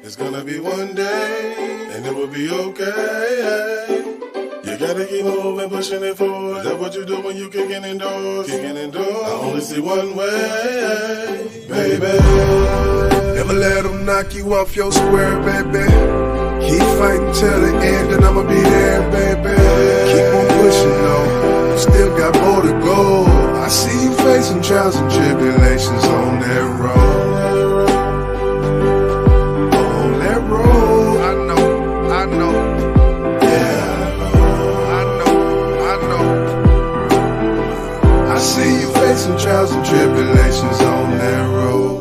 It's gonna be one day, and it will be okay. You gotta keep moving, pushing it forward. That's what you do when you kicking in doors. I only see one way, baby. Never let them knock you off your square, baby. Keep fighting till the end, and I'ma be there, baby. Keep on pushing on, you still got more to go. I see you facing trials and tribulations on that road. On that road, I know. I see you facing trials and tribulations on that road.